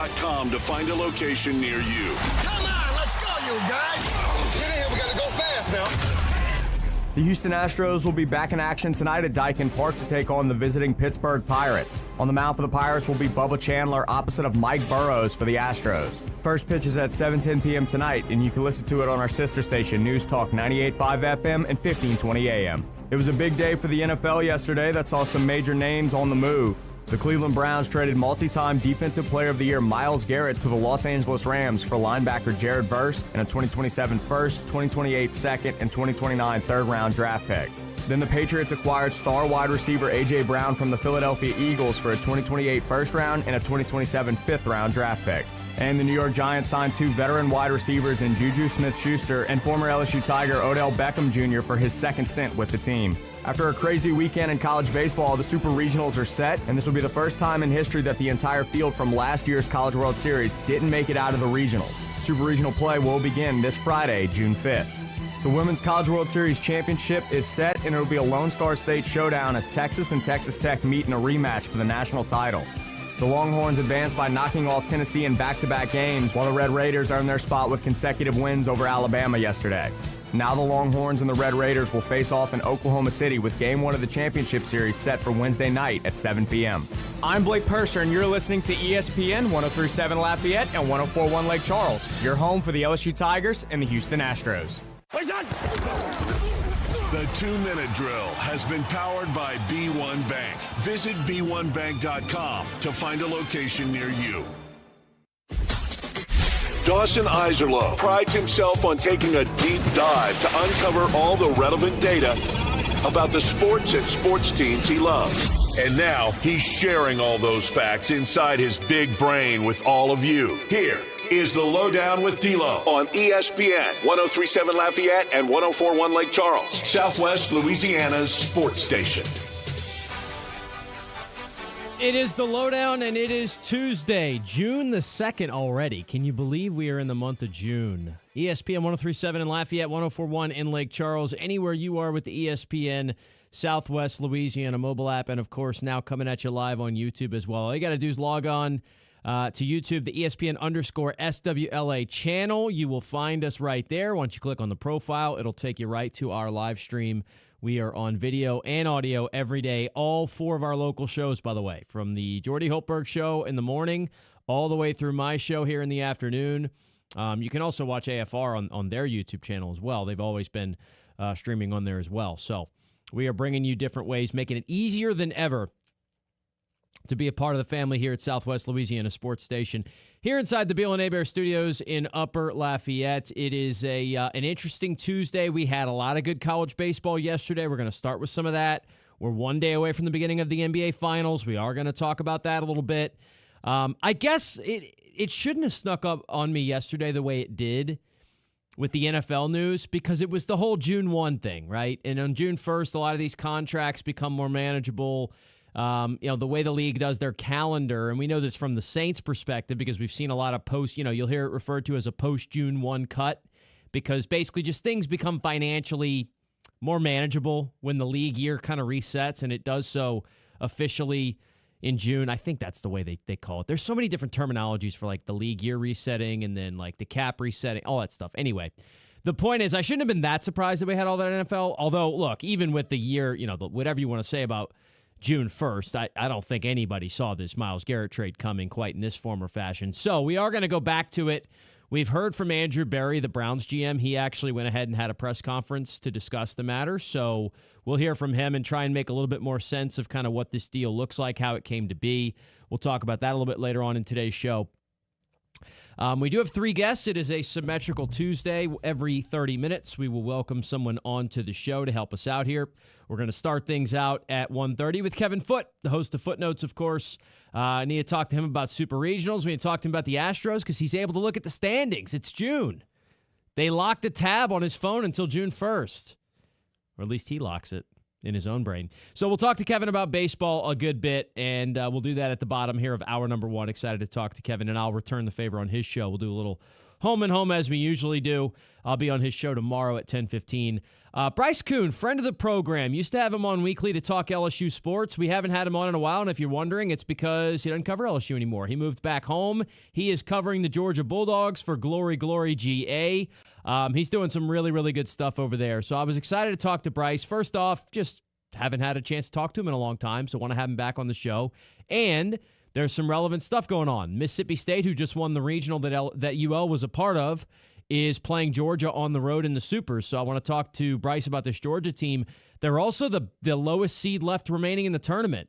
to find a location near you. Come on, let's go, you guys. Get in here, we gotta go fast now. The Houston Astros will be back in action tonight at Dyken Park to take on the visiting Pittsburgh Pirates. On the mound for the Pirates will be Bubba Chandler opposite of Mike Burrows for the Astros. First pitch is at 7:10 p.m. tonight, and you can listen to it on our sister station, News Talk 98.5 FM and 1520 AM. It was a big day for the NFL yesterday that saw some major names on the move. The Cleveland Browns traded multi-time Defensive Player of the Year Myles Garrett to the Los Angeles Rams for linebacker Jared Verse and a 2027 first, 2028 second, and 2029 third-round draft pick. Then the Patriots acquired star wide receiver A.J. Brown from the Philadelphia Eagles for a 2028 first-round and a 2027 fifth-round draft pick. And the New York Giants signed two veteran wide receivers in Juju Smith-Schuster and former LSU Tiger Odell Beckham Jr. for his second stint with the team. After a crazy weekend in college baseball, the Super Regionals are set, and this will be the first time in history that the entire field from last year's College World Series didn't make it out of the regionals. Super Regional play will begin this Friday, June 5th. The Women's College World Series championship is set, and it will be a Lone Star State showdown as Texas and Texas Tech meet in a rematch for the national title. The Longhorns advanced by knocking off Tennessee in back-to-back games, while the Red Raiders earned their spot with consecutive wins over Alabama yesterday. Now the Longhorns and the Red Raiders will face off in Oklahoma City with Game 1 of the championship series set for Wednesday night at 7 p.m. I'm Blake Purser, and you're listening to ESPN 103.7 Lafayette and 104.1 Lake Charles, your home for the LSU Tigers and the Houston Astros. The 2-minute drill has been powered by B1 Bank. Visit b1bank.com to find a location near you. Dawson Iserloh prides himself on taking a deep dive to uncover all the relevant data about the sports and sports teams he loves. And now he's sharing all those facts inside his big brain with all of you. Here is the LohDown with D-Loh on ESPN 103.7 Lafayette and 104.1 Lake Charles, Southwest Louisiana's sports station. It is the LohDown, and it is Tuesday, June the 2nd already. Can you believe we are in the month of June? ESPN 103.7 in Lafayette, 104.1 in Lake Charles, anywhere you are with the ESPN Southwest Louisiana mobile app, and of course now coming at you live on YouTube as well. All you got to do is log on to YouTube, the ESPN_SWLA channel. You will find us right there. Once you click on the profile, it'll take you right to our live stream. We are on video and audio every day. All four of our local shows, by the way, from the Jordy Holtberg show in the morning all the way through my show here in the afternoon. You can also watch AFR on their YouTube channel as well. They've always been streaming on there as well. So we are bringing you different ways, making it easier than ever to be a part of the family here at Southwest Louisiana Sports Station. Here inside the Beal and Hebert Studios in Upper Lafayette, it is an interesting Tuesday. We had a lot of good college baseball yesterday. We're going to start with some of that. We're one day away from the beginning of the NBA Finals. We are going to talk about that a little bit. I guess it shouldn't have snuck up on me yesterday the way it did with the NFL news, because it was the whole June 1 thing, right? And on June 1st, a lot of these contracts become more manageable. The way the league does their calendar, and we know this from the Saints' perspective because we've seen a lot of you'll hear it referred to as a post-June 1 cut, because basically just things become financially more manageable when the league year kind of resets, and it does so officially in June. I think that's the way they call it. There's so many different terminologies for like the league year resetting and then like the cap resetting, all that stuff. Anyway, the point is I shouldn't have been that surprised that we had all that NFL, although, look, even with the year, whatever you want to say about June 1st, I don't think anybody saw this Myles Garrett trade coming quite in this form or fashion. So we are going to go back to it. We've heard from Andrew Berry, the Browns GM. He actually went ahead and had a press conference to discuss the matter. So we'll hear from him and try and make a little bit more sense of kind of what this deal looks like, how it came to be. We'll talk about that a little bit later on in today's show. We do have three guests. It is a symmetrical Tuesday. Every 30 minutes, we will welcome someone onto the show to help us out here. We're going to start things out at 1:30 with Kevin Foote, the host of Footnotes, of course. I need to talk to him about Super Regionals. We need to talk to him about the Astros because he's able to look at the standings. It's June. They locked a tab on his phone until June 1st. Or at least he locks it in his own brain. So we'll talk to Kevin about baseball a good bit, and we'll do that at the bottom here of hour number one. Excited to talk to Kevin, and I'll return the favor on his show. We'll do a little home and home as we usually do. I'll be on his show tomorrow at 10:15 Bryce Kuhn, friend of the program, used to have him on weekly to talk LSU sports. We haven't had him on in a while, and if you're wondering, it's because he doesn't cover LSU anymore. He moved back home. He is covering the Georgia Bulldogs for Glory GA. He's doing some really, really good stuff over there. So I was excited to talk to Bryce. First off, just haven't had a chance to talk to him in a long time, so want to have him back on the show. And there's some relevant stuff going on. Mississippi State, who just won the regional that UL was a part of, is playing Georgia on the road in the Supers. So I want to talk to Bryce about this Georgia team. They're also the lowest seed left remaining in the tournament,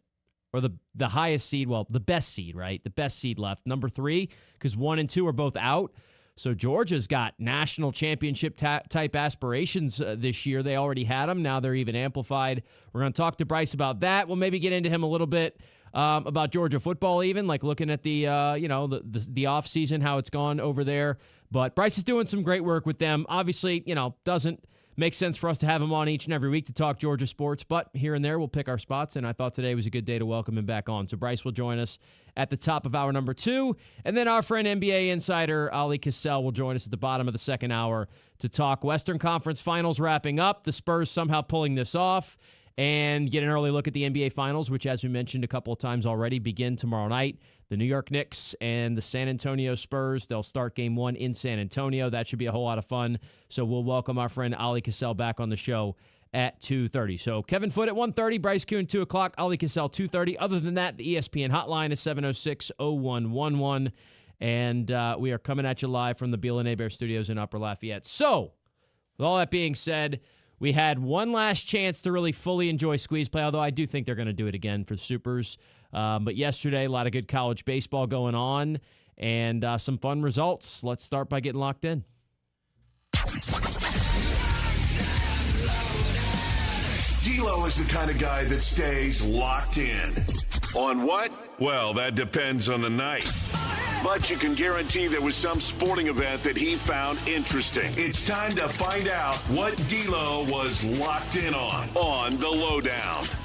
or the highest seed, well, the best seed, right? The best seed left, number 3, because 1 and 2 are both out. So Georgia's got national championship type aspirations this year. They already had them. Now they're even amplified. We're going to talk to Bryce about that. We'll maybe get into him a little bit about Georgia football, even like looking at the off season, how it's gone over there. But Bryce is doing some great work with them. Obviously, doesn't make sense for us to have him on each and every week to talk Georgia sports, but here and there we'll pick our spots, and I thought today was a good day to welcome him back on. So Bryce will join us at the top of hour number 2, and then our friend NBA insider Ali Cassell will join us at the bottom of the second hour to talk Western Conference Finals wrapping up, the Spurs somehow pulling this off, and get an early look at the NBA Finals, which, as we mentioned a couple of times already, begin tomorrow night. The New York Knicks and the San Antonio Spurs, they'll start game 1 in San Antonio. That should be a whole lot of fun. So we'll welcome our friend Ali Cassell back on the show at 2:30. So Kevin Foote at 1:30, Bryce Kuhn 2 o'clock, Ali Cassell 2:30. Other than that, the ESPN hotline is 706-0111. And we are coming at you live from the Beal and Hebert studios in Upper Lafayette. So with all that being said, we had one last chance to really fully enjoy squeeze play, although I do think they're going to do it again for the Supers. But yesterday, a lot of good college baseball going on and some fun results. Let's start by getting locked in. D-Loh is the kind of guy that stays locked in. On what? Well, that depends on the night. But you can guarantee there was some sporting event that he found interesting. It's time to find out what D-Loh was locked in on the LohDown.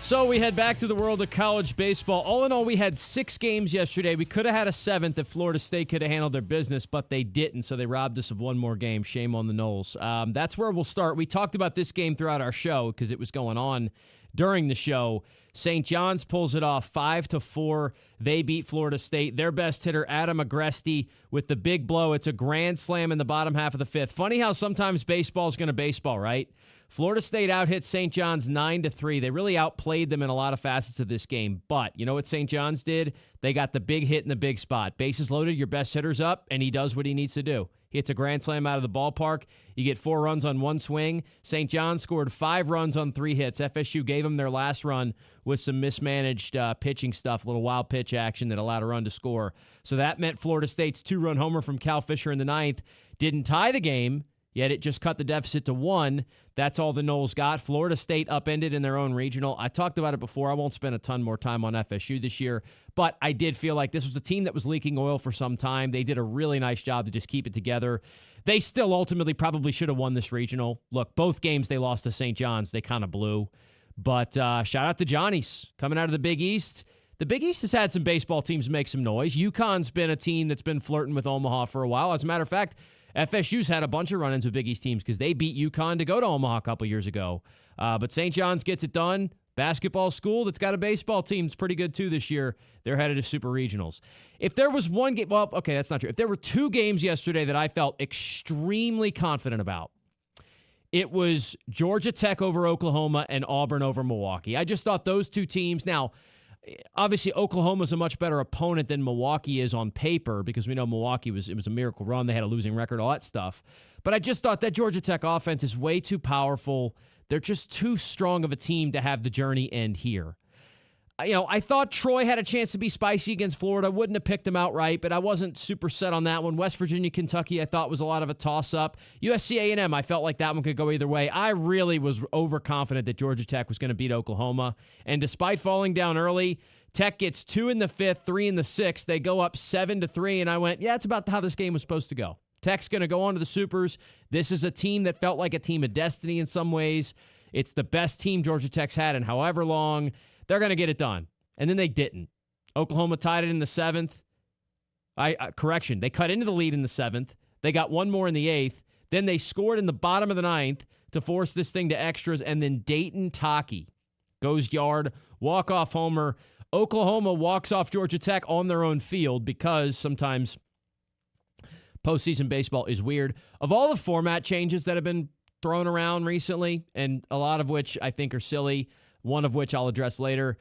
So we head back to the world of college baseball. All in all, we had 6 games yesterday. We could have had a 7th if Florida State could have handled their business, but they didn't, so they robbed us of one more game. Shame on the Noles. That's where we'll start. We talked about this game throughout our show because it was going on during the show. St. John's pulls it off 5-4. They beat Florida State. Their best hitter, Adam Agresti, with the big blow. It's a grand slam in the bottom half of the 5th. Funny how sometimes baseball's going to baseball, right? Florida State out-hit St. John's 9-3. They really outplayed them in a lot of facets of this game. But you know what St. John's did? They got the big hit in the big spot. Bases loaded, your best hitter's up, and he does what he needs to do. He hits a grand slam out of the ballpark. You get 4 runs on 1 swing. St. John's scored 5 runs on 3 hits. FSU gave them their last run with some mismanaged pitching stuff, a little wild pitch action that allowed a run to score. So that meant Florida State's 2-run homer from Cal Fisher in the 9th didn't tie the game, yet it just cut the deficit to 1. That's all the Noles got. Florida State upended in their own regional. I talked about it before. I won't spend a ton more time on FSU this year, but I did feel like this was a team that was leaking oil for some time. They did a really nice job to just keep it together. They still ultimately probably should have won this regional. Look, both games they lost to St. John's. They kind of blew. But shout out to Johnny's coming out of the Big East. The Big East has had some baseball teams make some noise. UConn's been a team that's been flirting with Omaha for a while. As a matter of fact, FSU's had a bunch of run-ins with Big East teams because they beat UConn to go to Omaha a couple years ago. But St. John's gets it done. Basketball school that's got a baseball team that's pretty good too this year. They're headed to Super Regionals. If there was one game, well, okay, that's not true. If there were 2 games yesterday that I felt extremely confident about, it was Georgia Tech over Oklahoma and Auburn over Milwaukee. I just thought those 2 teams, now, obviously, Oklahoma's a much better opponent than Milwaukee is on paper because we know Milwaukee was a miracle run. They had a losing record, all that stuff. But I just thought that Georgia Tech offense is way too powerful. They're just too strong of a team to have the journey end here. I thought Troy had a chance to be spicy against Florida. Wouldn't have picked them outright, but I wasn't super set on that one. West Virginia, Kentucky, I thought was a lot of a toss-up. USC A&M, I felt like that one could go either way. I really was overconfident that Georgia Tech was going to beat Oklahoma. And despite falling down early, Tech gets 2 in the 5th, 3 in the 6th. They go up 7-3, and I went, yeah, that's about how this game was supposed to go. Tech's going to go on to the Supers. This is a team that felt like a team of destiny in some ways. It's the best team Georgia Tech's had in however long. They're going to get it done. And then they didn't. Oklahoma tied it in the 7th. Correction, they cut into the lead in the 7th. They got 1 more in the 8th. Then they scored in the bottom of the ninth to force this thing to extras, and then Dayton Taki goes yard, walk-off homer. Oklahoma walks off Georgia Tech on their own field because sometimes postseason baseball is weird. Of all the format changes that have been thrown around recently, and a lot of which I think are silly, one of which I'll address later,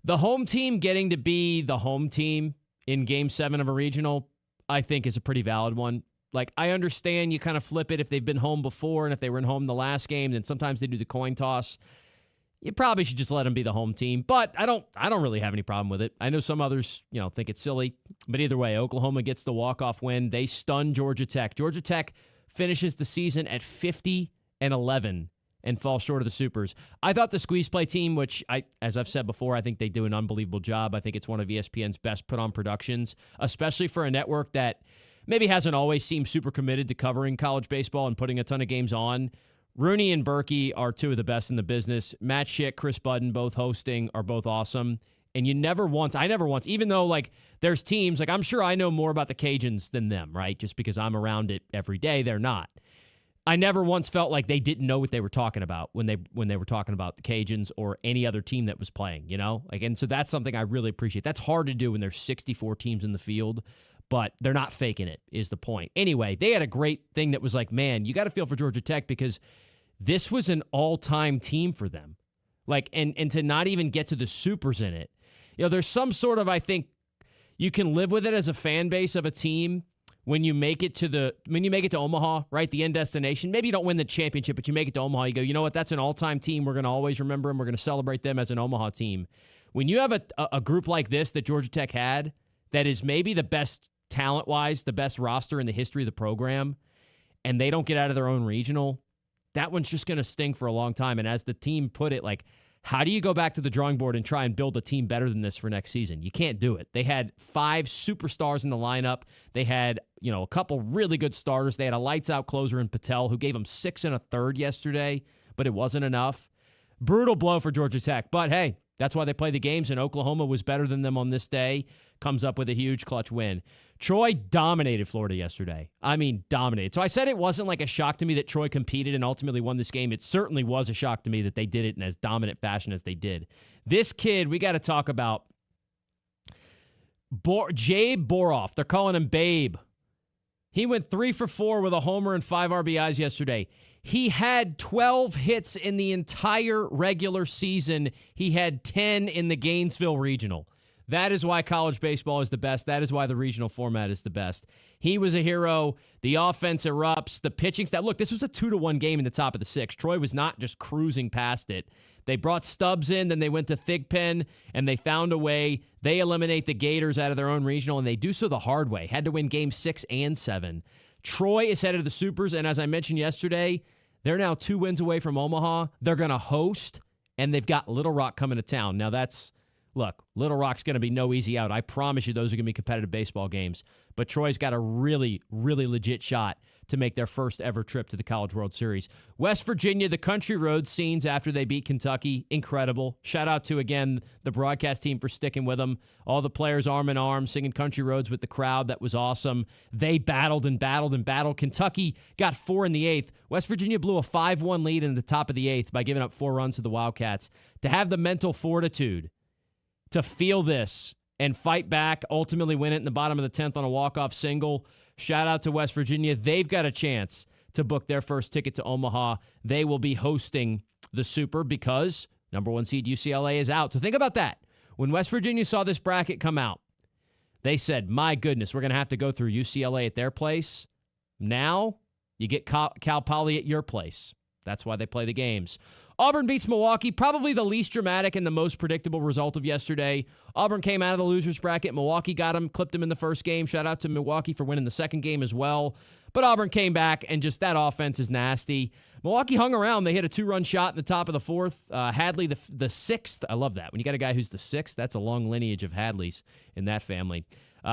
the home team getting to be the home team in Game 7 of a regional, I think is a pretty valid one. Like, I understand you kind of flip it if they've been home before, and if they were in home the last game, then sometimes they do the coin toss. You probably should just let them be the home team, but I don't really have any problem with it. I know some others, think it's silly, but either way, Oklahoma gets the walk-off win. They stun Georgia Tech. Georgia Tech finishes the season at 50-11 and falls short of the Supers. I thought the squeeze play team, which as I've said before, I think they do an unbelievable job. I think it's one of ESPN's best put-on productions, especially for a network that maybe hasn't always seemed super committed to covering college baseball and putting a ton of games on. Rooney and Berkey are two of the best in the business. Matt Schick, Chris Budden, both hosting, are both awesome. And I never once, even though there's teams, I'm sure I know more about the Cajuns than them, right? Just because I'm around it every day, they're not. I never once felt like they didn't know what they were talking about when they were talking about the Cajuns or any other team that was playing, and so that's something I really appreciate. That's hard to do when there's 64 teams in the field, but they're not faking it, is the point. Anyway, they had a great thing that was like, man, you got to feel for Georgia Tech because this was an all-time team for them. And to not even get to the Supers in it. There's some sort of, I think, you can live with it as a fan base of a team when you make it to Omaha, right? The end destination. Maybe you don't win the championship, but you make it to Omaha. You go, you know what? That's an all-time team. We're going to always remember them. We're going to celebrate them as an Omaha team. When you have a group like this that Georgia Tech had, that is maybe the best talent-wise, the best roster in the history of the program, and they don't get out of their own regional, that one's just going to sting for a long time. And as the team put it, how do you go back to the drawing board and try and build a team better than this for next season? You can't do it. They had 5 superstars in the lineup. They had, a couple really good starters. They had a lights-out closer in Patel who gave them 6 1/3 yesterday, but it wasn't enough. Brutal blow for Georgia Tech. But, hey, that's why they play the games, and Oklahoma was better than them on this day, comes up with a huge clutch win. Troy dominated Florida yesterday. I mean, dominated. So I said it wasn't a shock to me that Troy competed and ultimately won this game. It certainly was a shock to me that they did it in as dominant fashion as they did. This kid, we got to talk about Jabe Boroff. They're calling him Babe. He went 3 for 4 with a homer and 5 RBIs yesterday. He had 12 hits in the entire regular season. He had 10 in the Gainesville Regional. That is why college baseball is the best. That is why the regional format is the best. He was a hero. The offense erupts. The pitching staff. Look, this was a 2-1 game in the top of the 6th. Troy was not just cruising past it. They brought Stubbs in, then they went to Thigpen, and they found a way. They eliminate the Gators out of their own regional, and they do so the hard way. Had to win game 6 and 7. Troy is headed to the Supers, and as I mentioned yesterday, they're now 2 wins away from Omaha. They're going to host, and they've got Little Rock coming to town. Now look, Little Rock's going to be no easy out. I promise you those are going to be competitive baseball games. But Troy's got a really, really legit shot to make their first ever trip to the College World Series. West Virginia, the country road scenes after they beat Kentucky, incredible. Shout out to, again, the broadcast team for sticking with them. All the players arm in arm, singing country roads with the crowd. That was awesome. They battled and battled and battled. Kentucky got 4 in the 8th. West Virginia blew a 5-1 lead in the top of the 8th by giving up 4 runs to the Wildcats. To have the mental fortitude to feel this and fight back, ultimately win it in the bottom of the 10th on a walk-off single. Shout out to West Virginia. They've got a chance to book their first ticket to Omaha. They will be hosting the Super because number 1 seed UCLA is out. So think about that. When West Virginia saw this bracket come out, they said, my goodness, we're going to have to go through UCLA at their place. Now you get Cal Poly at your place. That's why they play the games. Auburn beats Milwaukee, probably the least dramatic and the most predictable result of yesterday. Auburn came out of the loser's bracket. Milwaukee got him, clipped him in the first game. Shout out to Milwaukee for winning the second game as well. But Auburn came back, and just that offense is nasty. Milwaukee hung around. They hit a 2-run shot in the top of the 4th. Hadley, the 6th. I love that. When you got a guy who's the 6th, that's a long lineage of Hadleys in that family.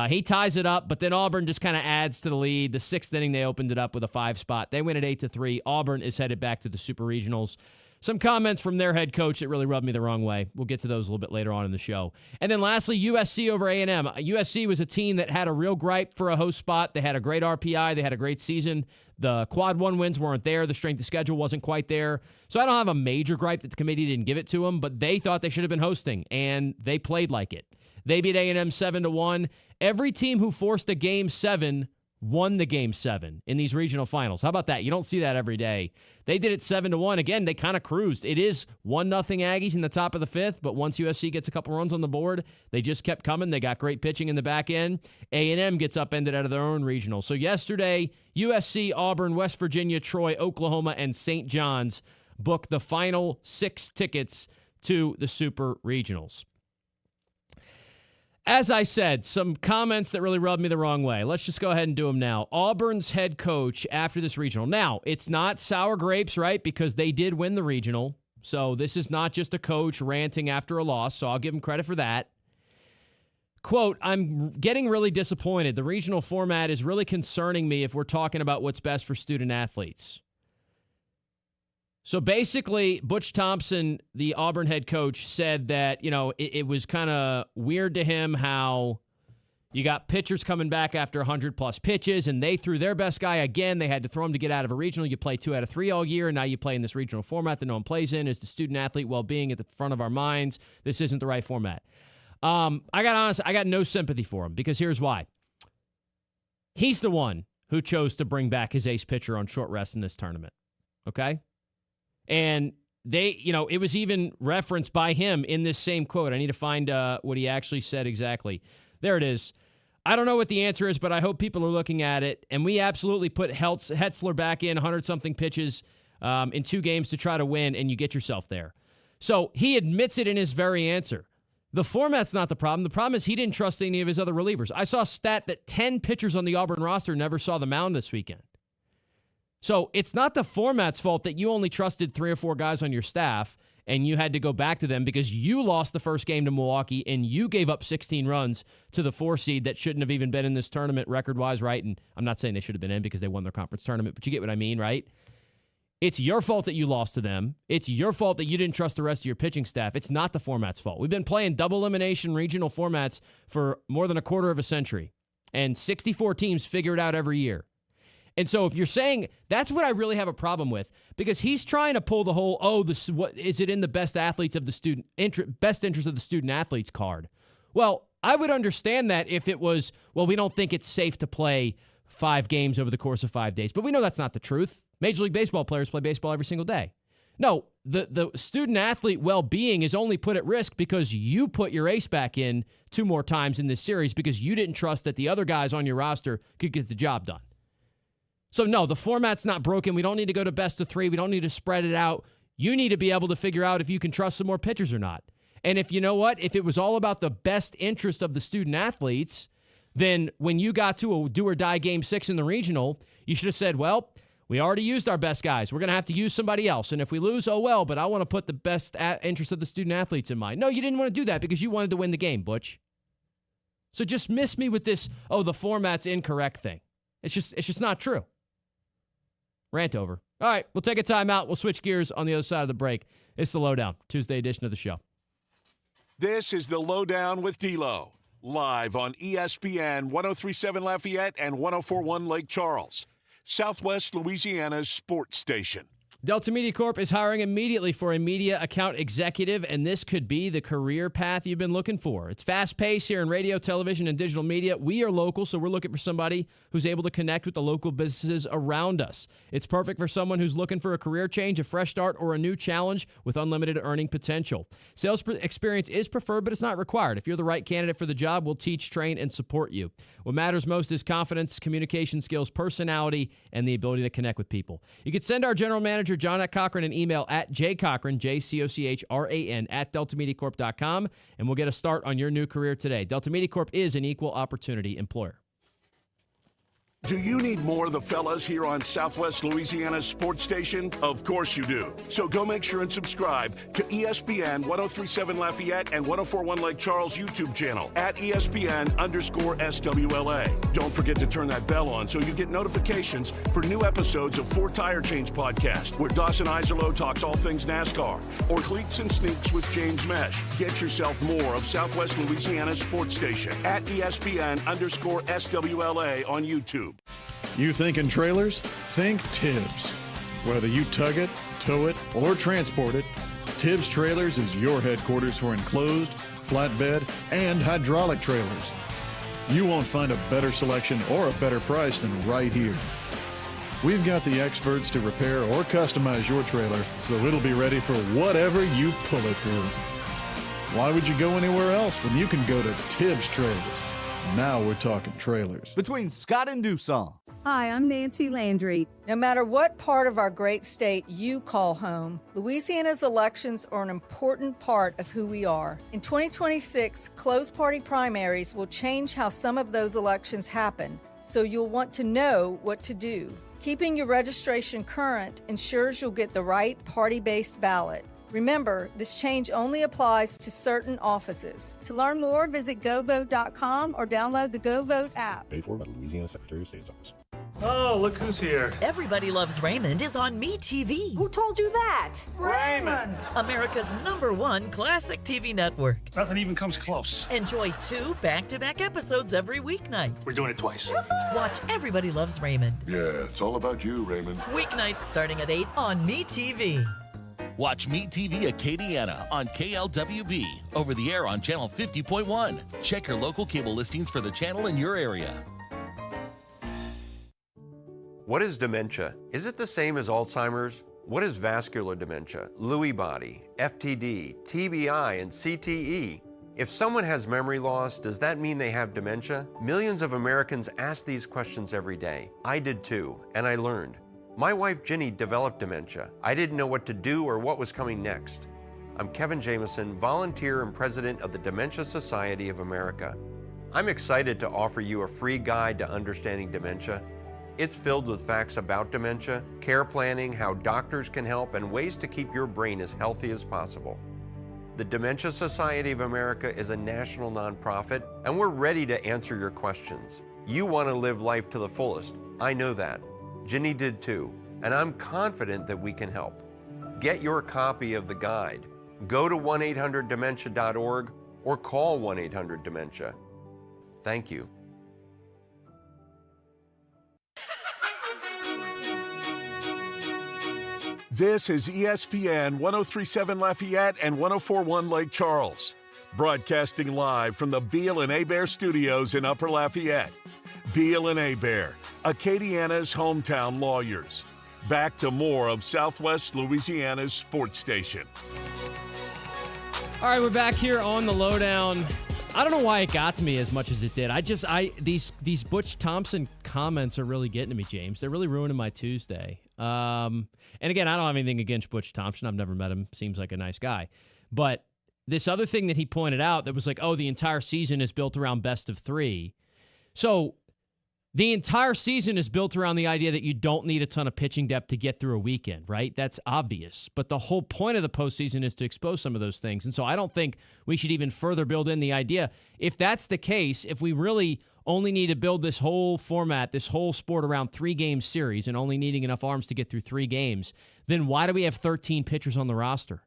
He ties it up, but then Auburn just kind of adds to the lead. The 6th inning, they opened it up with a 5 spot. They win at 8-3. Auburn is headed back to the Super Regionals. some comments from their head coach that really rubbed me the wrong way. We'll get to those a little bit later on in the show. And then lastly, USC over A&M. USC was a team that had a real gripe for a host spot. They had a great RPI. They had a great season. The quad one wins weren't there. The strength of schedule wasn't quite there. So I don't have a major gripe that the committee didn't give it to them, but they thought they should have been hosting, and they played like it. They beat A&M 7-1. Every team who forced a Game 7 won the Game 7 in these regional finals. How about that? You don't see that every day. They did it 7-1. Again, they kind of cruised. It is 1-0 Aggies in the top of the fifth, but once USC gets a couple runs on the board, they just kept coming. They got great pitching in the back end. A&M gets upended out of their own regional. So yesterday, USC, Auburn, West Virginia, Troy, Oklahoma, and St. John's booked the final 6 tickets to the Super Regionals. As I said, some comments that really rubbed me the wrong way. Let's just go ahead and do them now. Auburn's head coach after this regional. Now, it's not sour grapes, right? Because they did win the regional. So this is not just a coach ranting after a loss. So I'll give him credit for that. Quote, I'm getting really disappointed. The regional format is really concerning me if we're talking about what's best for student athletes. So basically, Butch Thompson, the Auburn head coach, said that, it was kind of weird to him how you got pitchers coming back after 100-plus pitches, and they threw their best guy again. They had to throw him to get out of a regional. You play 2 out of 3 all year, and now you play in this regional format that no one plays in. Is the student-athlete well-being at the front of our minds? This isn't the right format. I got no sympathy for him, because here's why. He's the one who chose to bring back his ace pitcher on short rest in this tournament, okay? And it was even referenced by him in this same quote. I need to find what he actually said exactly. There it is. I don't know what the answer is, but I hope people are looking at it. And we absolutely put Hetzler back in 100-something pitches in 2 games to try to win, and you get yourself there. So he admits it in his very answer. The format's not the problem. The problem is he didn't trust any of his other relievers. I saw a stat that 10 pitchers on the Auburn roster never saw the mound this weekend. So it's not the format's fault that you only trusted 3 or 4 guys on your staff and you had to go back to them because you lost the first game to Milwaukee and you gave up 16 runs to the 4 seed that shouldn't have even been in this tournament record-wise, right? And I'm not saying they should have been in because they won their conference tournament, but you get what I mean, right? It's your fault that you lost to them. It's your fault that you didn't trust the rest of your pitching staff. It's not the format's fault. We've been playing double elimination regional formats for more than a quarter of a century, and 64 teams figure it out every year. And so if you're saying that's what I really have a problem with, because he's trying to pull the whole, what is it in the best athletes of the best interest of the student athletes card? Well, I would understand that if it was, we don't think it's safe to play 5 games over the course of 5 days. But we know that's not the truth. Major League Baseball players play baseball every single day. No, the student athlete well-being is only put at risk because you put your ace back in 2 more times in this series because you didn't trust that the other guys on your roster could get the job done. So, no, the format's not broken. We don't need to go to best of 3. We don't need to spread it out. You need to be able to figure out if you can trust some more pitchers or not. And if you know what? If it was all about the best interest of the student athletes, then when you got to a do-or-die Game 6 in the regional, you should have said, we already used our best guys. We're going to have to use somebody else. And if we lose, but I want to put the best interest of the student athletes in mind. No, you didn't want to do that because you wanted to win the game, Butch. So just miss me with this, the format's incorrect thing. It's just not true. Rant over. All right, we'll take a timeout. We'll switch gears on the other side of the break. It's the LohDown, Tuesday edition of the show. This is the LohDown with D-Loh, live on ESPN 1037 Lafayette and 1041 Lake Charles, Southwest Louisiana's sports station. Delta Media Corp is hiring immediately for a media account executive, and this could be the career path you've been looking for. It's fast-paced here in radio, television, and digital media. We are local, so we're looking for somebody who's able to connect with the local businesses around us. It's perfect for someone who's looking for a career change, a fresh start, or a new challenge with unlimited earning potential. Sales experience is preferred, but it's not required. If you're the right candidate for the job, we'll teach, train, and support you. What matters most is confidence, communication skills, personality, and the ability to connect with people. You can send our general manager, John Cochran, an email at jcochran, JCOCHRAN, at deltamediacorp.com, and we'll get a start on your new career today. Delta Media Corp is an equal opportunity employer. Do you need more of the fellas here on Southwest Louisiana's sports station? Of course you do. So go make sure and subscribe to ESPN 1037 Lafayette and 1041 Lake Charles YouTube channel at ESPN_SWLA. Don't forget to turn that bell on so you get notifications for new episodes of Four Tire Change Podcast, where Dawson Iserloh talks all things NASCAR, or Cleats and Sneaks with James Mesh. Get yourself more of Southwest Louisiana's sports station at ESPN_SWLA on YouTube. You thinking trailers? Think Tibbs. Whether you tug it, tow it, or transport it, Tibbs Trailers is your headquarters for enclosed, flatbed, and hydraulic trailers. You won't find a better selection or a better price than right here. We've got the experts to repair or customize your trailer so it'll be ready for whatever you pull it through. Why would you go anywhere else when you can go to Tibbs Trailers? Now we're talking trailers. Between Scott and Doosan. Hi, I'm Nancy Landry. No matter what part of our great state you call home, Louisiana's elections are an important part of who we are. In 2026, closed party primaries will change how some of those elections happen, so you'll want to know what to do. Keeping your registration current ensures you'll get the right party-based ballot. Remember, this change only applies to certain offices. To learn more, visit govote.com or download the GoVote app. Paid for by the Louisiana Secretary of State's office. Oh, look who's here. Everybody Loves Raymond is on MeTV. Who told you that? Raymond! America's #1 classic TV network. Nothing even comes close. Enjoy 2 back-to-back episodes every weeknight. We're doing it twice. Watch Everybody Loves Raymond. Yeah, it's all about you, Raymond. Weeknights starting at 8 on MeTV. Watch MeTV Acadiana on KLWB, over the air on channel 50.1. Check your local cable listings for the channel in your area. What is dementia? Is it the same as Alzheimer's? What is vascular dementia, Lewy body, FTD, TBI, and CTE? If someone has memory loss, does that mean they have dementia? Millions of Americans ask these questions every day. I did too, and I learned. My wife Ginny developed dementia. I didn't know what to do or what was coming next. I'm Kevin Jameson, volunteer and president of the Dementia Society of America. I'm excited to offer you a free guide to understanding dementia. It's filled with facts about dementia, care planning, how doctors can help, and ways to keep your brain as healthy as possible. The Dementia Society of America is a national nonprofit, and we're ready to answer your questions. You want to live life to the fullest. I know that. Ginny did too, and I'm confident that we can help. Get your copy of the guide. Go to 1-800-DEMENTIA.org or call 1-800-DEMENTIA. Thank you. This is ESPN 1037 Lafayette and 1041 Lake Charles, broadcasting live from the Beal and Hebert studios in Upper Lafayette. Beal and Hebert, Acadiana's hometown lawyers. Back to more of Southwest Louisiana's sports station. All right, we're back here on the LohDown. I don't know why it got to me as much as it did. These Butch Thompson comments are really getting to me, James. They're really ruining my Tuesday. And again, I don't have anything against Butch Thompson. I've never met him. Seems like a nice guy. But this other thing that he pointed out that was like, oh, the entire season is built around best of 3. So the entire season is built around the idea that you don't need a ton of pitching depth to get through a weekend, right? That's obvious. But the whole point of the postseason is to expose some of those things. And so I don't think we should even further build in the idea. If that's the case, if we really only need to build this whole format, this whole sport around 3-game series and only needing enough arms to get through 3 games, then why do we have 13 pitchers on the roster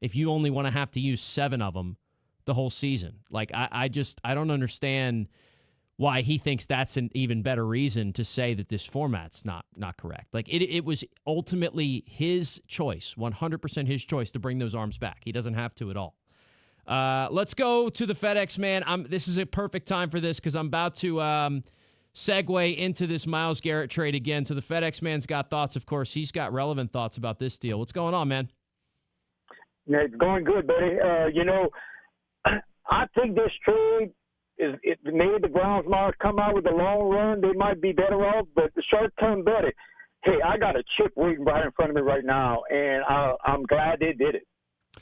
if you only want to have to use 7 of them the whole season? Like, I don't understand why he thinks that's an even better reason to say that this format's not correct. Like, it was ultimately his choice, 100% his choice to bring those arms back. He doesn't have to at all. Let's go to the FedEx man. This is a perfect time for this because I'm about to segue into this Myles Garrett trade again. So the FedEx man's got thoughts, of course. He's got relevant thoughts about this deal. What's going on, man? It's going good, buddy. I think this trade it made the Browns might come out with a long run. They might be better off, but the short-term better. Hey, I got a chip waiting right in front of me right now, and I'm glad they did it.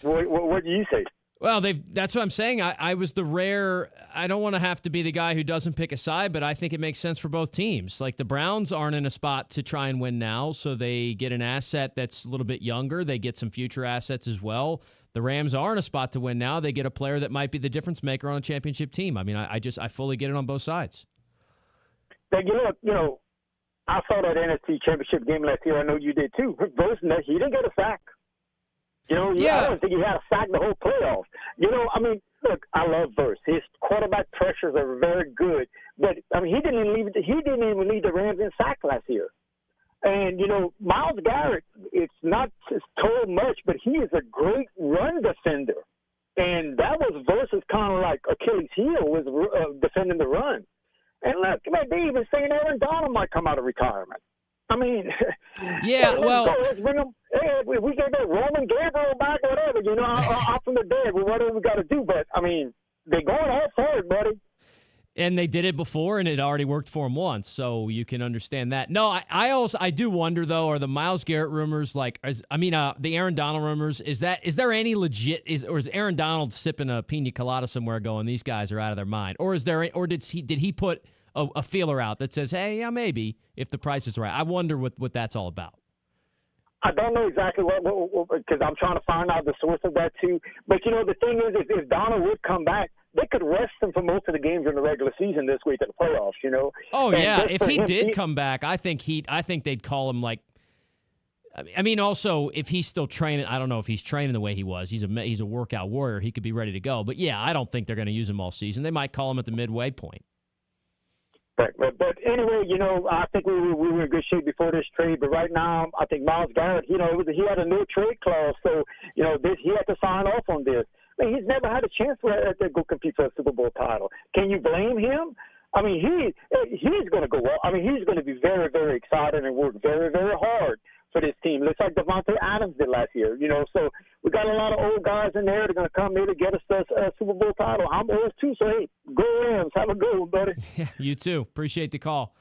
What do you say? Well, that's what I'm saying. I was the rare. I don't want to have to be the guy who doesn't pick a side, but I think it makes sense for both teams. Like the Browns aren't in a spot to try and win now, so they get an asset that's a little bit younger. They get some future assets as well. The Rams are in a spot to win now. They get a player that might be the difference maker on a championship team. I mean, I fully get it on both sides. But I saw that NFC Championship game last year. I know you did too. Versus, he didn't get a sack. I don't think he had a sack the whole playoffs. Look, I love Verse. His quarterback pressures are very good, but he didn't even lead the Rams in sack last year. And Myles Garrett, it's not told much, but he is a great run defender, and that was Verse's kind of like Achilles' heel was defending the run. And look, they even saying Aaron Donald might come out of retirement. Let's bring him. Hey, we get that Roman Gabriel back, whatever, out from the dead, whatever we got to do. But, they're going all for it, buddy. And they did it before, and it already worked for them once, so you can understand that. No, I do wonder, though, are the Myles Garrett rumors the Aaron Donald rumors, is there any legit, or is Aaron Donald sipping a pina colada somewhere going, these guys are out of their mind? Or did he put a feeler out that says, hey, yeah, maybe, if the price is right? I wonder what that's all about. I don't know exactly what because I'm trying to find out the source of that too. But the thing is, if Donald would come back, they could rest him for most of the games in the regular season this week at the playoffs. Oh yeah, if he did come back, I think they'd call him like. Also, if he's still training, I don't know if he's training the way he was. He's a workout warrior. He could be ready to go. But yeah, I don't think they're going to use him all season. They might call him at the midway point. But anyway, I think we were in good shape before this trade. But right now, I think Myles Garrett, he had a no trade clause, so he had to sign off on this. He's never had a chance to go compete for a Super Bowl title. Can you blame him? He's going to go well. He's going to be very, very excited and work very, very hard for this team. Looks like Devontae Adams did last year. So we got a lot of old guys in there that are going to come here to get us a Super Bowl title. I'm old too, so hey, go Rams. Have a good one, buddy. Yeah, you too. Appreciate the call.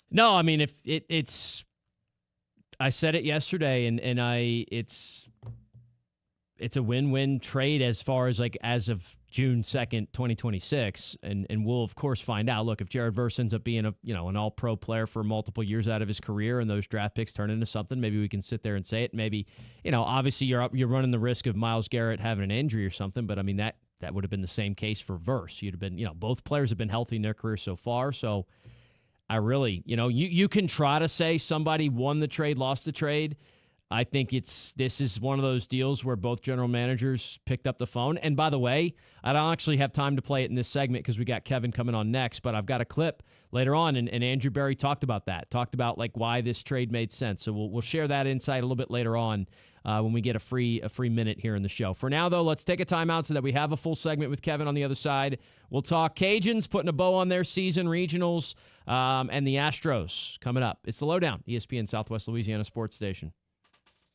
No, if it's, I said it yesterday, and it's a win-win trade as far as as of June 2nd, 2026, and we'll of course find out. Look, if Jared Verse ends up being an all-pro player for multiple years out of his career, and those draft picks turn into something, maybe we can sit there and say it. Maybe obviously you're running the risk of Myles Garrett having an injury or something, but that would have been the same case for Verse. You'd have been both players have been healthy in their career so far, so I really you can try to say somebody won the trade, lost the trade. I think this is one of those deals where both general managers picked up the phone. And by the way, I don't actually have time to play it in this segment because we got Kevin coming on next, but I've got a clip later on, and Andrew Berry talked about why this trade made sense. So we'll share that insight a little bit later on when we get a free minute here in the show. For now, though, let's take a timeout so that we have a full segment with Kevin on the other side. We'll talk Cajuns putting a bow on their season, regionals, and the Astros coming up. It's the LohDown, ESPN Southwest Louisiana Sports Station.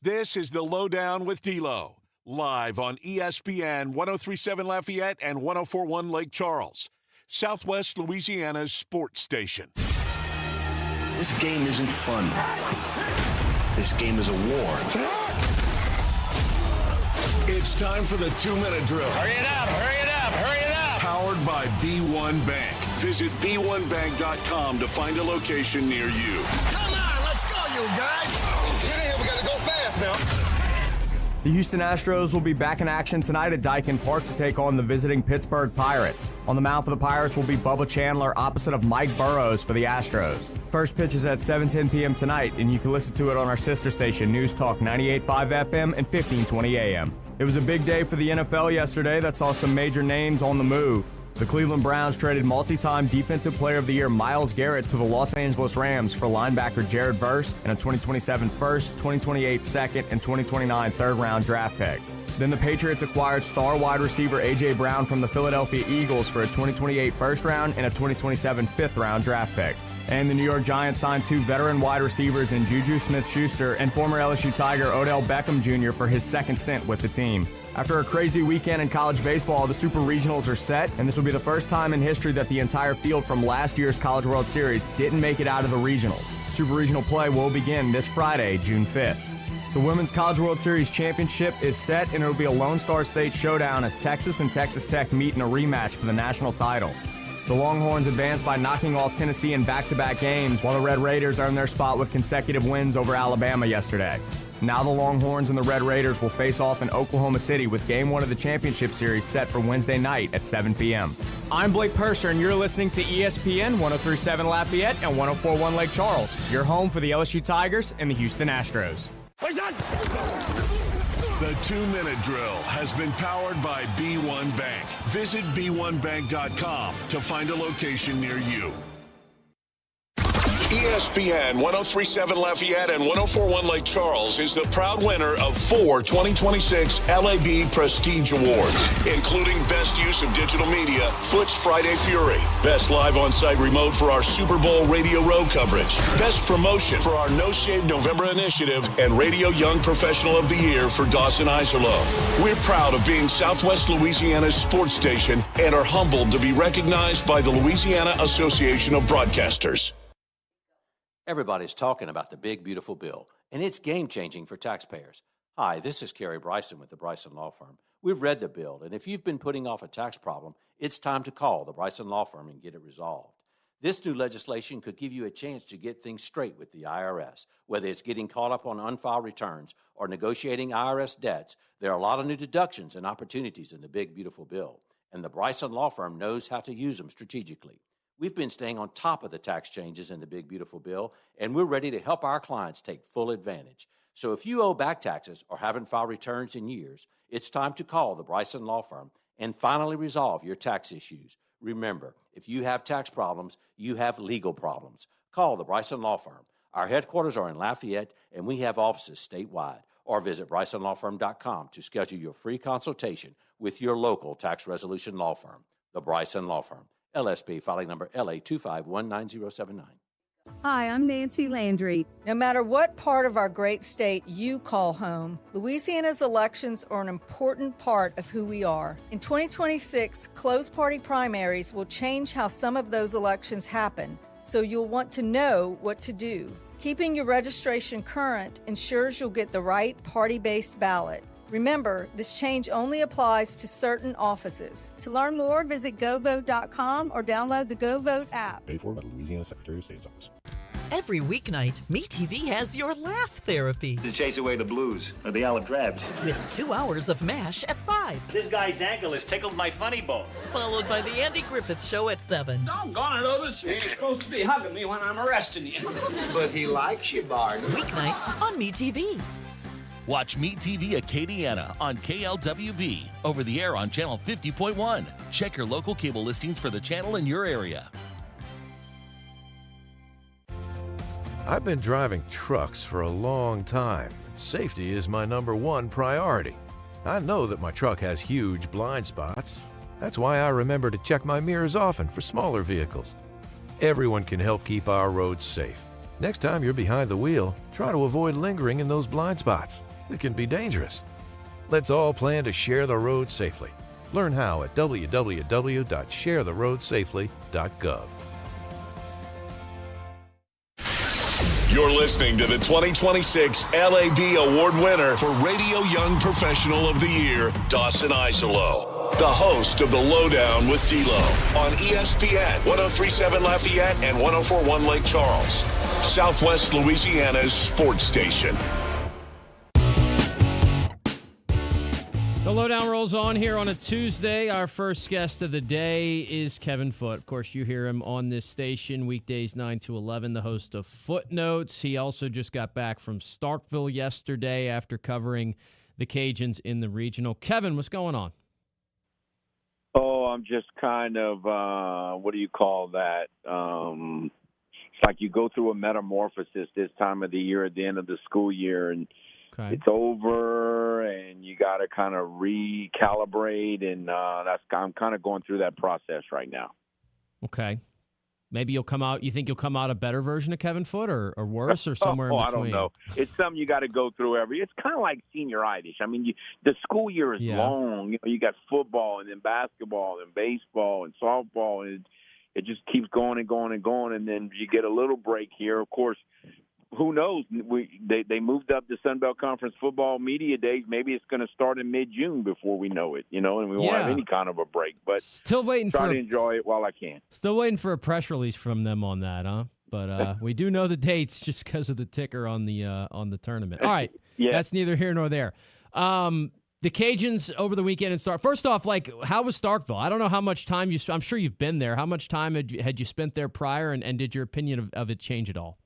This is the LohDown with D-Loh, live on ESPN 103.7 Lafayette and 104.1 Lake Charles, Southwest Louisiana's sports station. This game isn't fun. This game is a war. It's time for the 2-minute drill. Hurry it up, hurry it up, hurry it up. Powered by B1 Bank. Visit b1bank.com to find a location near you. Come on, let's go, you guys. Get in here, we got to go fast now. The Houston Astros will be back in action tonight at Daikin Park to take on the visiting Pittsburgh Pirates. On the mound for the Pirates will be Bubba Chandler opposite of Mike Burrows for the Astros. First pitch is at 7:10 p.m. tonight, and you can listen to it on our sister station, News Talk 98.5 FM and 1520 AM. It was a big day for the NFL yesterday that saw some major names on the move. The Cleveland Browns traded multi-time Defensive Player of the Year Myles Garrett to the Los Angeles Rams for linebacker Jared Verse and a 2027 first, 2028 second, and 2029 third-round draft pick. Then the Patriots acquired star wide receiver A.J. Brown from the Philadelphia Eagles for a 2028 first-round and a 2027 fifth-round draft pick. And the New York Giants signed 2 veteran wide receivers in Juju Smith-Schuster and former LSU Tiger Odell Beckham Jr. for his second stint with the team. After a crazy weekend in college baseball, the Super Regionals are set, and this will be the first time in history that the entire field from last year's College World Series didn't make it out of the regionals. Super Regional play will begin this Friday, June 5th. The Women's College World Series championship is set, and it will be a Lone Star State showdown as Texas and Texas Tech meet in a rematch for the national title. The Longhorns advanced by knocking off Tennessee in back-to-back games, while the Red Raiders earned their spot with consecutive wins over Alabama yesterday. Now the Longhorns and the Red Raiders will face off in Oklahoma City with Game 1 of the championship series set for Wednesday night at 7 p.m. I'm Blake Purser, and you're listening to ESPN 103.7 Lafayette and 104.1 Lake Charles, your home for the LSU Tigers and the Houston Astros. The 2-minute drill has been powered by B1 Bank. Visit b1bank.com to find a location near you. ESPN 103.7 Lafayette and 104.1 Lake Charles is the proud winner of 4 2026 LAB Prestige Awards, including Best Use of Digital Media, Foot's Friday Fury, Best Live On-Site Remote for our Super Bowl Radio Row coverage, Best Promotion for our No Shave November initiative, and Radio Young Professional of the Year for Dawson Iserloh. We're proud of being Southwest Louisiana's sports station and are humbled to be recognized by the Louisiana Association of Broadcasters. Everybody's talking about the big, beautiful bill, and it's game-changing for taxpayers. Hi, this is Kerry Bryson with the Bryson Law Firm. We've read the bill, and if you've been putting off a tax problem, it's time to call the Bryson Law Firm and get it resolved. This new legislation could give you a chance to get things straight with the IRS. Whether it's getting caught up on unfiled returns or negotiating IRS debts, there are a lot of new deductions and opportunities in the big, beautiful bill, and the Bryson Law Firm knows how to use them strategically. We've been staying on top of the tax changes in the big, beautiful bill, and we're ready to help our clients take full advantage. So if you owe back taxes or haven't filed returns in years, it's time to call the Bryson Law Firm and finally resolve your tax issues. Remember, if you have tax problems, you have legal problems. Call the Bryson Law Firm. Our headquarters are in Lafayette, and we have offices statewide. Or visit brysonlawfirm.com to schedule your free consultation with your local tax resolution law firm, the Bryson Law Firm. LSP filing number LA2519079. Hi, I'm Nancy Landry. No matter what part of our great state you call home, Louisiana's elections are an important part of who we are. In 2026, closed party primaries will change how some of those elections happen, so you'll want to know what to do. Keeping your registration current ensures you'll get the right party-based ballot. Remember, this change only applies to certain offices. To learn more, visit GoVote.com or download the GoVote app. Paid for by the Louisiana Secretary of State's Office. Every weeknight, MeTV has your laugh therapy. To chase away the blues or the olive drabs. With 2 hours of MASH at 5. This guy's ankle has tickled my funny bone. Followed by the Andy Griffith Show at 7. Doggone it, Otis. You're supposed to be hugging me when I'm arresting you. But he likes you, Bart. Weeknights on MeTV. Watch Meet TV Acadiana on KLWB, over the air on channel 50.1. Check your local cable listings for the channel in your area. I've been driving trucks for a long time. Safety is my #1 priority. I know that my truck has huge blind spots. That's why I remember to check my mirrors often for smaller vehicles. Everyone can help keep our roads safe. Next time you're behind the wheel, try to avoid lingering in those blind spots. It can be dangerous. Let's all plan to share the road safely. Learn how at www.sharetheroadsafely.gov. You're listening to the 2026 LAB Award winner for Radio Young Professional of the Year, Dawson Iserloh, the host of the LohDown with D-Loh on ESPN 103.7 Lafayette and 104.1 Lake Charles, Southwest Louisiana's sports station. The LohDown rolls on here on a Tuesday. Our first guest of the day is Kevin Foote. Of course, you hear him on this station weekdays 9 to 11, the host of Footnotes. He also just got back from Starkville yesterday after covering the Cajuns in the regional. Kevin, what's going on? Oh, I'm just kind of, what do you call that? It's like you go through a metamorphosis this time of the year at the end of the school year, and it's over, and you got to kind of recalibrate, and I'm kind of going through that process right now. Okay. Maybe you'll come out. You think you'll come out a better version of Kevin Foote, or worse, or somewhere in between? I don't know. It's something you got to go through it's kind of like senioritis. I mean, the school year is long. You know, you got football, and then basketball, and baseball, and softball, and it just keeps going and going and going, and then you get a little break here. Of course, who knows? They moved up the Sun Belt Conference football media days. Maybe it's going to start in mid-June before we know it, and we won't have any kind of a break. But still waiting to enjoy it while I can. Still waiting for a press release from them on that, huh? But we do know the dates just because of the ticker on the tournament. All right, that's neither here nor there. The Cajuns over the weekend and start. First off, how was Starkville? I don't know how much time I'm sure you've been there. How much time had you spent there prior, and did your opinion of it change at all?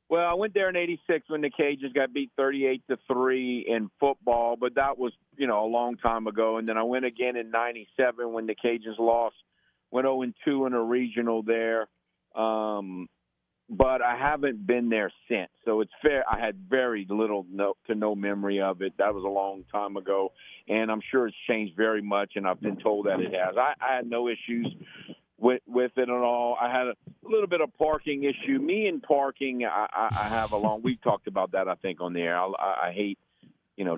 Well, I went there in '86 when the Cajuns got beat 38-3 in football, but that was a long time ago. And then I went again in '97 when the Cajuns went 0-2 in a regional there. But I haven't been there since, so it's fair. I had very little to no memory of it. That was a long time ago, and I'm sure it's changed very much, and I've been told that it has. I had no issues with it at all. I had a little bit of parking issue. Me and parking, I have we've talked about that, I think, on the air. I hate,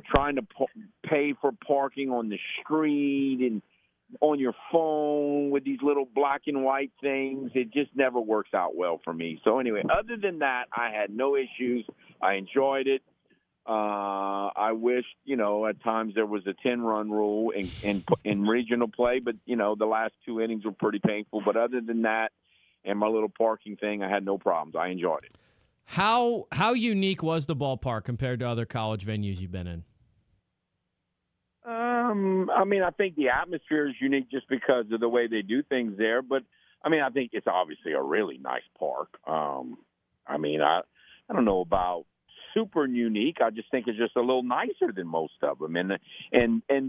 trying to pay for parking on the street and on your phone with these little black and white things. It just never works out well for me. So anyway, other than that, I had no issues. I enjoyed it. I wish, at times there was a 10-run rule in regional play, but, the last 2 innings were pretty painful. But other than that and my little parking thing, I had no problems. I enjoyed it. How unique was the ballpark compared to other college venues you've been in? I think the atmosphere is unique just because of the way they do things there. But, I think it's obviously a really nice park. I don't know about super unique. I just think it's just a little nicer than most of them. And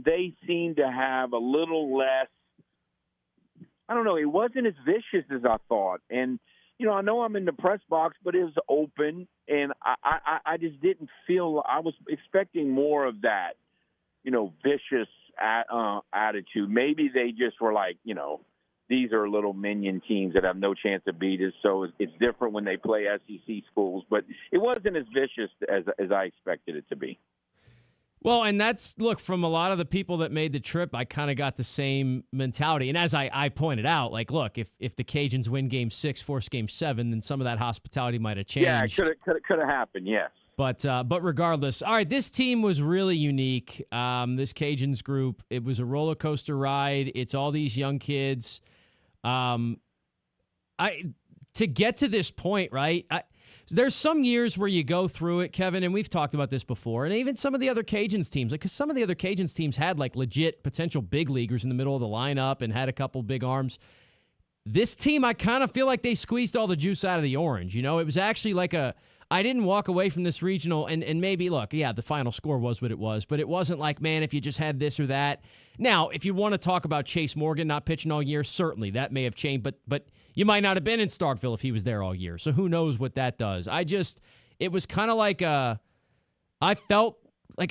they seem to have a little less, I don't know, it wasn't as vicious as I thought. And, I know I'm in the press box, but it was open. And I just didn't feel, I was expecting more of that, vicious attitude. Maybe they just were like, these are little minion teams that have no chance to beat us, so it's different when they play SEC schools. But it wasn't as vicious as I expected it to be. Well, and from a lot of the people that made the trip, I kind of got the same mentality. And as I pointed out, look, if the Cajuns win Game 6, force Game 7, then some of that hospitality might have changed. Yeah, it could have happened, yes. But regardless, all right, this team was really unique. This Cajuns group, it was a roller coaster ride. It's all these young kids. To get to this point, right? There's some years where you go through it, Kevin, and we've talked about this before, and even some of the other Cajuns teams, because some of the other Cajuns teams had legit potential big leaguers in the middle of the lineup and had a couple big arms. This team, I kind of feel like they squeezed all the juice out of the orange. It was actually I didn't walk away from this regional and maybe, look, yeah, the final score was what it was, but it wasn't like, man, if you just had this or that. Now, if you want to talk about Chase Morgan not pitching all year, certainly that may have changed, but you might not have been in Starkville if he was there all year. So who knows what that does. It was kind of I felt like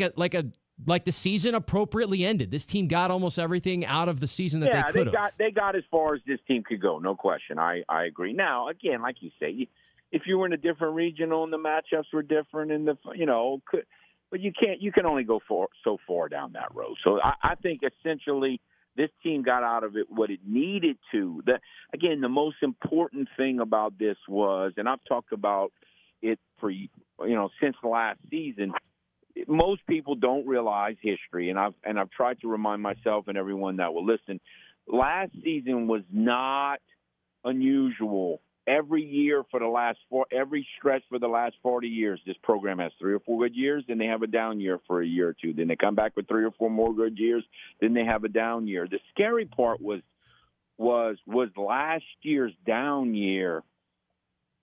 the season appropriately ended. This team got almost everything out of the season that they could have. They got as far as this team could go, no question. I agree. Now, again, like you say, if you were in a different regional and the matchups were different, and but you can only go so far down that road. So I think essentially this team got out of it what it needed to. Again, the most important thing about this was, and I've talked about it for since the last season. Most people don't realize history, and I've tried to remind myself and everyone that will listen. Last season was not unusual. Every year every stretch for the last 40 years, this program has 3 or 4 good years, then they have a down year for a year or two. Then they come back with 3 or 4 more good years, then they have a down year. The scary part was last year's down year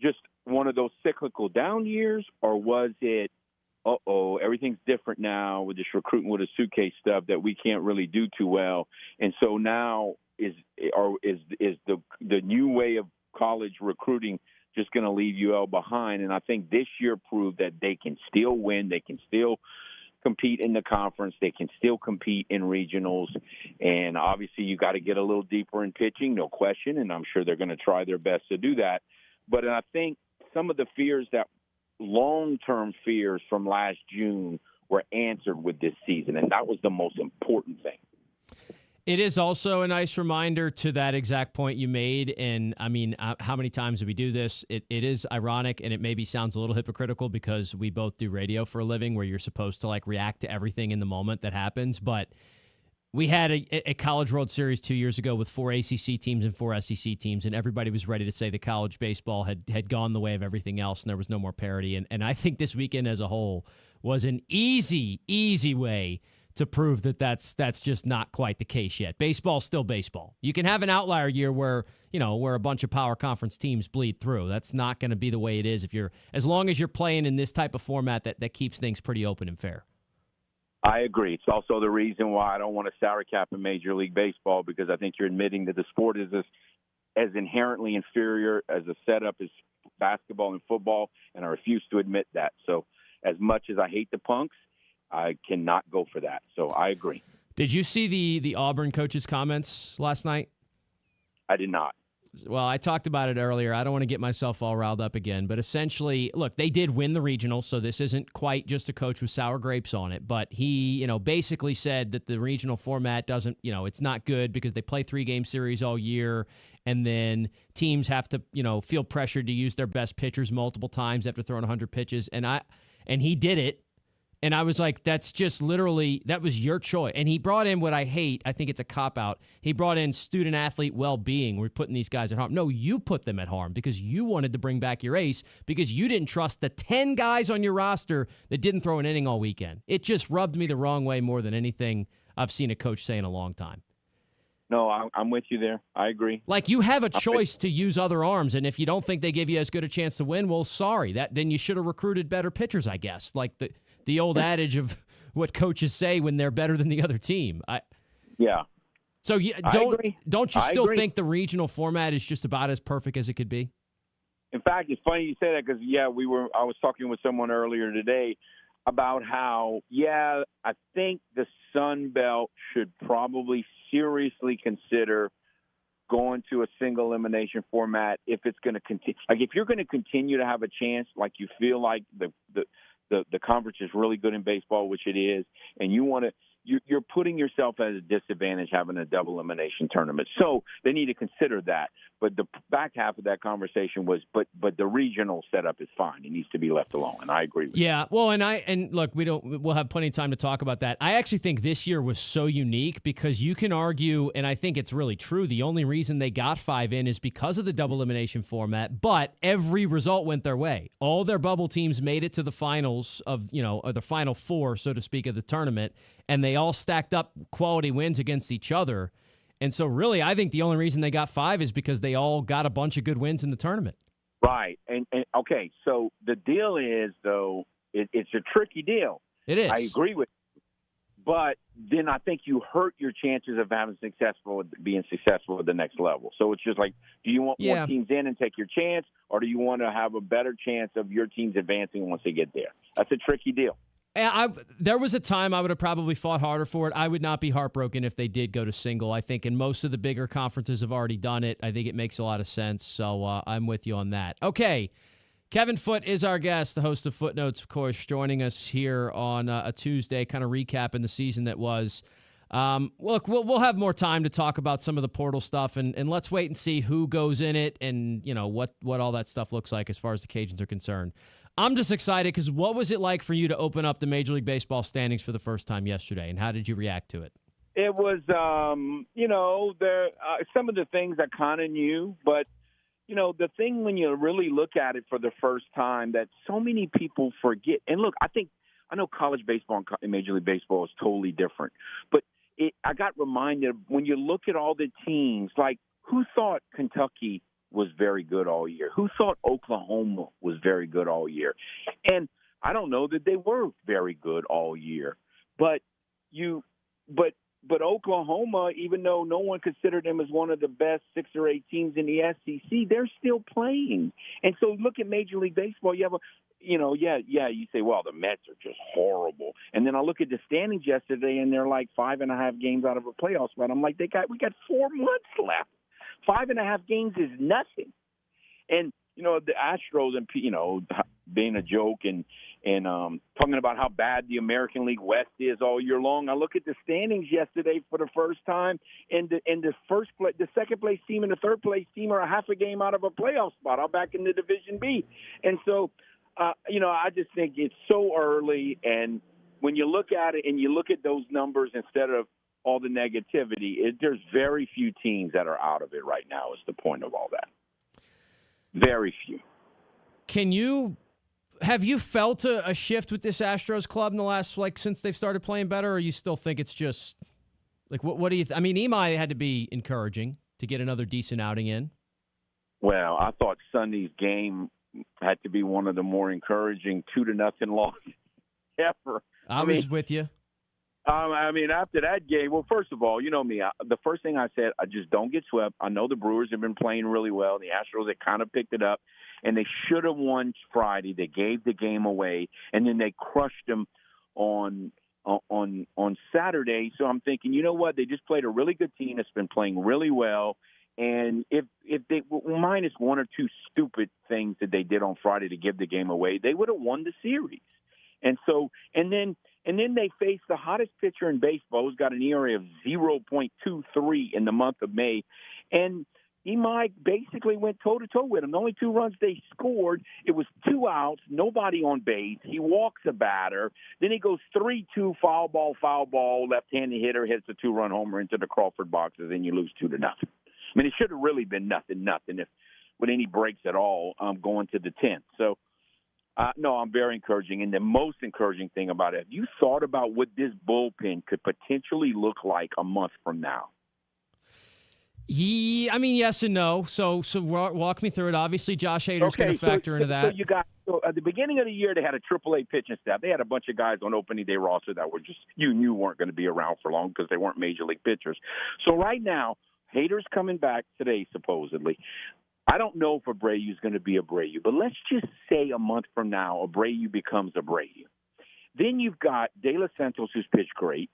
just one of those cyclical down years, or was it, everything's different now with this recruiting with a suitcase stuff that we can't really do too well, and so now is the new way of college recruiting just going to leave UL behind? And I think this year proved that they can still win. They can still compete in the conference. They can still compete in regionals. And obviously you got to get a little deeper in pitching, no question. And I'm sure they're going to try their best to do that. But I think some of the fears, that long-term fears from last June, were answered with this season. And that was the most important thing. It is also a nice reminder to that exact point you made. And I mean, how many times do we do this? It is ironic, and it maybe sounds a little hypocritical because we both do radio for a living where you're supposed to like react to everything in the moment that happens. But we had a College World Series 2 years ago with 4 ACC teams and 4 SEC teams, and everybody was ready to say the college baseball had gone the way of everything else, and there was no more parity. And I think this weekend as a whole was an easy way to prove that that's just not quite the case yet. Baseball's still baseball. You can have an outlier year where a bunch of power conference teams bleed through. That's not going to be the way it is as long as you're playing in this type of format that keeps things pretty open and fair. I agree. It's also the reason why I don't want to sour cap in Major League Baseball, because I think you're admitting that the sport is as inherently inferior as a setup as basketball and football, and I refuse to admit that. So as much as I hate the punks, I cannot go for that. So I agree. Did you see the Auburn coach's comments last night? I did not. Well, I talked about it earlier. I don't want to get myself all riled up again. But essentially, look, they did win the regional, so this isn't quite just a coach with sour grapes on it. But he, basically said that the regional format doesn't, it's not good because they play 3-game series all year. And then teams have to, feel pressured to use their best pitchers multiple times after throwing 100 pitches. And he did it. And I was like, that's just literally, that was your choice. And he brought in what I hate. I think it's a cop-out. He brought in student-athlete well-being. We're putting these guys at harm. No, you put them at harm because you wanted to bring back your ace because you didn't trust the 10 guys on your roster that didn't throw an inning all weekend. It just rubbed me the wrong way more than anything I've seen a coach say in a long time. No, I'm with you there. I agree. Like, you have a choice to use other arms, and if you don't think they give you as good a chance to win, well, sorry. Then you should have recruited better pitchers, I guess. Like the old adage of what coaches say when they're better than the other team. Yeah. So don't you still think the regional format is just about as perfect as it could be? In fact, it's funny you say that because, I was talking with someone earlier today about how, I think the Sun Belt should probably seriously consider going to a single elimination format if it's going to continue. Like, if you're going to continue to have a chance, like you feel like the conference is really good in baseball, which it is, and you want to, you're putting yourself at a disadvantage having a double elimination tournament. So they need to consider that. But the back half of that conversation was, but the regional setup is fine. It needs to be left alone, and I agree with you. Yeah, well, and look, we'll have plenty of time to talk about that. I actually think this year was so unique because you can argue, and I think it's really true, the only reason they got 5 in is because of the double elimination format, but every result went their way. All their bubble teams made it to the finals of, or the final 4, so to speak, of the tournament, and they all stacked up quality wins against each other. And so really, I think the only reason they got 5 is because they all got a bunch of good wins in the tournament. Right. And okay, so the deal is, though, it's a tricky deal. It is. I agree with you. But then I think you hurt your chances of being successful at the next level. So it's just like, do you want more teams in and take your chance, or do you want to have a better chance of your teams advancing once they get there? That's a tricky deal. There was a time I would have probably fought harder for it. I would not be heartbroken if they did go to single. I think, and most of the bigger conferences have already done it. I think it makes a lot of sense. So I'm with you on that. Okay. Kevin Foote is our guest, the host of Footnotes, of course, joining us here on a Tuesday, kind of recapping the season that was. Look, we'll have more time to talk about some of the portal stuff, and let's wait and see who goes in it and, what all that stuff looks like as far as the Cajuns are concerned. I'm just excited because what was it like for you to open up the Major League Baseball standings for the first time yesterday, and how did you react to it? It was, some of the things I kind of knew, but, the thing when you really look at it for the first time that so many people forget, and look, I know college baseball and Major League Baseball is totally different, but I got reminded when you look at all the teams, like who thought Kentucky was very good all year? Who thought Oklahoma was very good all year? And I don't know that they were very good all year, but Oklahoma, even though no one considered them as one of the best 6 or 8 teams in the SEC, they're still playing. And so look at Major League Baseball. You have you say, well, the Mets are just horrible. And then I look at the standings yesterday, and they're like 5.5 games out of a playoff spot. I'm like, we got 4 months left. 5.5 games is nothing. And, the Astros and, being a joke and talking about how bad the American League West is all year long. I look at the standings yesterday for the first time, and the second place team and the third place team are a half a game out of a playoff spot. I'm back in the Division B, and so I just think it's so early. And when you look at it and you look at those numbers instead of all the negativity, there's very few teams that are out of it right now. Is the point of all that? Very few. Have you felt a shift with this Astros club in the last, since they've started playing better, or you still think it's just, what do you I mean, Imai had to be encouraging to get another decent outing in. Well, I thought Sunday's game had to be one of the more encouraging 2-0 losses ever. I was with you. After that game, well, first of all, you know me. The first thing I said, I just don't get swept. I know the Brewers have been playing really well. The Astros have kind of picked it up, and they should have won Friday. They gave the game away, and then they crushed them on Saturday. So I'm thinking, you know what? They just played a really good team that's been playing really well. And if they minus one or two stupid things that they did on Friday to give the game away, they would have won the series. And so, and then they faced the hottest pitcher in baseball, who's got an ERA of 0.23 in the month of May. And Imai basically went toe-to-toe with him. The only 2 runs they scored, it was 2 outs, nobody on base. He walks a batter. Then he goes 3-2, foul ball, left-handed hitter hits a 2-run homer into the Crawford boxes, and you lose 2-0. I mean, it should have really been nothing if with any breaks at all going to the 10th. So, no, I'm very encouraging. And the most encouraging thing about it, have you thought about what this bullpen could potentially look like a month from now? Yeah, I mean, yes and no. So walk me through it. Obviously, Josh Hader's going to factor into that. So at the beginning of the year, they had a AAA pitching staff. They had a bunch of guys on opening day roster that were just you knew weren't going to be around for long because they weren't major league pitchers. So right now, Hader's coming back today, supposedly. I don't know if Abreu's going to be Abreu, but let's just say a month from now, Abreu becomes Abreu. Then you've got De Los Santos, who's pitched great.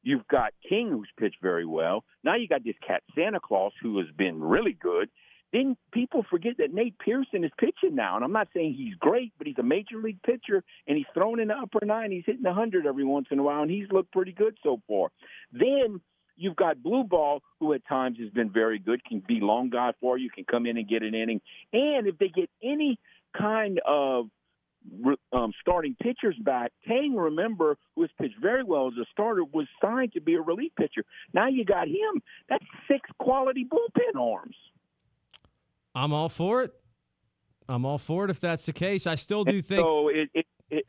You've got King, who's pitched very well. Now you got this cat Santa Claus, who has been really good. Then people forget that Nate Pearson is pitching now, and I'm not saying he's great, but he's a major league pitcher, and he's throwing in the upper 9. He's hitting 100 every once in a while, and he's looked pretty good so far. Then you've got Blue Ball, who at times has been very good, can be long guy for you, can come in and get an inning. And if they get any kind of starting pitchers back, Tang, remember, who has pitched very well as a starter, was signed to be a relief pitcher. Now you got him. That's 6 quality bullpen arms. I'm all for it. If that's the case. I still do think. So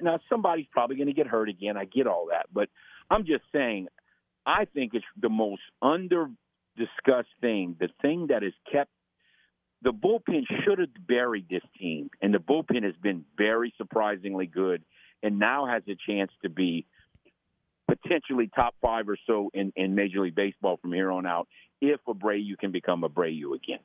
now somebody's probably going to get hurt again. I get all that. But I'm just saying, I think it's the most under-discussed thing, the thing that has kept the bullpen should have buried this team, and the bullpen has been very surprisingly good and now has a chance to be potentially top 5 or so in Major League Baseball from here on out if Abreu can become Abreu again.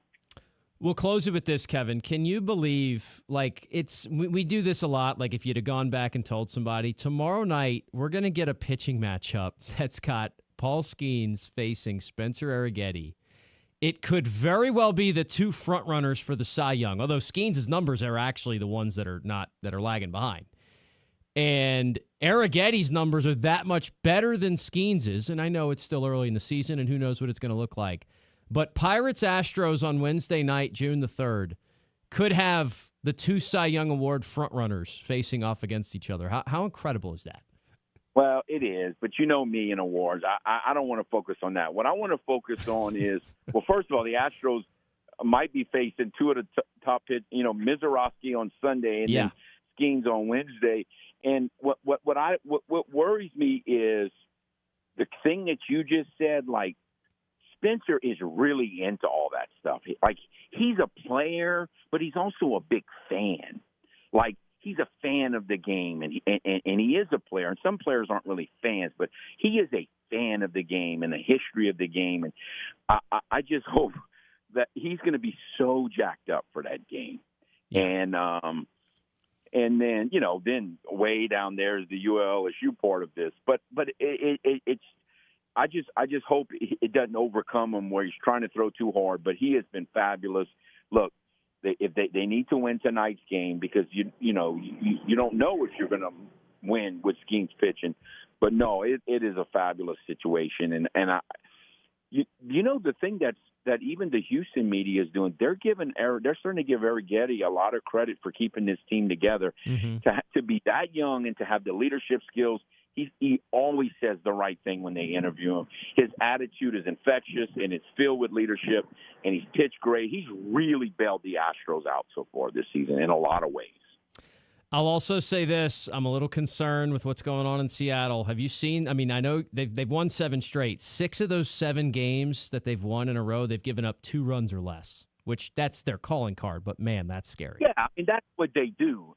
We'll close it with this, Kevin. Can you believe, we do this a lot, if you'd have gone back and told somebody, tomorrow night we're going to get a pitching matchup that's got Paul Skeens facing Spencer Arrighetti. It could very well be the 2 front runners for the Cy Young, although Skeens' numbers are actually the ones that are lagging behind. And Arrighetti's numbers are that much better than Skeens', and I know it's still early in the season, and who knows what it's going to look like. But Pirates-Astros on Wednesday night, June the 3rd, could have the 2 Cy Young Award frontrunners facing off against each other. How incredible is that? Well, it is, but you know me in awards. I don't want to focus on that. What I want to focus on is, well, first of all, the Astros might be facing 2 of the top hits, Mizorowski on Sunday and then Skeens on Wednesday. And what worries me is the thing that you just said, Spencer is really into all that stuff. He's a player, but he's also a big fan. He's a fan of the game, and he is a player. And some players aren't really fans, but he is a fan of the game and the history of the game. And I just hope that he's going to be so jacked up for that game. And then then way down there is the ULSU part of this. But it's I just hope it doesn't overcome him where he's trying to throw too hard. But he has been fabulous. Look, They need to win tonight's game because you don't know if you're going to win with Skeens pitching. But no, it is a fabulous situation, and the thing that even the Houston media is doing, they're starting to give Eric Getty a lot of credit for keeping this team together. To be that young and to have the leadership skills. He always says the right thing when they interview him. His attitude is infectious, and it's filled with leadership, and he's pitched great. He's really bailed the Astros out so far this season in a lot of ways. I'll also say this. I'm a little concerned with what's going on in Seattle. Have you seen – I mean, I know they've won 7 straight. 6 of those 7 games that they've won in a row, they've given up 2 runs or less, which that's their calling card. But, man, that's scary. Yeah, I mean, that's what they do.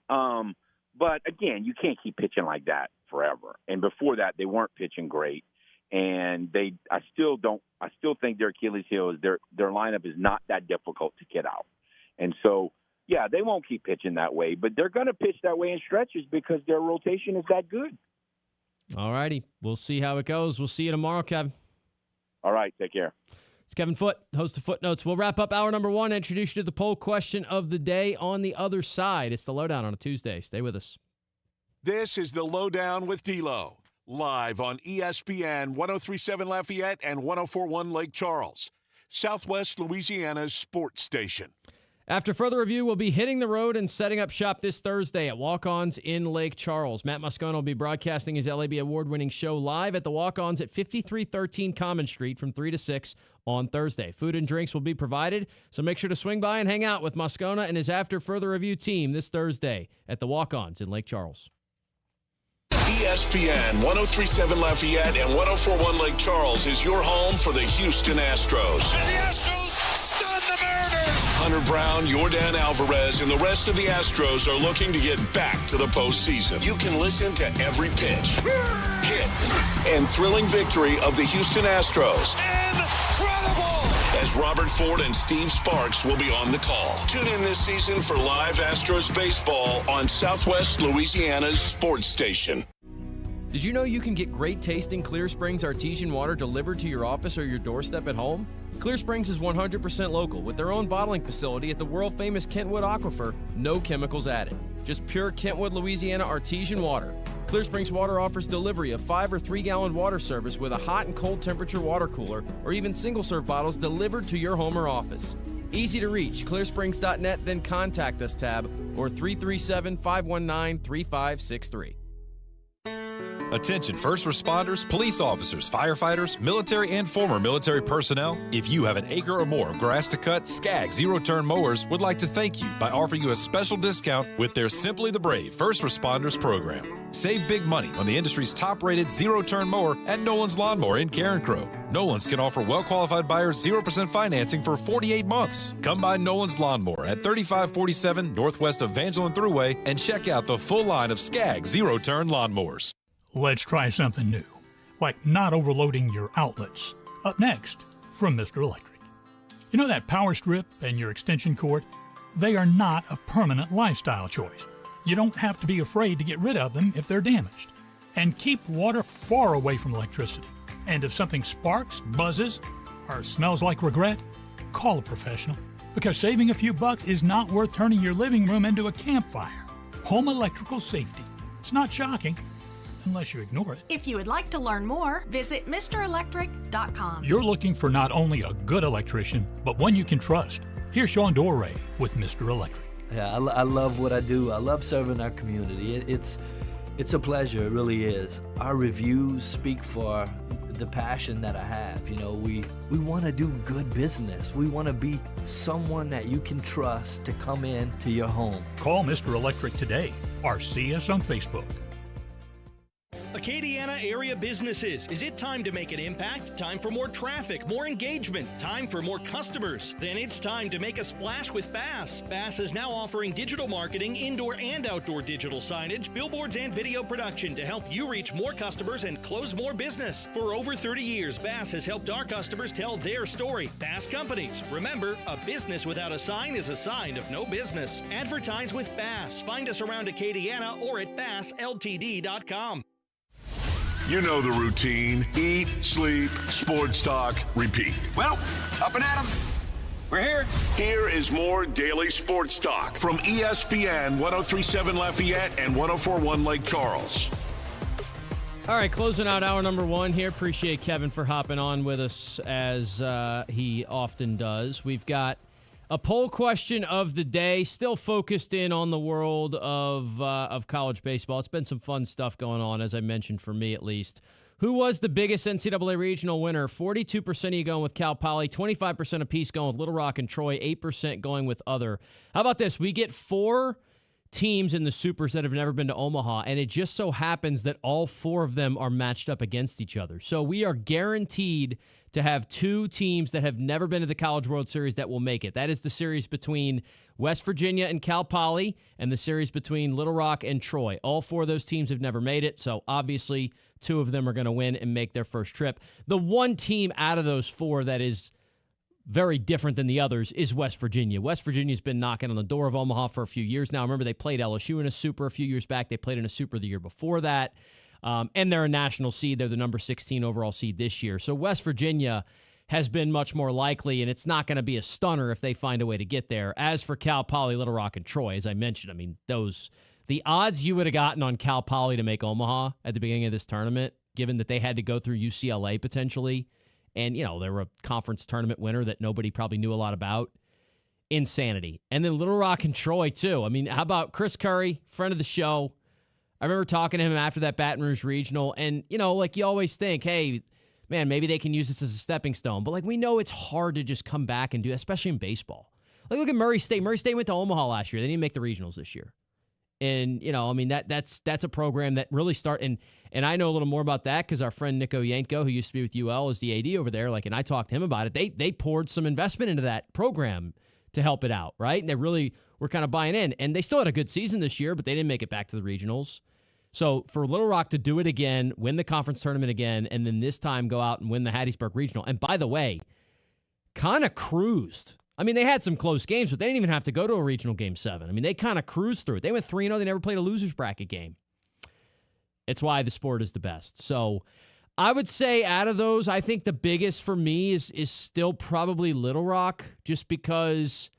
But, again, you can't keep pitching like that forever. And before that, they weren't pitching great. And I still think their Achilles heel is their lineup is not that difficult to get out. And so, yeah, they won't keep pitching that way, but they're going to pitch that way in stretches because their rotation is that good. All righty. We'll see how it goes. We'll see you tomorrow, Kevin. All right. Take care. It's Kevin Foote, host of Footnotes. We'll wrap up hour number 1, introduce you to the poll question of the day on the other side. It's the Lowdown on a Tuesday. Stay with us. This is the Lowdown with D-Loh, live on ESPN 103.7 Lafayette and 104.1 Lake Charles, Southwest Louisiana's sports station. After further review, we'll be hitting the road and setting up shop this Thursday at Walk-Ons in Lake Charles. Matt Moscona will be broadcasting his LAB award-winning show live at the Walk-Ons at 5313 Common Street from 3 to 6 on Thursday. Food and drinks will be provided, so make sure to swing by and hang out with Moscona and his After Further Review team this Thursday at the Walk-Ons in Lake Charles. ESPN 103.7 Lafayette and 104.1 Lake Charles is your home for the Houston Astros. And the Astros stun the Mariners. Hunter Brown, Yordan Alvarez, and the rest of the Astros are looking to get back to the postseason. You can listen to every pitch, hit, and thrilling victory of the Houston Astros. Incredible! As Robert Ford and Steve Sparks will be on the call. Tune in this season for live Astros baseball on Southwest Louisiana's sports station. Did you know you can get great tasting Clear Springs artesian water delivered to your office or your doorstep at home? Clear Springs is 100% local with their own bottling facility at the world-famous Kentwood Aquifer, no chemicals added. Just pure Kentwood, Louisiana artesian water. Clear Springs Water offers delivery of 5 or 3 gallon water service with a hot and cold temperature water cooler or even single-serve bottles delivered to your home or office. Easy to reach, clearsprings.net, then contact us tab or 337-519-3563. Attention first responders, police officers, firefighters, military and former military personnel. If you have an acre or more of grass to cut, Skag Zero-Turn Mowers would like to thank you by offering you a special discount with their Simply the Brave First Responders program. Save big money on the industry's top-rated zero-turn mower at Nolan's Lawnmower in Carencro. Nolan's can offer well-qualified buyers 0% financing for 48 months. Come by Nolan's Lawnmower at 3547 Northwest Evangeline Thruway and check out the full line of Skag Zero-Turn Lawnmowers. Let's try something new, like not overloading your outlets. Up next, from Mr. Electric. You know that power strip and your extension cord? They are not a permanent lifestyle choice. You don't have to be afraid to get rid of them if they're damaged. And keep water far away from electricity. And if something sparks, buzzes, or smells like regret, call a professional. Because saving a few bucks is not worth turning your living room into a campfire. Home electrical safety. It's not shocking, unless you ignore it. If you would like to learn more, visit MrElectric.com. You're looking for not only a good electrician, but one you can trust. Here's Sean Doré with Mr. Electric. Yeah, I love what I do. I love serving our community. It's a pleasure, it really is. Our reviews speak for the passion that I have. You know, we want to do good business. We want to be someone that you can trust to come in to your home. Call Mr. Electric today or see us on Facebook. Acadiana area businesses. Is it time to make an impact? Time for more traffic, more engagement, time for more customers? Then it's time to make a splash with Bass. Bass is now offering digital marketing, indoor and outdoor digital signage, billboards, and video production to help you reach more customers and close more business. For over 30 years, Bass has helped our customers tell their story. Bass Companies. Remember, a business without a sign is a sign of no business. Advertise with Bass. Find us around Acadiana or at bassltd.com. You know the routine. Eat, sleep, sports talk, repeat. Well, up and at 'em. We're here. Here is more daily sports talk from ESPN 103.7 Lafayette and 104.1 Lake Charles. All right, closing out hour number 1 here. Appreciate Kevin for hopping on with us as he often does. We've got a poll question of the day, still focused in on the world of college baseball. It's been some fun stuff going on, as I mentioned, for me at least. Who was the biggest NCAA regional winner? 42% of you going with Cal Poly, 25% apiece going with Little Rock and Troy, 8% going with other. How about this? We get 4 teams in the Supers that have never been to Omaha, and it just so happens that all 4 of them are matched up against each other. So we are guaranteed to have 2 teams that have never been to the College World Series that will make it. That is the series between West Virginia and Cal Poly and the series between Little Rock and Troy. All 4 of those teams have never made it, so obviously 2 of them are going to win and make their first trip. The one team out of those 4 that is very different than the others is West Virginia. West Virginia's been knocking on the door of Omaha for a few years now. Remember, they played LSU in a Super a few years back. They played in a Super the year before that. And they're a national seed. They're the number 16 overall seed this year. So West Virginia has been much more likely, and it's not going to be a stunner if they find a way to get there. As for Cal Poly, Little Rock, and Troy, as I mentioned, I mean, the odds you would have gotten on Cal Poly to make Omaha at the beginning of this tournament, given that they had to go through UCLA potentially, and, you know, they were a conference tournament winner that nobody probably knew a lot about. Insanity. And then Little Rock and Troy, too. I mean, how about Chris Curry, friend of the show? I remember talking to him after that Baton Rouge Regional, and, you know, like you always think, hey, man, maybe they can use this as a stepping stone. But, like, we know it's hard to just come back and do, especially in baseball. Like, look at Murray State. Murray State went to Omaha last year. They didn't make the regionals this year. And, you know, I mean, that's a program that really and I know a little more about that because our friend Nico Yanko, who used to be with UL, is the AD over there. Like, and I talked to him about it. They poured some investment into that program to help it out, right? And they really were kind of buying in. And they still had a good season this year, but they didn't make it back to the regionals. So for Little Rock to do it again, win the conference tournament again, and then this time go out and win the Hattiesburg Regional. And by the way, kind of cruised. I mean, they had some close games, but they didn't even have to go to a regional game 7. I mean, they kind of cruised through it. They went 3-0. They never played a loser's bracket game. It's why the sport is the best. So I would say out of those, I think the biggest for me is still probably Little Rock, just because,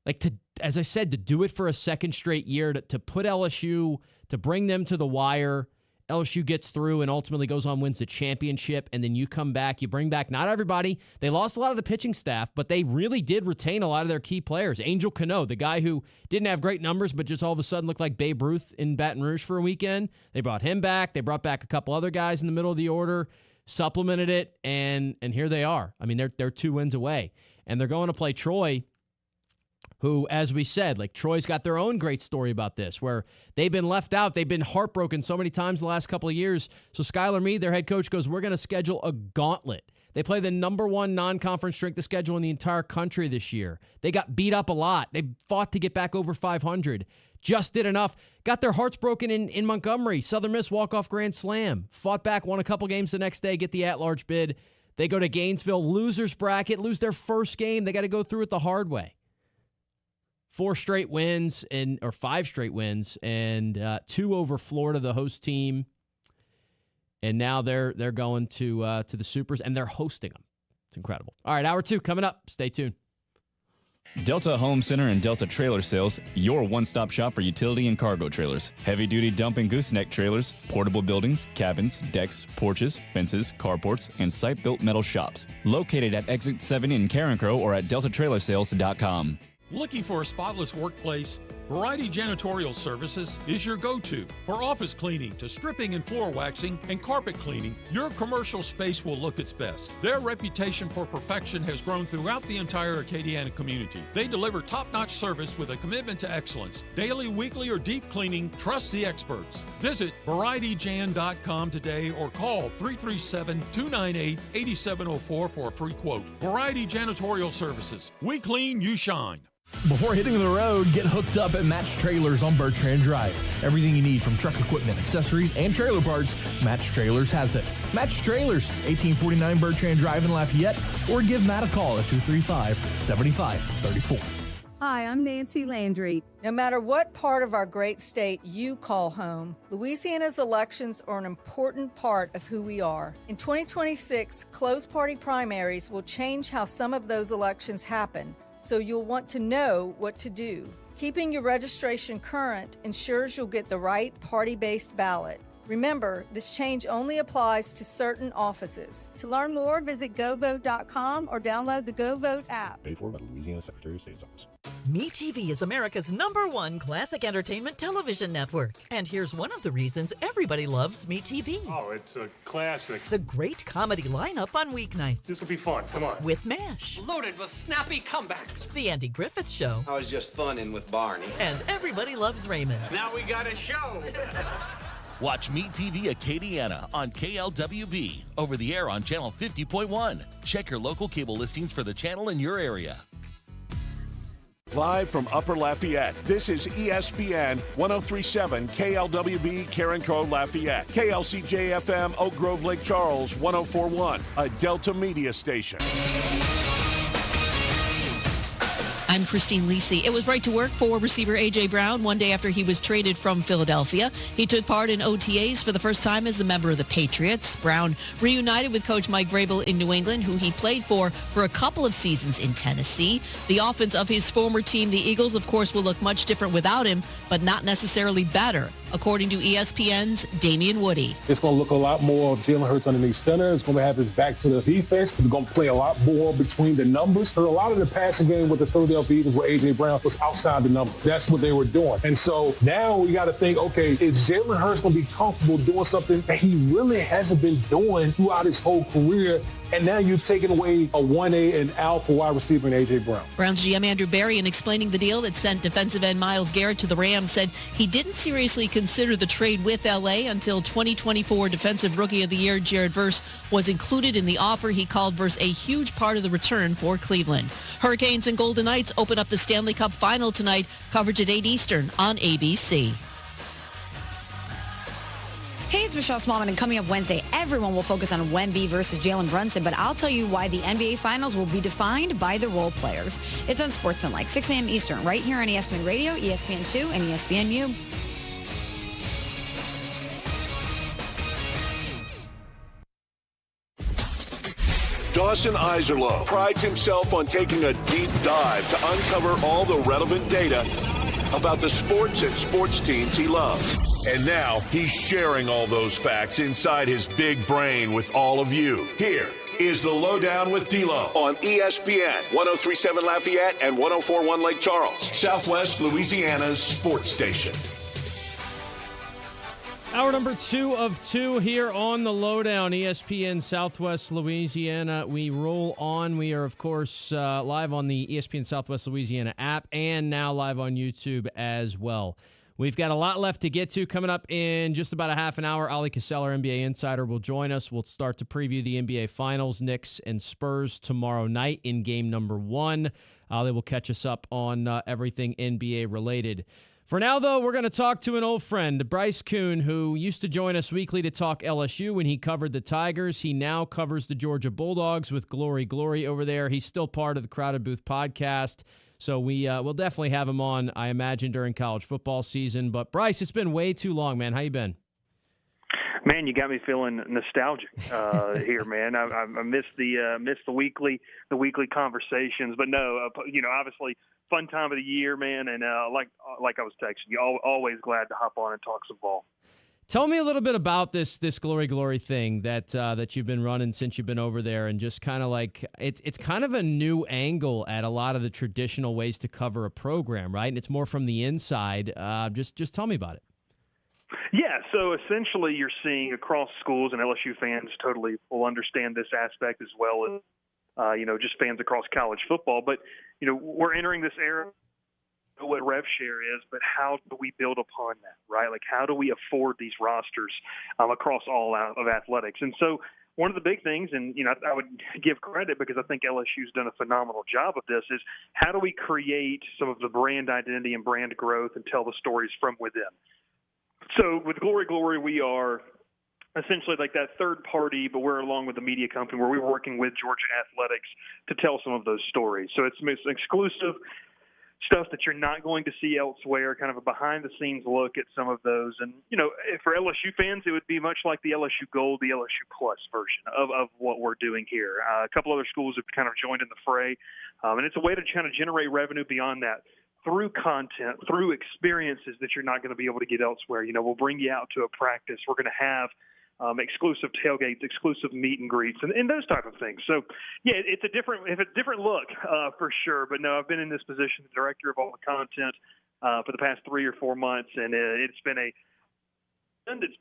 like, as I said, to do it for a second straight year, to put LSU, to bring them to the wire. LSU gets through and ultimately goes on, wins the championship, and then you come back, you bring back not everybody. They lost a lot of the pitching staff, but they really did retain a lot of their key players. Angel Cano, the guy who didn't have great numbers, but just all of a sudden looked like Babe Ruth in Baton Rouge for a weekend. They brought him back. They brought back a couple other guys in the middle of the order, supplemented it, and here they are. I mean, they're 2 wins away, and they're going to play Troy, who, as we said, like, Troy's got their own great story about this, where they've been left out. They've been heartbroken so many times the last couple of years. So Skylar Meade, their head coach, goes, we're going to schedule a gauntlet. They play the number 1 non-conference strength of schedule in the entire country this year. They got beat up a lot. They fought to get back over 500. Just did enough. Got their hearts broken in Montgomery. Southern Miss walk-off grand slam. Fought back, won a couple games the next day, get the at-large bid. They go to Gainesville, losers bracket, lose their first game. They got to go through it the hard way. 5 straight wins, and 2 over Florida, the host team. And now they're going to the Supers, and they're hosting them. It's incredible. All right, hour 2 coming up. Stay tuned. Delta Home Center and Delta Trailer Sales, your one-stop shop for utility and cargo trailers. Heavy-duty dump and gooseneck trailers, portable buildings, cabins, decks, porches, fences, carports, and site-built metal shops. Located at Exit 7 in Carencro or at deltatrailersales.com. Looking for a spotless workplace? Variety Janitorial Services is your go-to. For office cleaning to stripping and floor waxing and carpet cleaning, your commercial space will look its best. Their reputation for perfection has grown throughout the entire Acadiana community. They deliver top-notch service with a commitment to excellence. Daily, weekly, or deep cleaning, trust the experts. Visit VarietyJan.com today or call 337-298-8704 for a free quote. Variety Janitorial Services. We clean, you shine. Before hitting the road, get hooked up at Match Trailers on Bertrand Drive. Everything you need from truck equipment, accessories, and trailer parts, Match Trailers has it. Match Trailers, 1849 Bertrand Drive in Lafayette, or give Matt a call at 235-7534. Hi, I'm Nancy Landry. No matter what part of our great state you call home, Louisiana's elections are an important part of who we are. In 2026, closed party primaries will change how some of those elections happen, so you'll want to know what to do. Keeping your registration current ensures you'll get the right party-based ballot. Remember, this change only applies to certain offices. To learn more, visit GoVote.com or download the GoVote app. Paid for by the Louisiana Secretary of State's office. MeTV is America's #1 classic entertainment television network. And here's one of the reasons everybody loves MeTV. Oh, it's a classic. The great comedy lineup on weeknights. This will be fun. Come on. With MASH. Loaded with snappy comebacks. The Andy Griffith Show. I was just funning with Barney. And Everybody Loves Raymond. Now we got a show. Watch Meet TV Acadiana on KLWB, over the air on Channel 50.1. Check your local cable listings for the channel in your area. Live from Upper Lafayette, this is ESPN 1037 KLWB Carencro Lafayette, KLCJ-FM Oak Grove Lake Charles 1041, a Delta Media station. I'm Christine Lisi. It was right to work for receiver A.J. Brown one day after he was traded from Philadelphia. He took part in OTAs for the first time as a member of the Patriots. Brown reunited with coach Mike Vrabel in New England, who he played for a couple of seasons in Tennessee. The offense of his former team, the Eagles, of course, will look much different without him, but not necessarily better, according to ESPN's Damian Woody. It's going to look a lot more of Jalen Hurts underneath center. It's going to have his back to the defense. It's going to play a lot more between the numbers. So a lot of the passing game with the Philadelphia Eagles where A.J. Brown was outside the numbers. That's what they were doing. And so now we got to think, okay, is Jalen Hurts going to be comfortable doing something that he really hasn't been doing throughout his whole career? And now you've taken away a 1A and alpha wide receiver in A.J. Brown. Browns GM Andrew Berry, in explaining the deal that sent defensive end Myles Garrett to the Rams, said he didn't seriously consider the trade with L.A. until 2024 Defensive Rookie of the Year Jared Verse was included in the offer. He called Verse a huge part of the return for Cleveland. Hurricanes and Golden Knights open up the Stanley Cup Final tonight. Coverage at 8 Eastern on ABC. Hey, it's Michelle Smallman, and coming up Wednesday, everyone will focus on Wemby versus Jalen Brunson, but I'll tell you why the NBA Finals will be defined by the role players. It's on Sportsmanlike, 6 a.m. Eastern, right here on ESPN Radio, ESPN2, and ESPNU. Dawson Iserloh prides himself on taking a deep dive to uncover all the relevant data about the sports and sports teams he loves. And now he's sharing all those facts inside his big brain with all of you. Here is the LohDown with D-Loh on ESPN 1037 Lafayette and 1041 Lake Charles, Southwest Louisiana's sports station. Hour number 2 of 2 here on the LohDown, ESPN Southwest Louisiana. We roll on. We are, of course, live on the ESPN Southwest Louisiana app and now live on YouTube as well. We've got a lot left to get to. Coming up in just about a half an hour, Ali Cassell, our NBA insider, will join us. We'll start to preview the NBA Finals, Knicks and Spurs tomorrow night in game number 1. Ali will catch us up on everything NBA related. For now, though, we're going to talk to an old friend, Bryce Kuhn, who used to join us weekly to talk LSU when he covered the Tigers. He now covers the Georgia Bulldogs with Glory over there. He's still part of the Crowded Booth podcast. So we'll definitely have him on, I imagine, during college football season. But, Bryce, it's been way too long, man. How you been? Man, you got me feeling nostalgic here, man. I missed the weekly conversations, but no, obviously fun time of the year, man. And like I was texting you, always glad to hop on and talk some ball. Tell me a little bit about this Glory thing that you've been running since you've been over there, and just kind of like it's kind of a new angle at a lot of the traditional ways to cover a program, right? And it's more from the inside. Just tell me about it. Yeah, so essentially you're seeing across schools, and LSU fans totally will understand this aspect as well as just fans across college football. But we're entering this era. What rev share is, but how do we build upon that, right? Like, how do we afford these rosters across all of athletics? And so one of the big things, and I would give credit because I think LSU's done a phenomenal job of this, is how do we create some of the brand identity and brand growth and tell the stories from within? So with Glory, we are essentially like that third party, but we're along with the media company where we're working with Georgia Athletics to tell some of those stories. So it's exclusive stuff that you're not going to see elsewhere, kind of a behind-the-scenes look at some of those. And, for LSU fans, it would be much like the LSU Gold, the LSU Plus version of what we're doing here. A couple other schools have kind of joined in the fray, and it's a way to kind of generate revenue beyond that through content, through experiences that you're not going to be able to get elsewhere. We'll bring you out to a practice. We're going to have exclusive tailgates, exclusive meet and greets, and those type of things. So, yeah, it's a different look for sure. But no, I've been in this position, the director of all the content, for the past 3 or 4 months, and it's been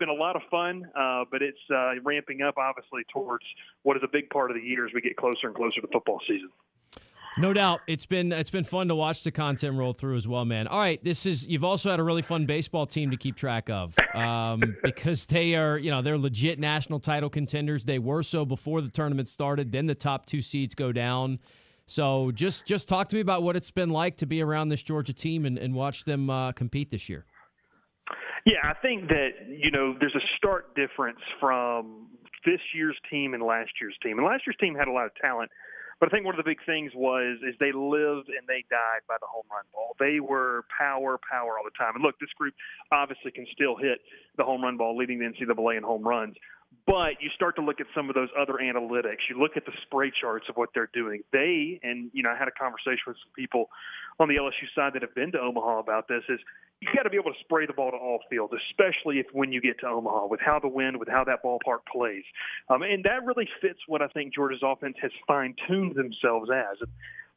a lot of fun. But it's ramping up, obviously, towards what is a big part of the year as we get closer and closer to football season. No doubt. It's been fun to watch the content roll through as well, man. All right, you've also had a really fun baseball team to keep track of because they're legit national title contenders. They were so before the tournament started. Then the top 2 seeds go down. So just talk to me about what it's been like to be around this Georgia team and watch them compete this year. Yeah, I think that, there's a stark difference from this year's team and last year's team. And last year's team had a lot of talent. But I think one of the big things is they lived and they died by the home run ball. They were power all the time. And look, this group obviously can still hit the home run ball, leading the NCAA in home runs. But you start to look at some of those other analytics. You look at the spray charts of what they're doing. I had a conversation with some people on the LSU side that have been to Omaha about this, is you got to be able to spray the ball to all fields, especially when you get to Omaha, with how the wind, with how that ballpark plays. And that really fits what I think Georgia's offense has fine-tuned themselves as.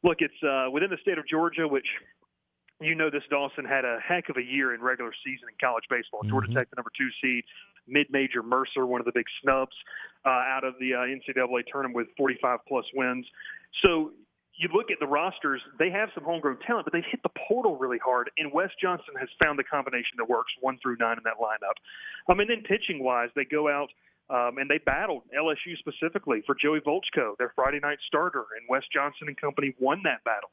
Look, it's within the state of Georgia, which this Dawson had a heck of a year in regular season in college baseball. Mm-hmm. Georgia Tech, the number 2 seed, mid-major Mercer, one of the big snubs out of the NCAA tournament with 45-plus wins. So you look at the rosters, they have some homegrown talent, but they've hit the portal really hard, and Wes Johnson has found the combination that works 1 through 9 in that lineup. And then pitching-wise, they go out and they battled LSU specifically for Joey Volchko, their Friday night starter, and Wes Johnson and company won that battle.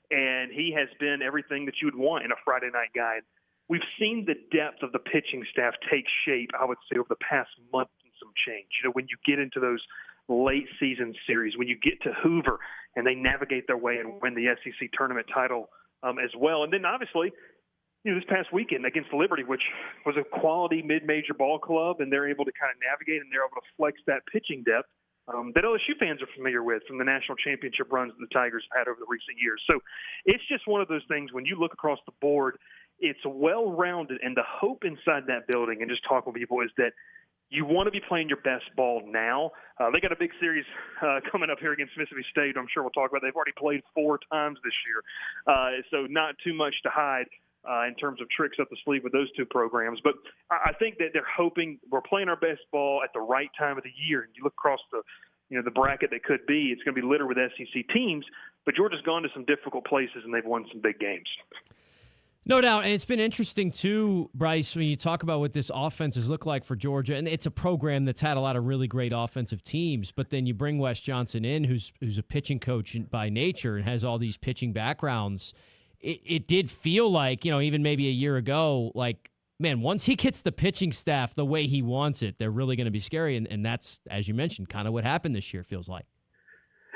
And he has been everything that you would want in a Friday night guy. We've seen the depth of the pitching staff take shape, I would say, over the past month and some change. When you get into those late season series, when you get to Hoover and they navigate their way and win the SEC tournament title as well. And then obviously, this past weekend against Liberty, which was a quality mid-major ball club, and they're able to kind of navigate and they're able to flex that pitching depth that LSU fans are familiar with from the national championship runs that the Tigers have had over the recent years. So it's just one of those things when you look across the board, it's well-rounded, and the hope inside that building and just talking with people is that you want to be playing your best ball now. They got a big series coming up here against Mississippi State. I'm sure we'll talk about. They've already played 4 times this year, so not too much to hide in terms of tricks up the sleeve with those 2 programs. But I think that they're hoping we're playing our best ball at the right time of the year. And you look across the bracket that could be, it's going to be littered with SEC teams. But Georgia's gone to some difficult places, and they've won some big games. No doubt, and it's been interesting too, Bryce, when you talk about what this offense has looked like for Georgia, and it's a program that's had a lot of really great offensive teams, but then you bring Wes Johnson in, who's a pitching coach by nature and has all these pitching backgrounds. It did feel like, even maybe a year ago, like, man, once he gets the pitching staff the way he wants it, they're really going to be scary, and that's, as you mentioned, kind of what happened this year, feels like.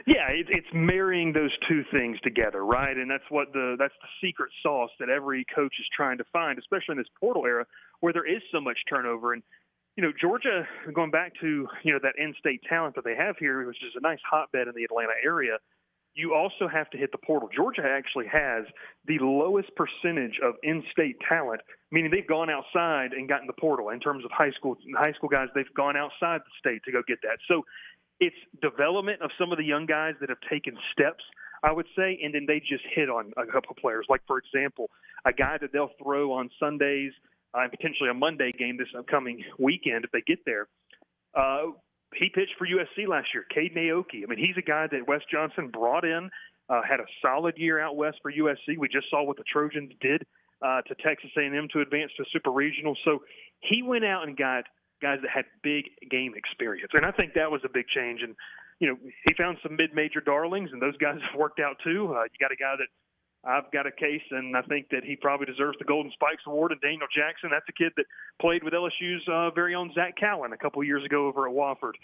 Yeah, it's marrying those 2 things together, right? And that's the secret sauce that every coach is trying to find, especially in this portal era where there is so much turnover. And Georgia, going back to that in-state talent that they have here, which is a nice hotbed in the Atlanta area, you also have to hit the portal. Georgia actually has the lowest percentage of in-state talent, meaning they've gone outside and gotten the portal in terms of high school guys. They've gone outside the state to go get that. So it's development of some of the young guys that have taken steps, I would say, and then they just hit on a couple of players. Like, for example, a guy that they'll throw on Sundays and potentially a Monday game this upcoming weekend if they get there. He pitched for USC last year, Caden Aoki. I mean, he's a guy that Wes Johnson brought in, had a solid year out west for USC. We just saw what the Trojans did to Texas A&M to advance to Super Regional. So he went out and got guys that had big game experience. And I think that was a big change. And, he found some mid-major darlings, and those guys have worked out too. You got a guy that I've got a case, and I think that he probably deserves the Golden Spikes Award. And Daniel Jackson, that's a kid that played with LSU's very own Zach Cowan a couple of years ago over at Wofford,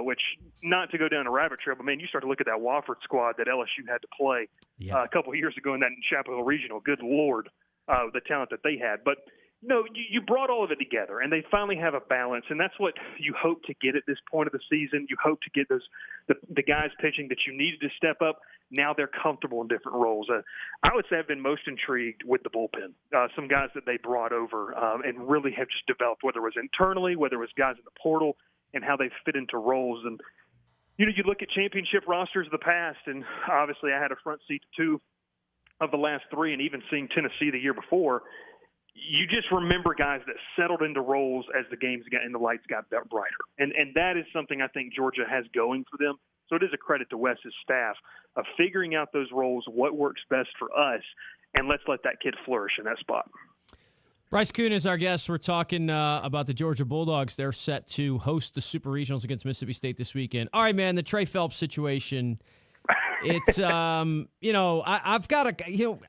which, not to go down a rabbit trail, but, man, you start to look at that Wofford squad that LSU had to play a couple of years ago in that Chapel Hill Regional. Good Lord, the talent that they had. But, you brought all of it together, and they finally have a balance, and that's what you hope to get at this point of the season. You hope to get the guys pitching that you needed to step up. Now they're comfortable in different roles. I would say I've been most intrigued with the bullpen. Some guys that they brought over and really have just developed, whether it was internally, whether it was guys in the portal, and how they fit into roles. And, you look at championship rosters of the past, and obviously I had a front seat to 2 of the last 3, and even seeing Tennessee the year before. You just remember guys that settled into roles as the games got and the lights got brighter. And that is something I think Georgia has going for them. So it is a credit to Wes's staff of figuring out those roles, what works best for us, and let's let that kid flourish in that spot. Bryce Kuhn is our guest. We're talking about the Georgia Bulldogs. They're set to host the Super Regionals against Mississippi State this weekend. All right, man, the Trey Phelps situation. It's, I've got to,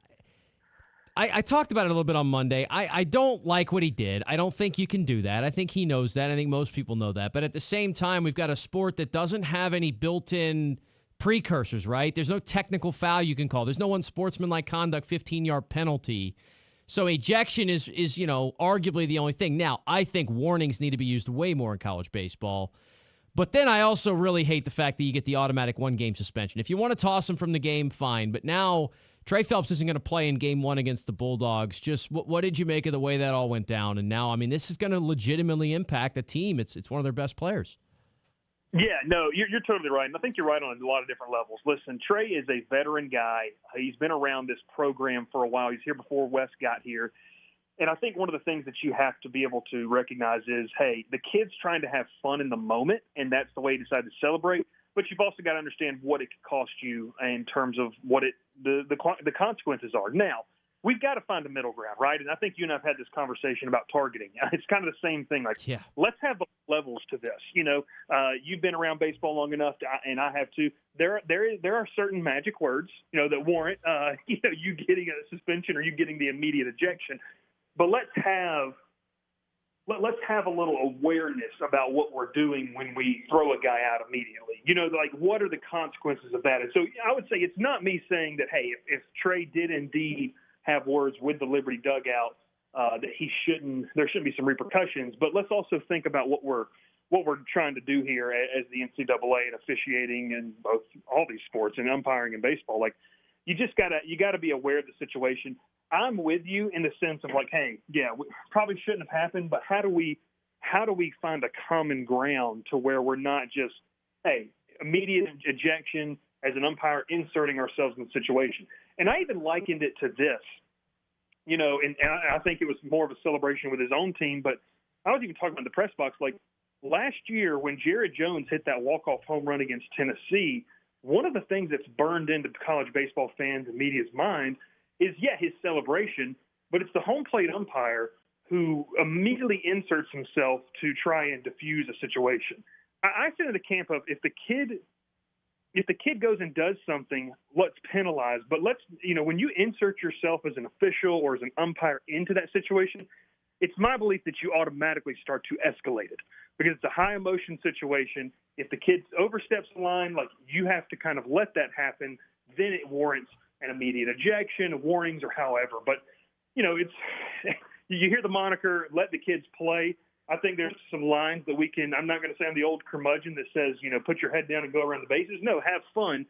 I talked about it a little bit on Monday. I don't like what he did. I don't think you can do that. I think he knows that. I think most people know that. But at the same time, we've got a sport that doesn't have any built-in precursors, right? There's no technical foul you can call. There's no unsportsmanlike conduct 15-yard penalty. So ejection is arguably the only thing. Now, I think warnings need to be used way more in college baseball. But then I also really hate the fact that you get the automatic 1-game suspension. If you want to toss him from the game, fine. But now Trey Phelps isn't going to play in Game 1 against the Bulldogs. Just what did you make of the way that all went down? And now, this is going to legitimately impact a team. It's one of their best players. Yeah, no, you're totally right. And I think you're right on a lot of different levels. Listen, Trey is a veteran guy. He's been around this program for a while. He's here before Wes got here. And I think one of the things that you have to be able to recognize is, hey, the kid's trying to have fun in the moment, and that's the way he decided to celebrate. But you've also got to understand what it could cost you in terms of what the consequences are. Now, we've got to find a middle ground, right? And I think you and I have had this conversation about targeting. It's kind of the same thing. Let's have levels to this. You've been around baseball long enough, and I have too. There are certain magic words, that warrant, you getting a suspension or you getting the immediate ejection. But let's have a little awareness about what we're doing when we throw a guy out immediately. What are the consequences of that? And so I would say it's not me saying that, hey, if Trey did indeed have words with the Liberty dugout, that there shouldn't be some repercussions. But let's also think about what we're trying to do here as the NCAA and officiating in all these sports and umpiring and baseball. You gotta be aware of the situation. I'm with you in the sense of hey, yeah, we probably shouldn't have happened, but how do we find a common ground to where we're not just, hey, immediate ejection as an umpire inserting ourselves in the situation. And I even likened it to this, and I think it was more of a celebration with his own team, but I was even talking about the press box, last year when Jared Jones hit that walk-off home run against Tennessee, one of the things that's burned into college baseball fans and media's mind is, his celebration, but it's the home plate umpire who immediately inserts himself to try and diffuse a situation. I sit in the camp of if the kid goes and does something, let's penalize. But when you insert yourself as an official or as an umpire into that situation, it's my belief that you automatically start to escalate it because it's a high emotion situation. If the kid oversteps the line, you have to kind of let that happen, then it warrants an immediate ejection, warnings, or however. But, it's you hear the moniker, let the kids play. I think there's some lines that we can – I'm not going to say I'm the old curmudgeon that says, put your head down and go around the bases. No, have fun.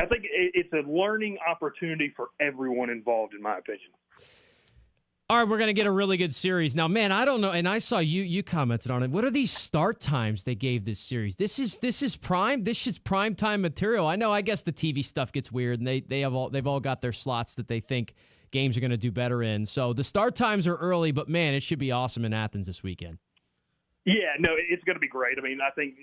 I think it's a learning opportunity for everyone involved, in my opinion. All right, we're going to get a really good series. Now, man, I don't know, and I saw you commented on it. What are these start times they gave this series? This is prime. This is prime time material. I guess the TV stuff gets weird, and they've all got their slots that they think games are going to do better in. So the start times are early, but man, it should be awesome in Athens this weekend. Yeah, no, it's going to be great. I think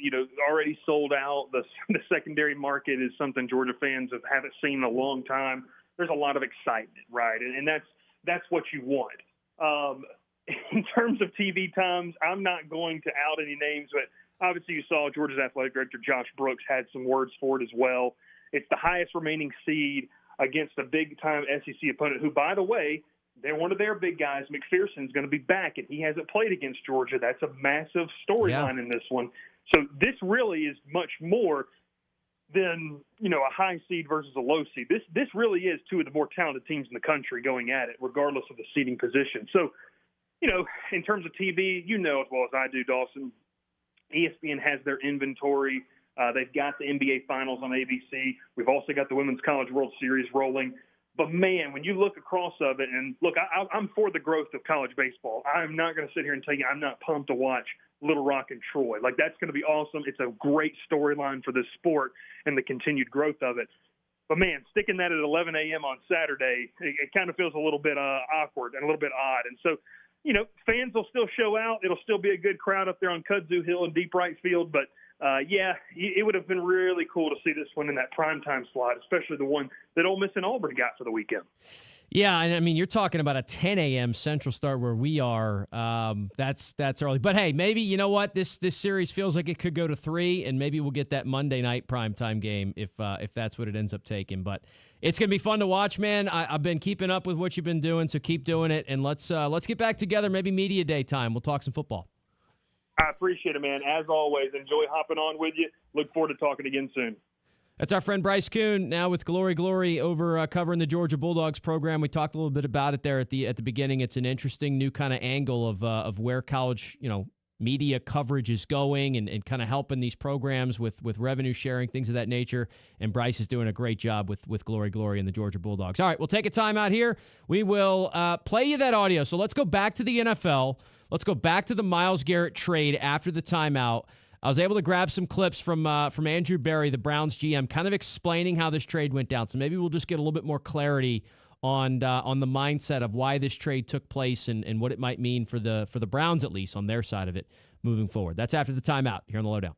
already sold out. The secondary market is something Georgia fans haven't seen in a long time. There's a lot of excitement, right? And that's what you want. In terms of TV times, I'm not going to out any names, but obviously you saw Georgia's athletic director Josh Brooks had some words for it as well. It's the highest remaining seed. against a big-time SEC opponent who, by the way, they're one of their big guys. McPherson's going to be back, and he hasn't played against Georgia. That's a massive storyline in this one. So this really is much more than, a high seed versus a low seed. This really is two of the more talented teams in the country going at it, regardless of the seeding position. So, in terms of TV, as well as I do, Dawson, ESPN has their inventory. They've got the NBA Finals on ABC. We've also got the Women's College World Series rolling. But, man, when you look across of it, and look, I'm for the growth of college baseball. I'm not going to sit here and tell you I'm not pumped to watch Little Rock and Troy. Like, that's going to be awesome. It's a great storyline for this sport and the continued growth of it. But, man, sticking that at 11 a.m. on Saturday, it kind of feels a little bit awkward and a little bit odd. And so, fans will still show out. It'll still be a good crowd up there on Kudzu Hill in deep right field. But, it would have been really cool to see this one in that primetime slot, especially the one that Ole Miss and Auburn got for the weekend. Yeah, and I mean, you're talking about a 10 a.m. Central start where we are. That's early. But, hey, maybe, you know what? This series feels like it could go to 3, and maybe we'll get that Monday night primetime game if that's what it ends up taking. But it's going to be fun to watch, man. I've been keeping up with what you've been doing, so keep doing it. And let's get back together, maybe media day time. We'll talk some football. I appreciate it, man. As always, enjoy hopping on with you. Look forward to talking again soon. That's our friend Bryce Kuhn, now with Glory over covering the Georgia Bulldogs program. We talked a little bit about it there at the beginning. It's an interesting new kind of angle of where college, media coverage is going and kind of helping these programs with revenue sharing, things of that nature. And Bryce is doing a great job with Glory and the Georgia Bulldogs. All right, we'll take a time out here. We will play you that audio. So let's go back to the NFL. Let's go back to the Myles Garrett trade after the timeout. I was able to grab some clips from Andrew Berry, the Browns GM, kind of explaining how this trade went down. So maybe we'll just get a little bit more clarity on the mindset of why this trade took place and what it might mean for the Browns, at least on their side of it, moving forward. That's after the timeout here on the LohDown.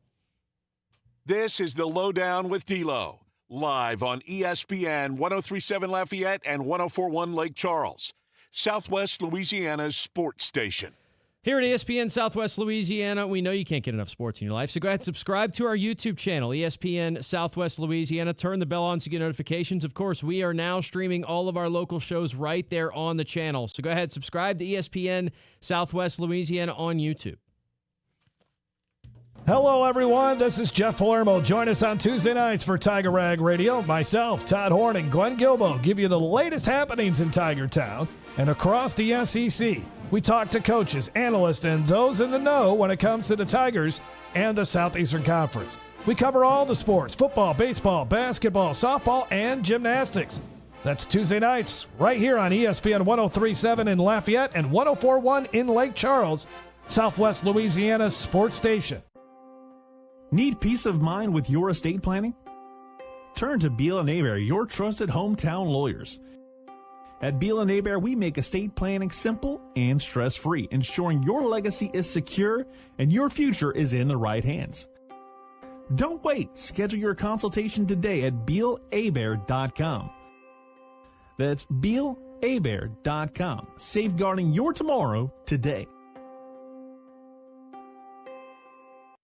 This is the LohDown with D-Loh, live on ESPN 103.7 Lafayette and 104.1 Lake Charles, Southwest Louisiana's sports station. Here at ESPN Southwest Louisiana, we know you can't get enough sports in your life, so go ahead and subscribe to our YouTube channel, ESPN Southwest Louisiana. Turn the bell on to get notifications. Of course, we are now streaming all of our local shows right there on the channel. So go ahead, subscribe to ESPN Southwest Louisiana on YouTube. Hello, everyone. This is Jeff Palermo. Join us on Tuesday nights for Tiger Rag Radio. Myself, Todd Horn, and Glenn Gilbo give you the latest happenings in Tiger Town and across the SEC. We talk to coaches, analysts, and those in the know when it comes to the Tigers and the Southeastern Conference. We cover all the sports: football, baseball, basketball, softball, and gymnastics. That's Tuesday nights right here on ESPN 103.7 in Lafayette and 104.1 in Lake Charles, Southwest Louisiana's sports station. Need peace of mind with your estate planning? Turn to Beal & Aber, your trusted hometown lawyers. At Beal & Aber, we make estate planning simple and stress-free, ensuring your legacy is secure and your future is in the right hands. Don't wait. Schedule your consultation today at BealAbear.com. That's BealAbear.com. Safeguarding your tomorrow today.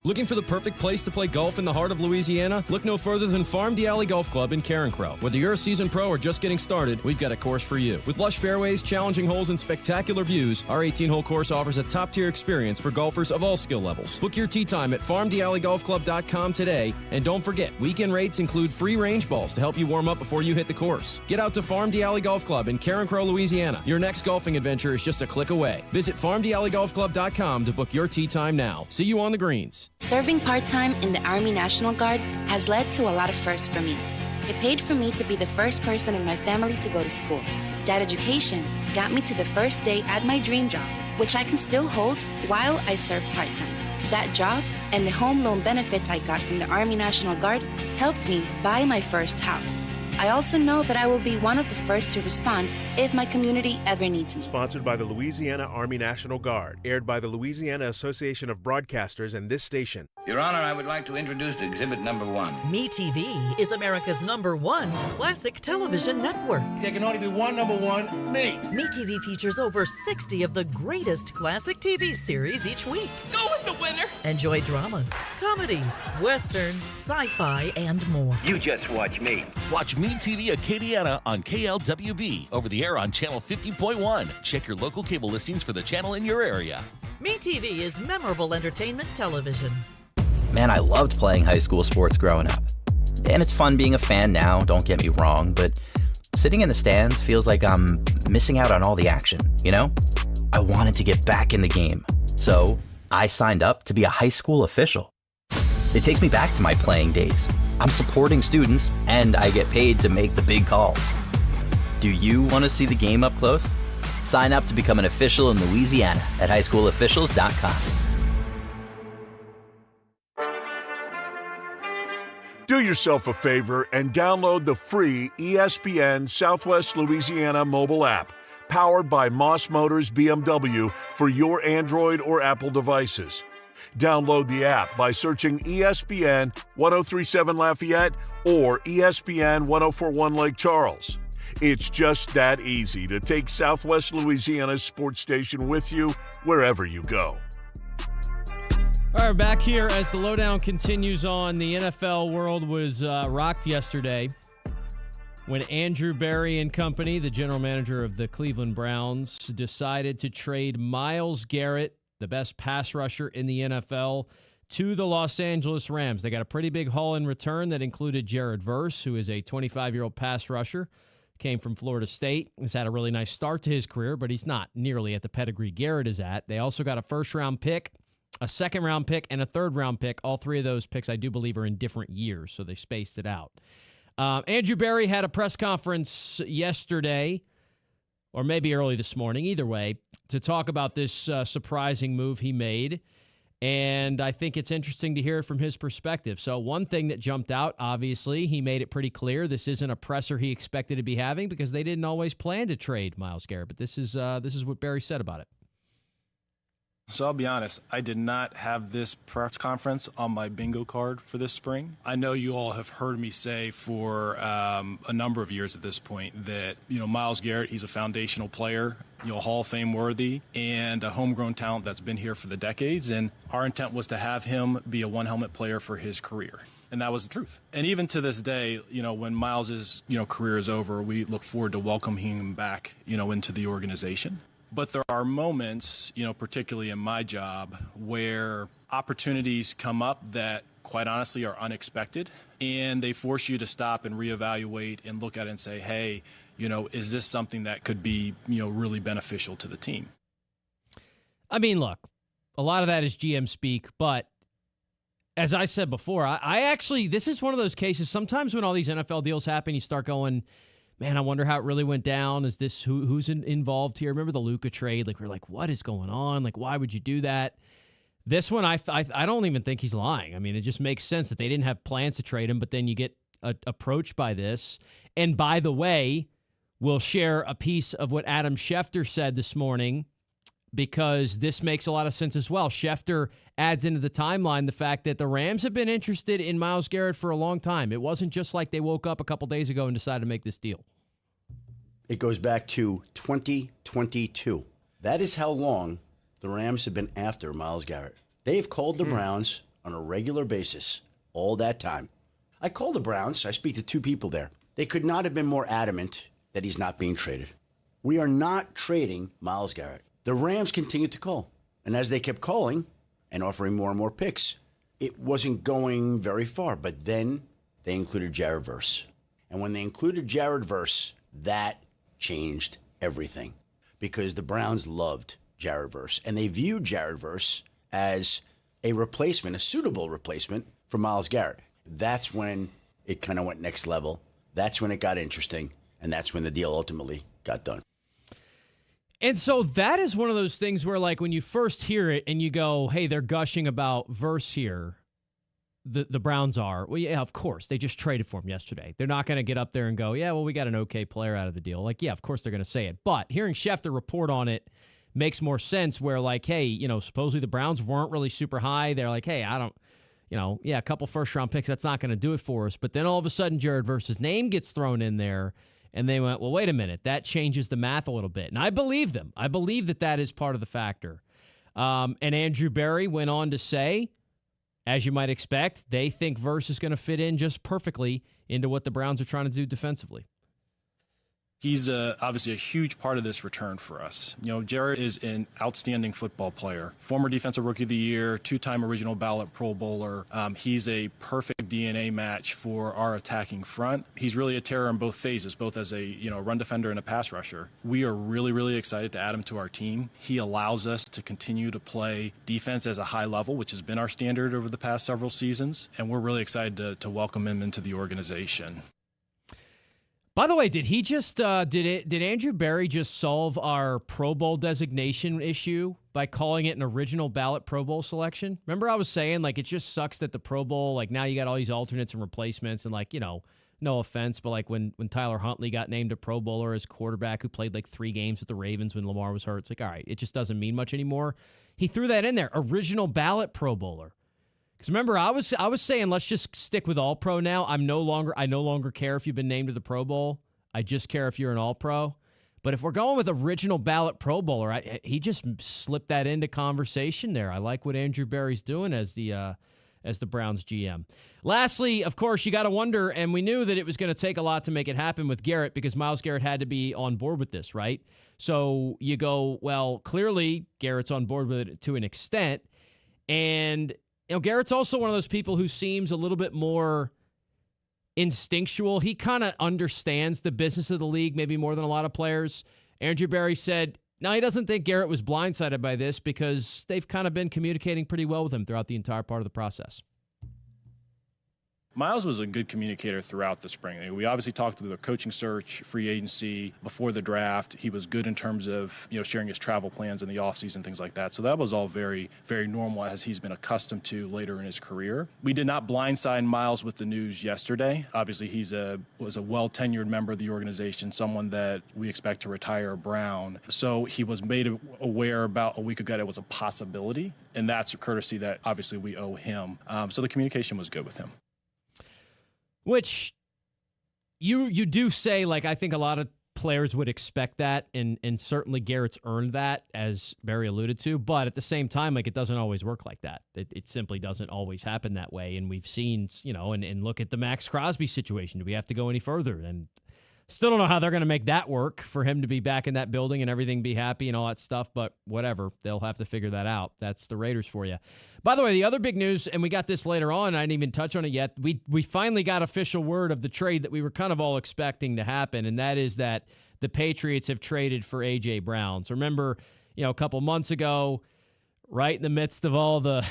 Looking for the perfect place to play golf in the heart of Louisiana? Look no further than Farm Alley Golf Club in Carencro. Whether you're a seasoned pro or just getting started, we've got a course for you. With lush fairways, challenging holes, and spectacular views, our 18-hole course offers a top-tier experience for golfers of all skill levels. Book your tee time at farmdalleygolfclub.com today, and don't forget, weekend rates include free range balls to help you warm up before you hit the course. Get out to Farm Alley Golf Club in Carencro, Louisiana. Your next golfing adventure is just a click away. Visit farmdalleygolfclub.com to book your tee time now. See you on the greens. Serving part-time in the Army National Guard has led to a lot of firsts for me. It paid for me to be the first person in my family to go to school. That education got me to the first day at my dream job, which I can still hold while I serve part-time. That job and the home loan benefits I got from the Army National Guard helped me buy my first house. I also know that I will be one of the first to respond if my community ever needs me. Sponsored by the Louisiana Army National Guard. Aired by the Louisiana Association of Broadcasters and this station. Your Honor, I would like to introduce exhibit number 1. MeTV is America's #1 classic television network. There can only be one number 1, me. MeTV features over 60 of the greatest classic TV series each week. Go with the winner. Enjoy dramas, comedies, westerns, sci-fi, and more. You just watch me. Watch MeTV Acadiana on KLWB over the air on channel 50.1. Check your local cable listings for the channel in your area. MeTV is memorable entertainment television. Man, I loved playing high school sports growing up. And it's fun being a fan now, don't get me wrong, but sitting in the stands feels like I'm missing out on all the action, you know? I wanted to get back in the game, so I signed up to be a high school official. It takes me back to my playing days. I'm supporting students, and I get paid to make the big calls. Do you want to see the game up close? Sign up to become an official in Louisiana at highschoolofficials.com. Do yourself a favor and download the free ESPN Southwest Louisiana mobile app, powered by Moss Motors BMW for your Android or Apple devices. Download the app by searching ESPN 1037 Lafayette or ESPN 1041 Lake Charles. It's just that easy to take Southwest Louisiana's sports station with you wherever you go. All right, back here as the LohDown continues on. The NFL world was rocked yesterday when Andrew Berry and company, the general manager of the Cleveland Browns, decided to trade Myles Garrett, the best pass rusher in the NFL, to the Los Angeles Rams. They got a pretty big haul in return that included Jared Verse, who is a 25-year-old pass rusher, came from Florida State. He's had a really nice start to his career, but he's not nearly at the pedigree Garrett is at. They also got a first-round pick, a second-round pick, and a third-round pick. All three of those picks, I do believe, are in different years, so they spaced it out. Andrew Berry had a press conference yesterday, or maybe early this morning, either way, to talk about this surprising move he made. And I think it's interesting to hear it from his perspective. So one thing that jumped out, obviously, he made it pretty clear this isn't a presser he expected to be having because they didn't always plan to trade Myles Garrett. But this is what Berry said about it. So I'll be honest, I did not have this press conference on my bingo card for this spring. I know you all have heard me say for a number of years at this point that, Myles Garrett, he's a foundational player, Hall of Fame worthy, and a homegrown talent that's been here for the decades. And our intent was to have him be a one-helmet player for his career. And that was the truth. And even to this day, when Myles's, career is over, we look forward to welcoming him back, into the organization. But there are moments, particularly in my job, where opportunities come up that, quite honestly, are unexpected. And they force you to stop and reevaluate and look at it and say, hey, is this something that could be, really beneficial to the team? I mean, look, a lot of that is GM speak, but as I said before, I actually, this is one of those cases, sometimes when all these NFL deals happen, you start going, man, I wonder how it really went down. Is this who's involved here? Remember the Luka trade? Like, we're like, what is going on? Like, why would you do that? This one, I don't even think he's lying. I mean, it just makes sense that they didn't have plans to trade him, but then you get approached by this. And by the way, we'll share a piece of what Adam Schefter said this morning because this makes a lot of sense as well. Schefter adds into the timeline the fact that the Rams have been interested in Myles Garrett for a long time. It wasn't just like they woke up a couple days ago and decided to make this deal. It goes back to 2022. That is how long the Rams have been after Myles Garrett. They've called the Browns on a regular basis all that time. I called the Browns. I speak to two people there. They could not have been more adamant that he's not being traded. We are not trading Myles Garrett. The Rams continued to call. And as they kept calling and offering more and more picks, it wasn't going very far. But then they included Jared Verse. And when they included Jared Verse, that changed everything. Because the Browns loved Jared Verse. And they viewed Jared Verse as a replacement, a suitable replacement for Myles Garrett. That's when it kind of went next level. That's when it got interesting. And that's when the deal ultimately got done. And so that is one of those things where, like, when you first hear it and you go, hey, they're gushing about Verse here, the Browns are, well, yeah, of course. They just traded for him yesterday. They're not going to get up there and go, yeah, well, we got an okay player out of the deal. Like, yeah, of course they're going to say it. But hearing Schefter report on it makes more sense where, like, hey, supposedly the Browns weren't really super high. They're like, hey, I don't, a couple first-round picks, that's not going to do it for us. But then all of a sudden Jared Verse's name gets thrown in there, and they went, well, wait a minute. That changes the math a little bit. And I believe them. I believe that is part of the factor. And Andrew Berry went on to say, as you might expect, they think Verse is going to fit in just perfectly into what the Browns are trying to do defensively. He's obviously a huge part of this return for us. Jared is an outstanding football player, former Defensive Rookie of the Year, two-time original ballot Pro Bowler. He's a perfect DNA match for our attacking front. He's really a terror in both phases, both as a run defender and a pass rusher. We are really, really excited to add him to our team. He allows us to continue to play defense as a high level, which has been our standard over the past several seasons, and we're really excited to welcome him into the organization. By the way, did he just did Andrew Berry just solve our Pro Bowl designation issue by calling it an original ballot Pro Bowl selection? Remember I was saying, like, it just sucks that the Pro Bowl, like, now you got all these alternates and replacements, and, like, no offense, but, like, when Tyler Huntley got named a Pro Bowler as quarterback who played, like, 3 games with the Ravens when Lamar was hurt, it's like, all right, it just doesn't mean much anymore. He threw that in there, original ballot Pro Bowler. Because remember, I was saying let's just stick with All Pro now. I no longer care if you've been named to the Pro Bowl. I just care if you're an All Pro. But if we're going with original ballot Pro Bowler, he just slipped that into conversation there. I like what Andrew Berry's doing as the Browns GM. Lastly, of course, you got to wonder, and we knew that it was going to take a lot to make it happen with Garrett because Myles Garrett had to be on board with this, right? So you go, well, clearly Garrett's on board with it to an extent, and Garrett's also one of those people who seems a little bit more instinctual. He kind of understands the business of the league maybe more than a lot of players. Andrew Berry said, no, he doesn't think Garrett was blindsided by this because they've kind of been communicating pretty well with him throughout the entire part of the process. Myles was a good communicator throughout the spring. We obviously talked through the coaching search, free agency, before the draft. He was good in terms of sharing his travel plans in the offseason, things like that. So that was all very, very normal as he's been accustomed to later in his career. We did not blindside Myles with the news yesterday. Obviously, was a well-tenured member of the organization, someone that we expect to retire Brown. So he was made aware about a week ago that it was a possibility, and that's a courtesy that obviously we owe him. So the communication was good with him. Which you do say, like, I think a lot of players would expect that, and certainly Garrett's earned that, as Barry alluded to, but at the same time, like, it doesn't always work like that. It simply doesn't always happen that way, and we've seen, and look at the Max Crosby situation. Do we have to go any further? And still don't know how they're going to make that work for him to be back in that building and everything be happy and all that stuff, but whatever. They'll have to figure that out. That's the Raiders for you. By the way, the other big news, and we got this later on, I didn't even touch on it yet, we finally got official word of the trade that we were kind of all expecting to happen, and that is that the Patriots have traded for A.J. Brown. So remember, a couple months ago, right in the midst of all the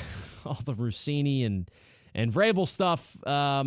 Rossini and Vrabel stuff,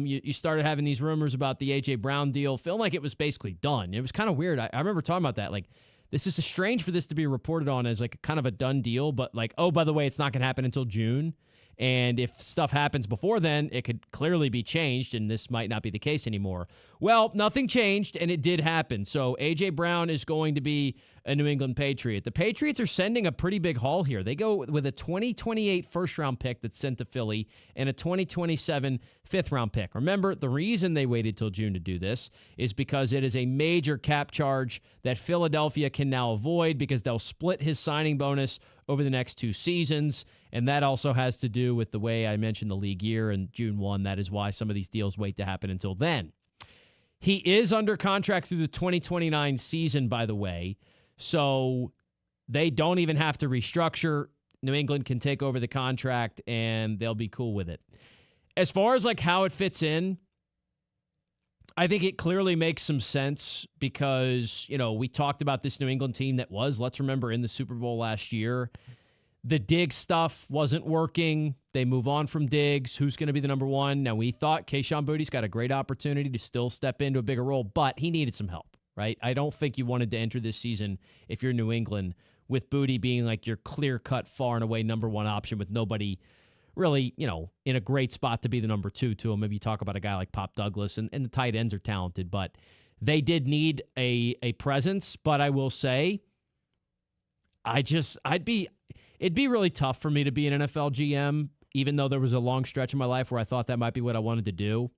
you started having these rumors about the A.J. Brown deal, feeling like it was basically done. It was kind of weird. I remember talking about that. Like, this is strange for this to be reported on as like kind of a done deal, but like, oh, by the way, it's not going to happen until June. And if stuff happens before then, it could clearly be changed, and this might not be the case anymore. Well, nothing changed, and it did happen. So A.J. Brown is going to be a New England Patriot. The Patriots are sending a pretty big haul here. They go with a 2028 first-round pick that's sent to Philly and a 2027 fifth-round pick. Remember, the reason they waited till June to do this is because it is a major cap charge that Philadelphia can now avoid because they'll split his signing bonus over the next 2 seasons, and that also has to do with the way I mentioned the league year and June 1. That is why some of these deals wait to happen until then. He is under contract through the 2029 season, by the way, so they don't even have to restructure. New England can take over the contract, and they'll be cool with it. As far as like how it fits in, I think it clearly makes some sense because, we talked about this New England team that was, let's remember, in the Super Bowl last year. The Diggs stuff wasn't working. They move on from Diggs. Who's going to be the number one? Now, we thought Kayshon Boutte's got a great opportunity to still step into a bigger role, but he needed some help, right? I don't think you wanted to enter this season, if you're New England, with Boutte being like your clear-cut, far and away number one option with nobody really, in a great spot to be the number 2 to him. Maybe you talk about a guy like Pop Douglas, and the tight ends are talented, but they did need a presence. But I will say, it'd be really tough for me to be an NFL GM, even though there was a long stretch in my life where I thought that might be what I wanted to do.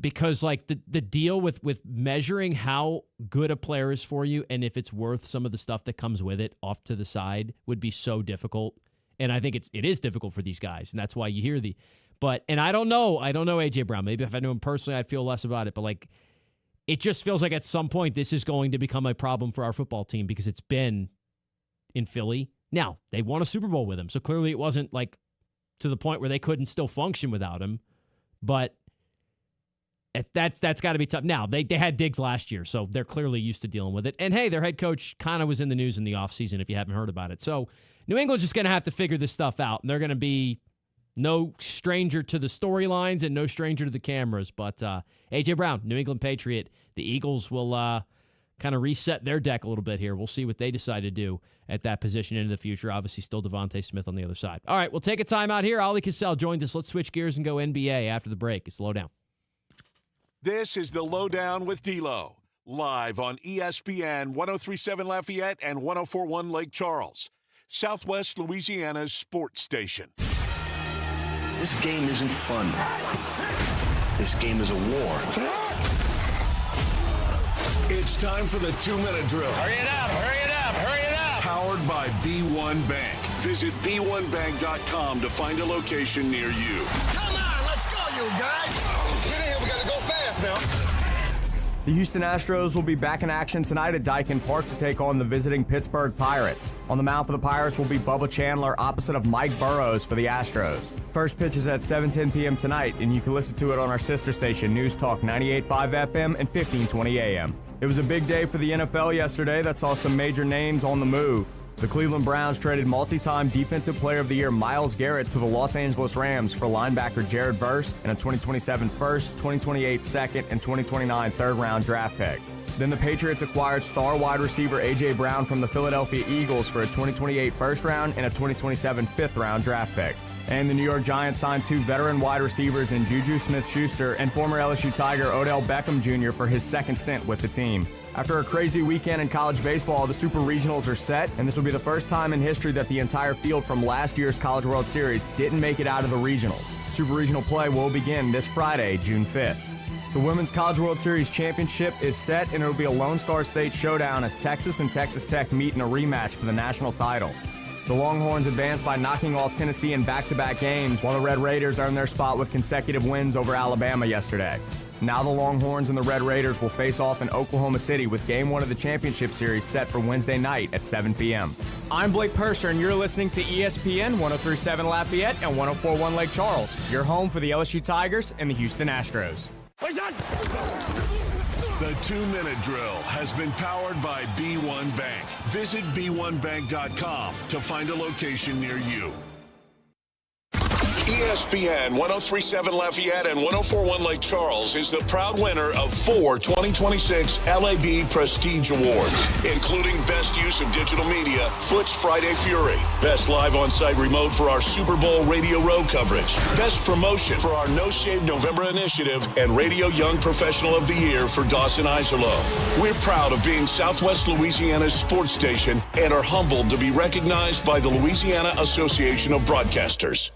Because like the deal with measuring how good a player is for you and if it's worth some of the stuff that comes with it off to the side would be so difficult. And I think it is difficult for these guys. And that's why you hear and I don't know AJ Brown. Maybe if I knew him personally, I'd feel less about it. But like, it just feels like at some point this is going to become a problem for our football team because it's been in Philly. Now, they won a Super Bowl with him. So clearly it wasn't like to the point where they couldn't still function without him. But that's got to be tough. Now, they had Diggs last year, so they're clearly used to dealing with it. And, hey, their head coach kind of was in the news in the offseason if you haven't heard about it. So New England's just going to have to figure this stuff out, and they're going to be no stranger to the storylines and no stranger to the cameras. But A.J. Brown, New England Patriot, the Eagles will kind of reset their deck a little bit here. We'll see what they decide to do at that position into the future. Obviously, still Devontae Smith on the other side. All right, we'll take a time out here. Ollie Cassell joined us. Let's switch gears and go NBA after the break. It's LohDown. This is the LohDown with D-Loh, live on ESPN 103.7 Lafayette and 104.1 Lake Charles, Southwest Louisiana's sports station. This game isn't fun. This game is a war. It's time for the 2-minute drill. Hurry it up, hurry it up, hurry it up. Powered by B1 Bank. Visit b1bank.com to find a location near you. Come on, let's go, you guys. Get in here, we gotta go fast now. The Houston Astros will be back in action tonight at Daikin Park to take on the visiting Pittsburgh Pirates. On the mound for the Pirates will be Bubba Chandler opposite of Mike Burrows for the Astros. First pitch is at 7:10 p.m. tonight, and you can listen to it on our sister station, News Talk 98.5 FM and 1520 AM. It was a big day for the NFL yesterday that saw some major names on the move. The Cleveland Browns traded multi-time Defensive Player of the Year Myles Garrett to the Los Angeles Rams for linebacker Jared Verse and a 2027 first, 2028 second, and 2029 third-round draft pick. Then the Patriots acquired star wide receiver A.J. Brown from the Philadelphia Eagles for a 2028 first-round and a 2027 fifth-round draft pick. And the New York Giants signed 2 veteran wide receivers in Juju Smith-Schuster and former LSU Tiger Odell Beckham Jr. for his second stint with the team. After a crazy weekend in college baseball, the Super Regionals are set, and this will be the first time in history that the entire field from last year's College World Series didn't make it out of the regionals. Super Regional play will begin this Friday, June 5th. The Women's College World Series Championship is set, and it will be a Lone Star State showdown as Texas and Texas Tech meet in a rematch for the national title. The Longhorns advanced by knocking off Tennessee in back-to-back games, while the Red Raiders earned their spot with consecutive wins over Alabama yesterday. Now the Longhorns and the Red Raiders will face off in Oklahoma City with Game 1 of the championship series set for Wednesday night at 7 p.m. I'm Blake Purser, and you're listening to ESPN 103.7 Lafayette and 104.1 Lake Charles, your home for the LSU Tigers and the Houston Astros. The 2-minute drill has been powered by B1 Bank. Visit b1bank.com to find a location near you. ESPN 103.7 Lafayette and 104.1 Lake Charles is the proud winner of 4 2026 LAB Prestige Awards, including Best Use of Digital Media, Foot's Friday Fury, Best Live On-Site Remote for our Super Bowl Radio Row coverage, Best Promotion for our No Shave November initiative, and Radio Young Professional of the Year for Dawson Iserloh. We're proud of being Southwest Louisiana's sports station and are humbled to be recognized by the Louisiana Association of Broadcasters.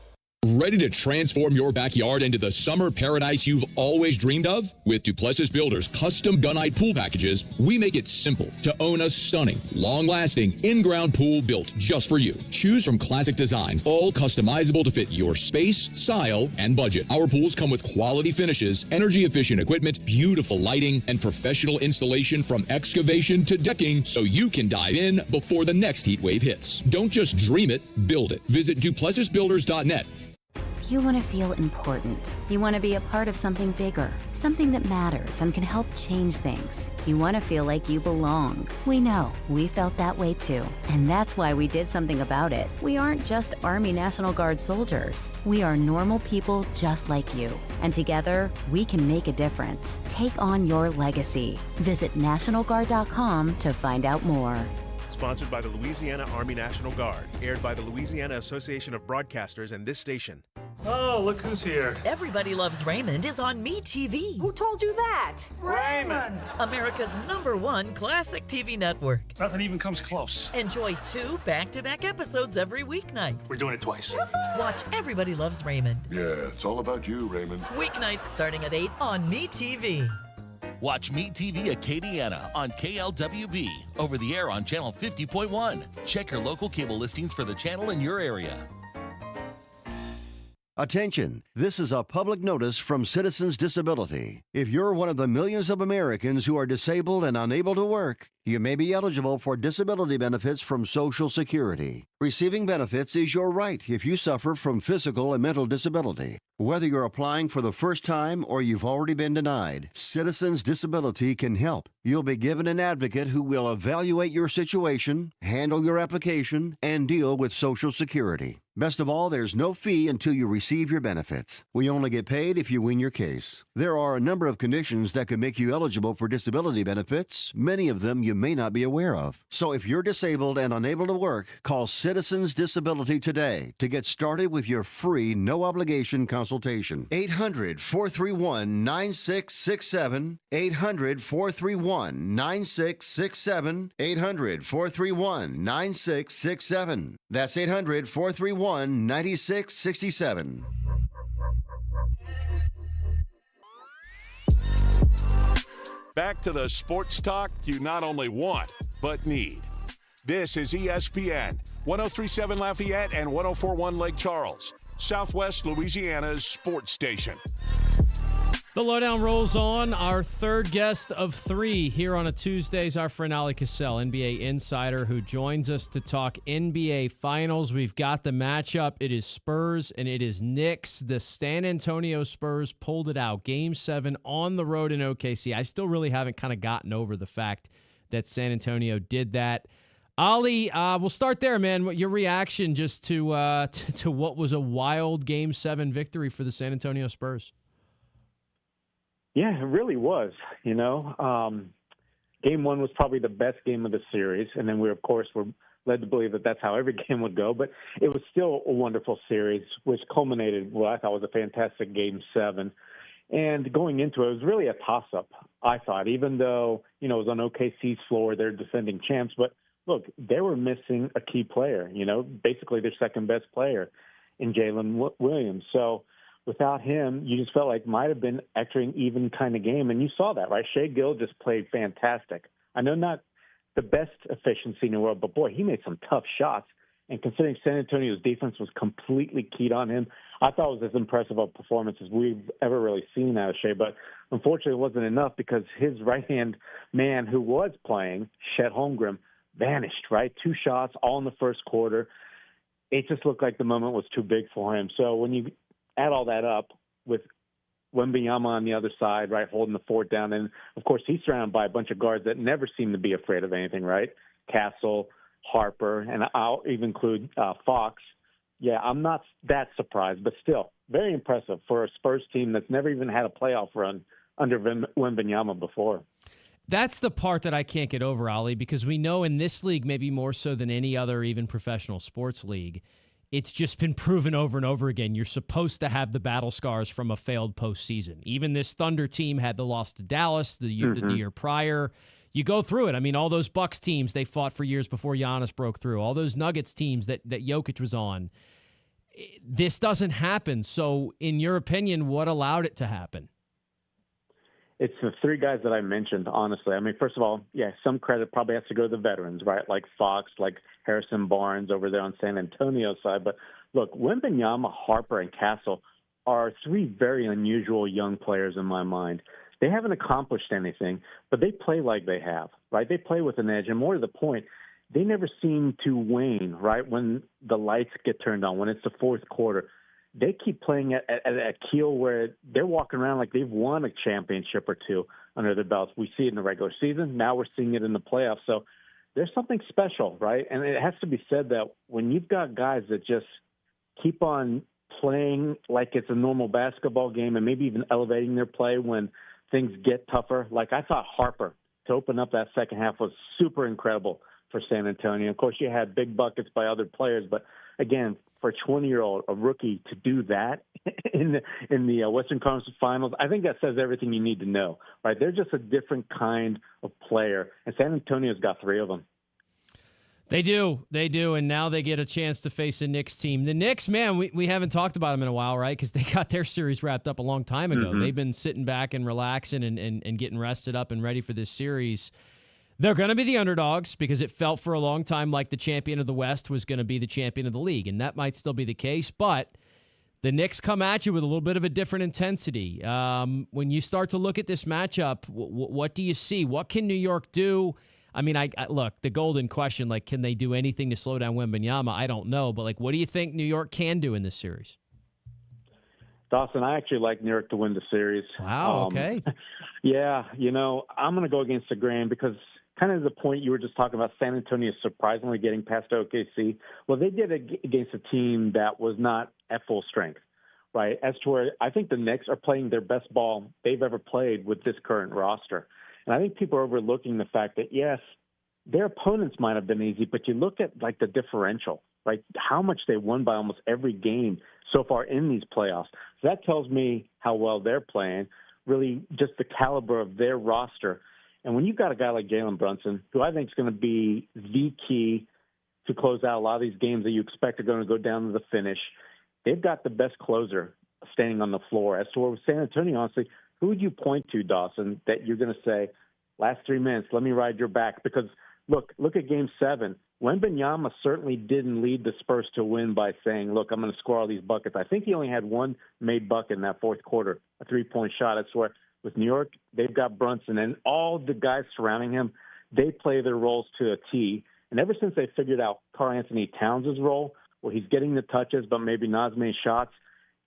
Ready to transform your backyard into the summer paradise you've always dreamed of? With Duplessis Builders custom gunite pool packages, we make it simple to own a stunning, long-lasting, in-ground pool built just for you. Choose from classic designs, all customizable to fit your space, style, and budget. Our pools come with quality finishes, energy-efficient equipment, beautiful lighting, and professional installation from excavation to decking so you can dive in before the next heat wave hits. Don't just dream it, build it. Visit duplessisbuilders.net. You want to feel important. You want to be a part of something bigger, something that matters and can help change things. You want to feel like you belong. We know. We felt that way too. And that's why we did something about it. We aren't just Army National Guard soldiers. We are normal people just like you. And together, we can make a difference. Take on your legacy. Visit NationalGuard.com to find out more. Sponsored by the Louisiana Army National Guard. Aired by the Louisiana Association of Broadcasters and this station. Oh, look who's here. Everybody Loves Raymond is on MeTV. Who told you that? Raymond! America's #1 classic TV network. Nothing even comes close. Enjoy 2 back-to-back episodes every weeknight. We're doing it twice. Watch Everybody Loves Raymond. Yeah, it's all about you, Raymond. Weeknights starting at 8 on MeTV. Watch Meet TV Acadiana on KLWB, over the air on channel 50.1. Check your local cable listings for the channel in your area. Attention, this is a public notice from Citizens Disability. If you're one of the millions of Americans who are disabled and unable to work, you may be eligible for disability benefits from Social Security. Receiving benefits is your right if you suffer from physical and mental disability. Whether you're applying for the first time or you've already been denied, Citizens Disability can help. You'll be given an advocate who will evaluate your situation, handle your application, and deal with Social Security. Best of all, there's no fee until you receive your benefits. We only get paid if you win your case. There are a number of conditions that can make you eligible for disability benefits, many of them you may not be aware of. So if you're disabled and unable to work, call Citizens Disability today to get started with your free, no-obligation consultation. 800-431-9667. 800-431-9667. 800-431-9667. That's 800-431-9667. Back to the sports talk you not only want, but need. This is ESPN, 103.7 Lafayette and 104.1 Lake Charles, Southwest Louisiana's sports station. The LohDown rolls on. Our third guest of 3 here on a Tuesday is our friend Ali Cassell, NBA insider, who joins us to talk NBA Finals. We've got the matchup. It is Spurs and it is Knicks. The San Antonio Spurs pulled it out. Game 7 on the road in OKC. I still really haven't kind of gotten over the fact that San Antonio did that. Ali, we'll start there, man. What your reaction just to what was a wild Game 7 victory for the San Antonio Spurs? Yeah, it really was. Game 1 was probably the best game of the series, and then we, of course, were led to believe that that's how every game would go. But it was still a wonderful series, which culminated what I thought was a fantastic Game 7. And going into it, it was really a toss-up, I thought, even though, it was on OKC's floor, they're defending champs. But, look, they were missing a key player, basically their second-best player in Jalen Williams. So without him, you just felt like it might have been actually an even kind of game. And you saw that, right? Shai Gill just played fantastic. I know not the best efficiency in the world, but, boy, he made some tough shots. And considering San Antonio's defense was completely keyed on him, I thought it was as impressive a performance as we've ever really seen out of Shai. But unfortunately, it wasn't enough because his right-hand man who was playing, Chet Holmgren, vanished, right? 2 shots all in the first quarter. It just looked like the moment was too big for him. So when you add all that up with Wembanyama on the other side, right, holding the fort down, and, of course, he's surrounded by a bunch of guards that never seem to be afraid of anything, right? Castle, Harper, and I'll even include Fox. Yeah, I'm not that surprised, but still very impressive for a Spurs team that's never even had a playoff run under Wembanyama before. That's the part that I can't get over, Ali, because we know in this league, maybe more so than any other even professional sports league, it's just been proven over and over again. You're supposed to have the battle scars from a failed postseason. Even this Thunder team had the loss to Dallas the year prior. You go through it. I mean, all those Bucks teams, they fought for years before Giannis broke through. All those Nuggets teams that Jokic was on. This doesn't happen. So, in your opinion, what allowed it to happen? It's the 3 guys that I mentioned, honestly. I mean, first of all, yeah, some credit probably has to go to the veterans, right? Like Fox, like Harrison Barnes over there on San Antonio's side. But look, Wembanyama, Harper, and Castle are 3 very unusual young players in my mind. They haven't accomplished anything, but they play like they have, right? They play with an edge. And more to the point, they never seem to wane, right, when the lights get turned on, when it's the fourth quarter. They keep playing at a keel where they're walking around like they've won a championship or 2 under their belts. We see it in the regular season. Now we're seeing it in the playoffs. So there's something special, right? And it has to be said that when you've got guys that just keep on playing like it's a normal basketball game and maybe even elevating their play when things get tougher, like I thought Harper to open up that second half was super incredible for San Antonio. Of course, you had big buckets by other players, but again, for a 20-year-old, a rookie, to do that in the Western Conference Finals, I think that says everything you need to know, right? They're just a different kind of player, and San Antonio's got 3 of them. They do, and now they get a chance to face a Knicks team. The Knicks, man, we haven't talked about them in a while, right? Because they got their series wrapped up a long time ago. Mm-hmm. They've been sitting back and relaxing and getting rested up and ready for this series. They're going to be the underdogs because it felt for a long time like the champion of the West was going to be the champion of the league, and that might still be the case, but the Knicks come at you with a little bit of a different intensity. When you start to look at this matchup, what do you see? What can New York do? I mean, I look, the golden question, like, can they do anything to slow down Wembanyama? I don't know, but, like, what do you think New York can do in this series? Dawson, I actually like New York to win the series. Wow, okay. Yeah, I'm going to go against the grain because kind of the point you were just talking about, San Antonio surprisingly getting past OKC. Well, they did it against a team that was not at full strength, right? As to where I think the Knicks are playing their best ball they've ever played with this current roster. And I think people are overlooking the fact that, yes, their opponents might have been easy, but you look at, like, the differential, right? How much they won by almost every game so far in these playoffs. So that tells me how well they're playing, really just the caliber of their roster. And when you've got a guy like Jalen Brunson, who I think is going to be the key to close out a lot of these games that you expect are going to go down to the finish, they've got the best closer standing on the floor. As to where with San Antonio, honestly, who would you point to, Dawson, that you're going to say, last 3 minutes, let me ride your back? Because, look at Game 7. Wembanyama certainly didn't lead the Spurs to win by saying, look, I'm going to score all these buckets. I think he only had one made bucket in that fourth quarter, a three-point shot. That's where with New York, they've got Brunson, and all the guys surrounding him, they play their roles to a T. And ever since they figured out Karl-Anthony Towns' role, where he's getting the touches but maybe not as many shots,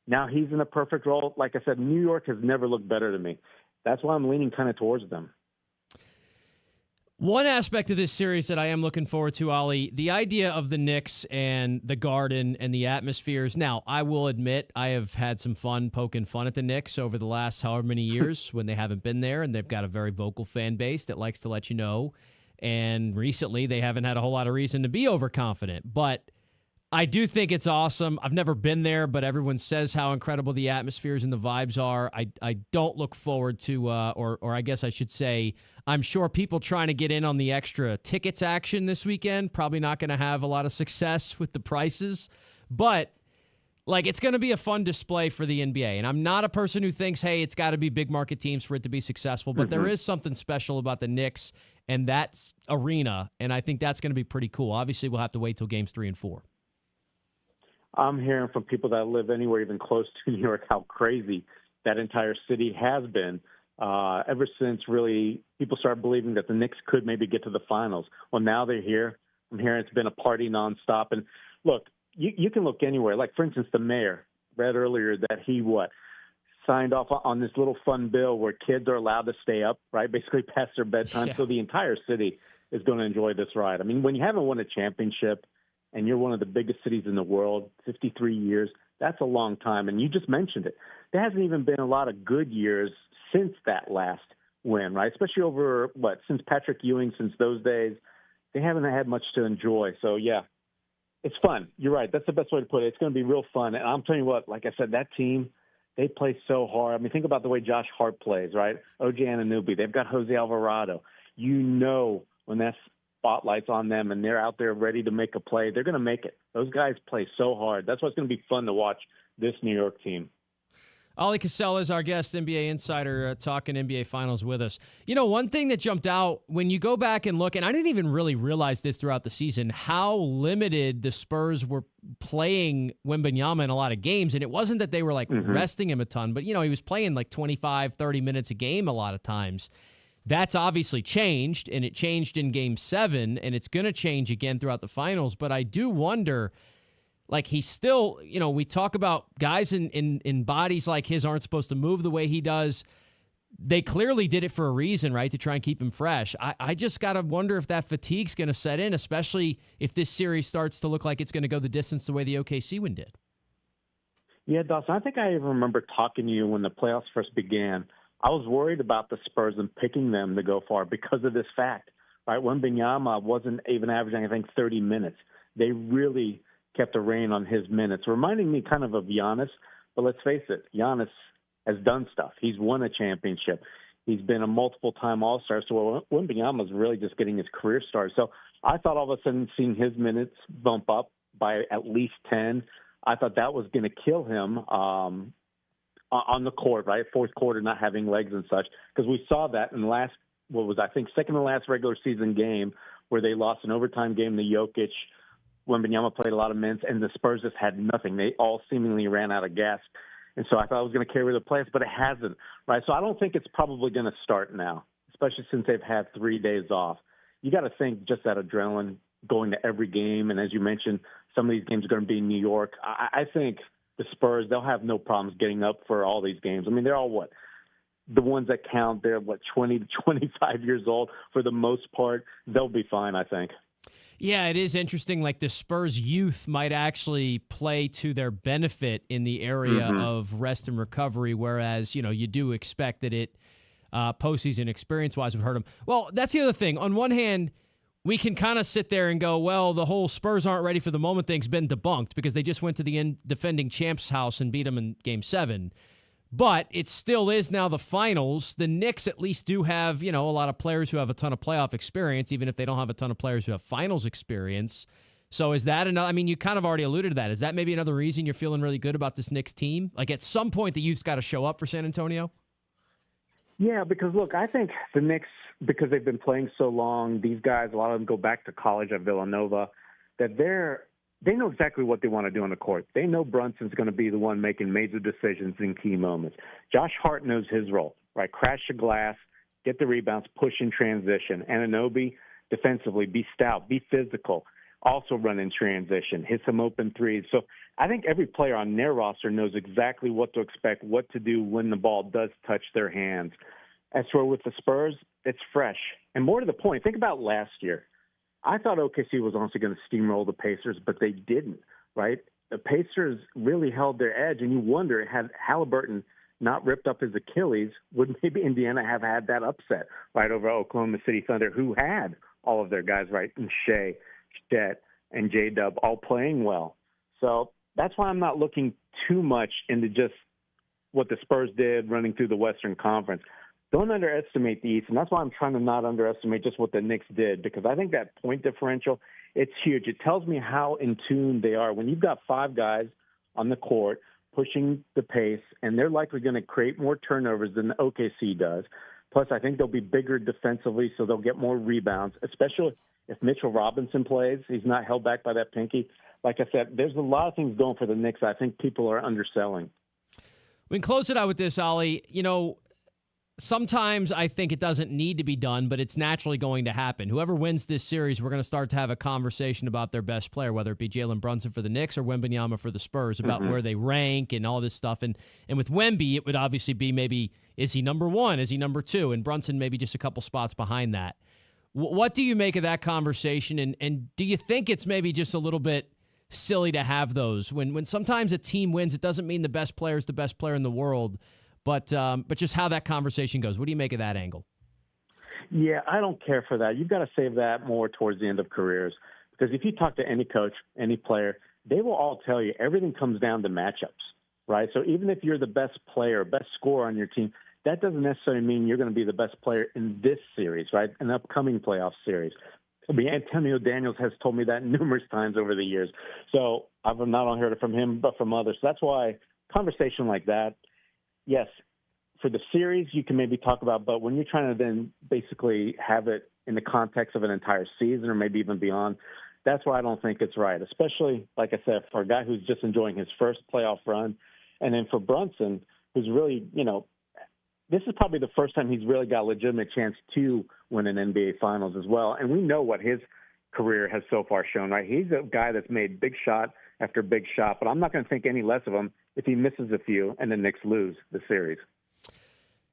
now he's in a perfect role. Like I said, New York has never looked better to me. That's why I'm leaning kind of towards them. One aspect of this series that I am looking forward to, Ollie, the idea of the Knicks and the Garden and the atmospheres. Now, I will admit I have had some fun poking fun at the Knicks over the last however many years when they haven't been there, and they've got a very vocal fan base that likes to let you know. And recently, they haven't had a whole lot of reason to be overconfident. But I do think it's awesome. I've never been there, but everyone says how incredible the atmospheres and the vibes are. I don't look forward to, or I guess I should say, I'm sure people trying to get in on the extra tickets action this weekend, probably not going to have a lot of success with the prices. But, like, it's going to be a fun display for the NBA. And I'm not a person who thinks, hey, it's got to be big market teams for it to be successful. But there is something special about the Knicks and that arena, and I think that's going to be pretty cool. Obviously, we'll have to wait till games 3 and 4. I'm hearing from people that live anywhere even close to New York how crazy that entire city has been ever since really people started believing that the Knicks could maybe get to the finals. Well, now they're here. I'm hearing it's been a party nonstop. And look, you can look anywhere. Like, for instance, the mayor read earlier that he signed off on this little fun bill where kids are allowed to stay up, right, basically past their bedtime. Yeah. So the entire city is going to enjoy this ride. I mean, when you haven't won a championship and you're one of the biggest cities in the world, 53 years, that's a long time. And you just mentioned it. There hasn't even been a lot of good years since that last win, right? Especially over, since Patrick Ewing, since those days, they haven't had much to enjoy. So, yeah, it's fun. You're right. That's the best way to put it. It's going to be real fun. And I'm telling you what, like I said, that team, they play so hard. I mean, think about the way Josh Hart plays, right? OG Anunoby. They've got Jose Alvarado. You know when that's spotlights on them and they're out there ready to make a play, they're going to make it. Those guys play so hard. That's why it's going to be fun to watch this New York team. Ollie Casella is our guest, NBA insider, talking NBA Finals with us. You know, one thing that jumped out when you go back and look, and I didn't even really realize this throughout the season, how limited the Spurs were playing Wembanyama in a lot of games. And it wasn't that they were resting him a ton, but, you know, he was playing like 25, 30 minutes a game a lot of times. That's obviously changed, and it changed in Game 7, and it's going to change again throughout the finals. But I do wonder, like, he's still, you know, we talk about guys in bodies like his aren't supposed to move the way he does. They clearly did it for a reason, right, to try and keep him fresh. I just got to wonder if that fatigue's going to set in, especially if this series starts to look like it's going to go the distance the way the OKC one did. Yeah, Dawson, I think I even remember talking to you when the playoffs first began. I was worried about the Spurs and picking them to go far because of this fact, right? Wembanyama wasn't even averaging, I think, 30 minutes. They really kept a rein on his minutes, reminding me kind of Giannis. But let's face it, Giannis has done stuff. He's won a championship. He's been a multiple-time All-Star. So Wembanyama's really just getting his career started. So I thought all of a sudden seeing his minutes bump up by at least 10, I thought that was going to kill him on the court, right? Fourth quarter, not having legs and such. Because we saw that in the last, second to last regular season game where they lost an overtime game to Jokic. Wembanyama played a lot of minutes, and the Spurs just had nothing. They all seemingly ran out of gas. And so I thought it was going to carry the playoffs, but it hasn't, right? So I don't think it's probably going to start now, especially since they've had 3 days off. You got to think just that adrenaline going to every game. And as you mentioned, some of these games are going to be in New York. I think the Spurs, they'll have no problems getting up for all these games. I mean, they're all the ones that count, they're 20 to 25 years old for the most part. They'll be fine, I think. Yeah, it is interesting. Like the Spurs youth might actually play to their benefit in the area of rest and recovery, whereas, you do expect that it postseason experience-wise would hurt them. Well, that's the other thing. On one hand, we can kind of sit there and go, well, the whole Spurs aren't ready for the moment thing's been debunked because they just went to the defending champs' house and beat them in Game 7. But it still is now the finals. The Knicks at least do have, a lot of players who have a ton of playoff experience, even if they don't have a ton of players who have finals experience. So is that another? I mean, you kind of already alluded to that. Is that maybe another reason you're feeling really good about this Knicks team? Like at some point, the youth's got to show up for San Antonio? Yeah, because look, I think the Knicks, because they've been playing so long, these guys, a lot of them go back to college at Villanova, that they know exactly what they want to do on the court. They know Brunson's going to be the one making major decisions in key moments. Josh Hart knows his role, right? Crash the glass, get the rebounds, push in transition. Anunoby, defensively, be stout, be physical, also run in transition, hit some open threes. So I think every player on their roster knows exactly what to expect, what to do when the ball does touch their hands. As for with the Spurs, it's fresh. And more to the point, think about last year. I thought OKC was honestly going to steamroll the Pacers, but they didn't, right? The Pacers really held their edge, and you wonder, had Halliburton not ripped up his Achilles, would maybe Indiana have had that upset, right, over Oklahoma City Thunder, who had all of their guys, right, and Shea, Chet, and J-Dub all playing well. So that's why I'm not looking too much into just what the Spurs did running through the Western Conference. Don't underestimate the East, and that's why I'm trying to not underestimate just what the Knicks did, because I think that point differential, it's huge. It tells me how in tune they are. When you've got 5 guys on the court pushing the pace, and they're likely going to create more turnovers than the OKC does. Plus, I think they'll be bigger defensively, so they'll get more rebounds, especially if Mitchell Robinson plays. He's not held back by that pinky. Like I said, there's a lot of things going for the Knicks I think people are underselling. We can close it out with this, Ollie. Sometimes I think it doesn't need to be done, but it's naturally going to happen. Whoever wins this series, we're going to start to have a conversation about their best player, whether it be Jalen Brunson for the Knicks or Wembanyama for the Spurs, about where they rank and all this stuff. And with Wemby, it would obviously be maybe, is he number 1? Is he number 2? And Brunson maybe just a couple spots behind that. What do you make of that conversation? And do you think it's maybe just a little bit silly to have those? When sometimes a team wins, it doesn't mean the best player is the best player in the world. But just how that conversation goes. What do you make of that angle? Yeah, I don't care for that. You've got to save that more towards the end of careers. Because if you talk to any coach, any player, they will all tell you everything comes down to matchups, right? So even if you're the best player, best scorer on your team, that doesn't necessarily mean you're going to be the best player in this series, right? An upcoming playoff series. I mean, Antonio Daniels has told me that numerous times over the years. So I've not only heard it from him, but from others. So that's why conversation like that, yes, for the series you can maybe talk about, but when you're trying to then basically have it in the context of an entire season or maybe even beyond, that's why I don't think it's right, especially, like I said, for a guy who's just enjoying his first playoff run. And then for Brunson, who's really, this is probably the first time he's really got a legitimate chance to win an NBA Finals as well. And we know what his career has so far shown, right? He's a guy that's made big shot after big shot, but I'm not going to think any less of him if he misses a few and the Knicks lose the series.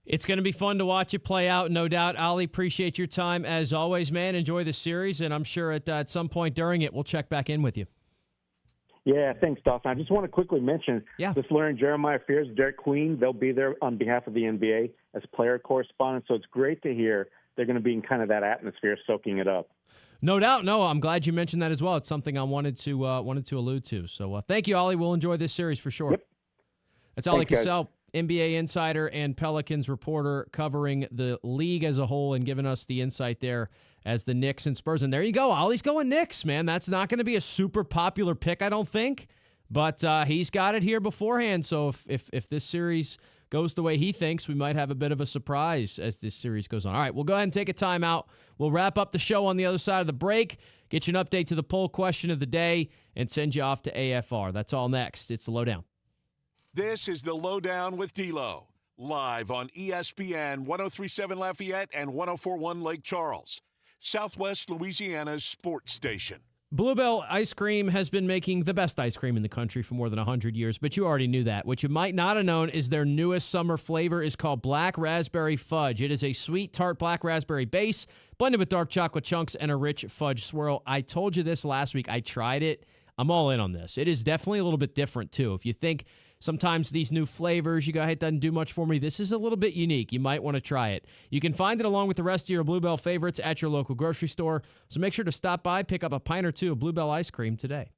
It's going to be fun to watch it play out, no doubt. Ollie, appreciate your time as always, man. Enjoy the series, and I'm sure at some point during it we'll check back in with you. Yeah, thanks, Dawson. I just want to quickly mention, just learned Jeremiah Fears, Derek Queen, they'll be there on behalf of the NBA as player correspondents, so it's great to hear they're going to be in kind of that atmosphere, soaking it up. No doubt. No, I'm glad you mentioned that as well. It's something I wanted to allude to. So thank you, Ollie. We'll enjoy this series for sure. Yep. That's Ollie Cassell, NBA insider and Pelicans reporter, covering the league as a whole and giving us the insight there as the Knicks and Spurs. And there you go. Ollie's going Knicks, man. That's not going to be a super popular pick, I don't think. But he's got it here beforehand. So if this series goes the way he thinks, we might have a bit of a surprise as this series goes on. All right, we'll go ahead and take a timeout. We'll wrap up the show on the other side of the break, get you an update to the poll question of the day, and send you off to AFR. That's all next. It's the Lowdown. This is the Lowdown with D-Loh, live on ESPN 1037 Lafayette and 1041 Lake Charles, Southwest Louisiana's sports station. Bluebell Ice Cream has been making the best ice cream in the country for more than 100 years, but you already knew that. What you might not have known is their newest summer flavor is called Black Raspberry Fudge. It is a sweet, tart black raspberry base blended with dark chocolate chunks and a rich fudge swirl. I told you this last week. I tried it. I'm all in on this. It is definitely a little bit different, too. If you think sometimes these new flavors, you go, hey, it doesn't do much for me, this is a little bit unique. You might want to try it. You can find it along with the rest of your Bluebell favorites at your local grocery store. So make sure to stop by, pick up a pint or two of Bluebell ice cream today.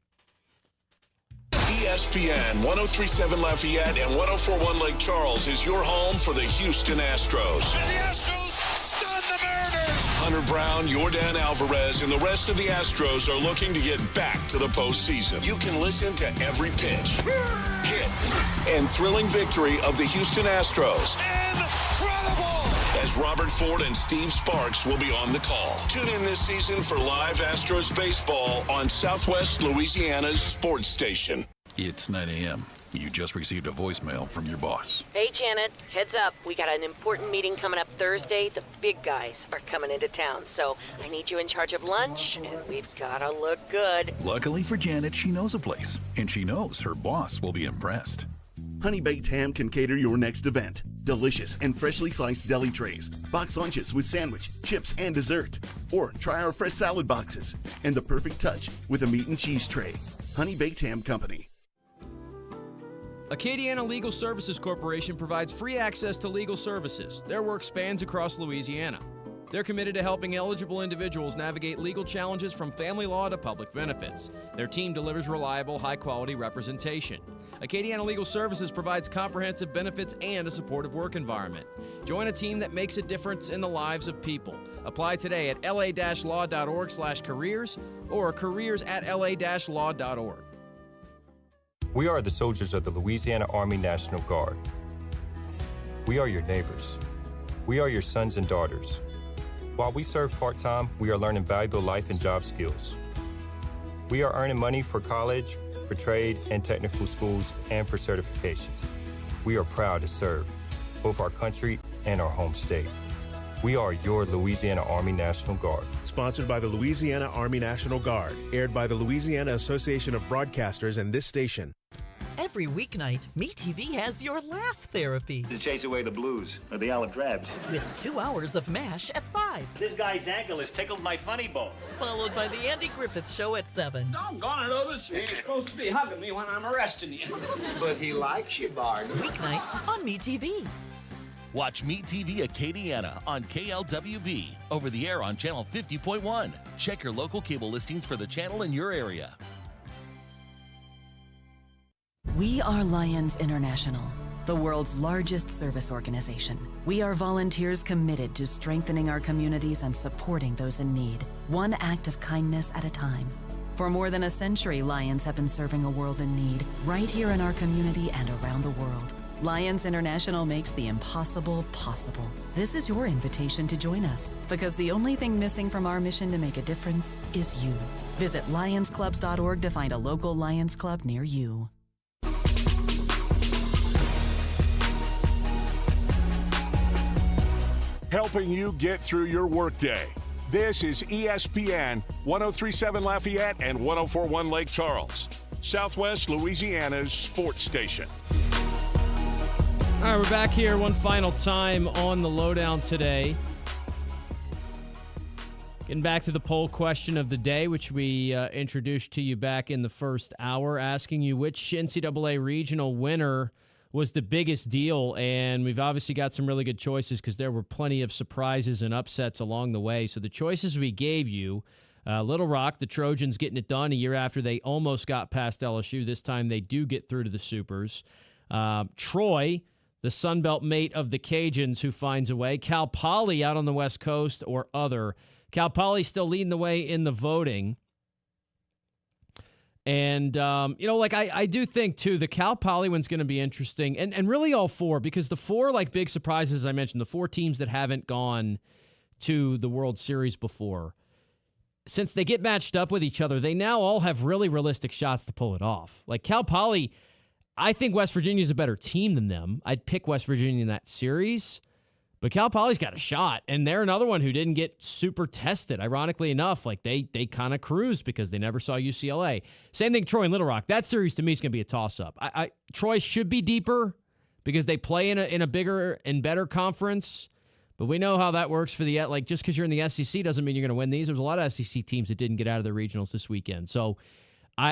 ESPN 1037 Lafayette and 1041 Lake Charles is your home for the Houston Astros. And the Astros stun the Mariners. Hunter Brown, Yordan Alvarez, and the rest of the Astros are looking to get back to the postseason. You can listen to every pitch, hit, and thrilling victory of the Houston Astros. Incredible! As Robert Ford and Steve Sparks will be on the call. Tune in this season for live Astros baseball on Southwest Louisiana's sports station. It's 9 a.m. You just received a voicemail from your boss. Hey, Janet. Heads up. We got an important meeting coming up Thursday. The big guys are coming into town, so I need you in charge of lunch, and we've got to look good. Luckily for Janet, she knows a place, and she knows her boss will be impressed. Honey Baked Ham can cater your next event. Delicious and freshly sliced deli trays, box lunches with sandwich, chips, and dessert. Or try our fresh salad boxes and the perfect touch with a meat and cheese tray. Honey Baked Ham Company. Acadiana Legal Services Corporation provides free access to legal services. Their work spans across Louisiana. They're committed to helping eligible individuals navigate legal challenges from family law to public benefits. Their team delivers reliable, high-quality representation. Acadiana Legal Services provides comprehensive benefits and a supportive work environment. Join a team that makes a difference in the lives of people. Apply today at la-law.org/careers or careers@la-law.org. We are the soldiers of the Louisiana Army National Guard. We are your neighbors. We are your sons and daughters. While we serve part-time, we are learning valuable life and job skills. We are earning money for college, for trade and technical schools, and for certifications. We are proud to serve both our country and our home state. We are your Louisiana Army National Guard. Sponsored by the Louisiana Army National Guard. Aired by the Louisiana Association of Broadcasters and this station. Every weeknight, MeTV has your laugh therapy. To chase away the blues or the olive drabs. With 2 hours of MASH at 5. This guy's ankle has tickled my funny bone. Followed by the Andy Griffith Show at 7. Doggone it, Otis. You're supposed to be hugging me when I'm arresting you. But he likes you, Bart. Weeknights on MeTV. Watch Meet TV Acadiana on KLWB, over the air on channel 50.1. Check your local cable listings for the channel in your area. We are Lions International, the world's largest service organization. We are volunteers committed to strengthening our communities and supporting those in need, one act of kindness at a time. For more than a century, Lions have been serving a world in need, right here in our community and around the world. Lions International makes the impossible possible. This is your invitation to join us, because the only thing missing from our mission to make a difference is you. Visit lionsclubs.org to find a local Lions Club near you. Helping you get through your workday. This is ESPN 1037 Lafayette and 1041 Lake Charles, Southwest Louisiana's sports station. All right, we're back here one final time on the Lowdown today. Getting back to the poll question of the day, which we introduced to you back in the first hour, asking you which NCAA regional winner was the biggest deal, and we've obviously got some really good choices because there were plenty of surprises and upsets along the way. So the choices we gave you, Little Rock, the Trojans getting it done a year after they almost got past LSU. This time they do get through to the Supers. Troy, the Sunbelt mate of the Cajuns, who finds a way. Cal Poly out on the West Coast or other. Cal Poly still leading the way in the voting. And, I do think, too, the Cal Poly one's going to be interesting. And really all four, because the four, big surprises I mentioned, the four teams that haven't gone to the World Series before, since they get matched up with each other, they now all have really realistic shots to pull it off. Like Cal Poly, I think West Virginia's a better team than them. I'd pick West Virginia in that series. But Cal Poly's got a shot, and they're another one who didn't get super tested. Ironically enough, they kind of cruised because they never saw UCLA. Same thing, Troy and Little Rock. That series to me is going to be a toss-up. Troy should be deeper because they play in a bigger and better conference. But we know how that works for the just because you're in the SEC doesn't mean you're going to win these. There's a lot of SEC teams that didn't get out of the regionals this weekend, so.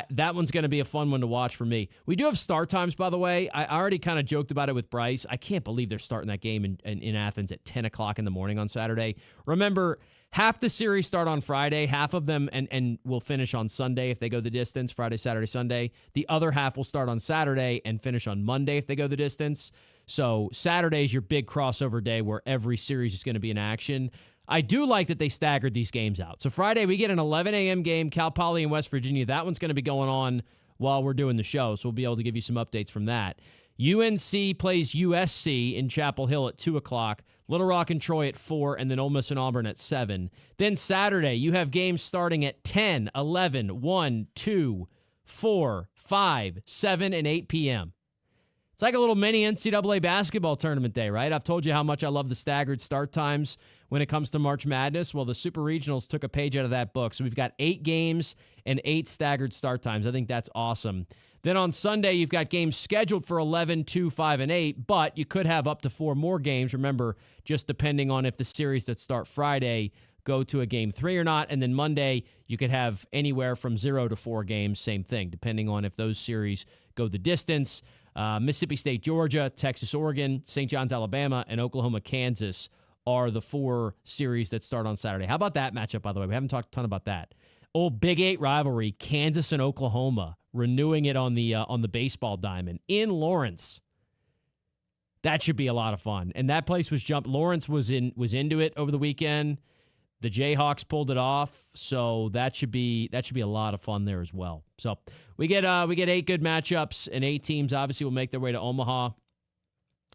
That one's going to be a fun one to watch for me. We do have start times, by the way. I already kind of joked about it with Bryce. I can't believe they're starting that game in Athens at 10 o'clock in the morning on Saturday. Remember, half the series start on Friday, half of them and will finish on Sunday if they go the distance, Friday, Saturday, Sunday. The other half will start on Saturday and finish on Monday if they go the distance. So Saturday is your big crossover day where every series is going to be in action. I do like that they staggered these games out. So Friday, we get an 11 a.m. game, Cal Poly in West Virginia. That one's going to be going on while we're doing the show, so we'll be able to give you some updates from that. UNC plays USC in Chapel Hill at 2 o'clock, Little Rock and Troy at 4, and then Ole Miss and Auburn at 7. Then Saturday, you have games starting at 10, 11, 1, 2, 4, 5, 7, and 8 p.m. It's like a little mini NCAA basketball tournament day, right? I've told you how much I love the staggered start times when it comes to March Madness. Well, the Super Regionals took a page out of that book. So we've got 8 games and 8 staggered start times. I think that's awesome. Then on Sunday, you've got games scheduled for 11, 2, 5, and 8, but you could have up to 4 more games. Remember, just depending on if the series that start Friday go to a game 3 or not. And then Monday, you could have anywhere from 0 to 4 games, same thing, depending on if those series go the distance. Mississippi State, Georgia, Texas, Oregon, St. John's, Alabama, and Oklahoma, Kansas are the 4 series that start on Saturday. How about that matchup, by the way? We haven't talked a ton about that. Old Big 8 rivalry, Kansas and Oklahoma, renewing it on the baseball diamond in Lawrence. That should be a lot of fun. And that place was jumped. Lawrence was into it over the weekend. The Jayhawks pulled it off, so that should be a lot of fun there as well. So we get 8 good matchups, and 8 teams obviously will make their way to Omaha.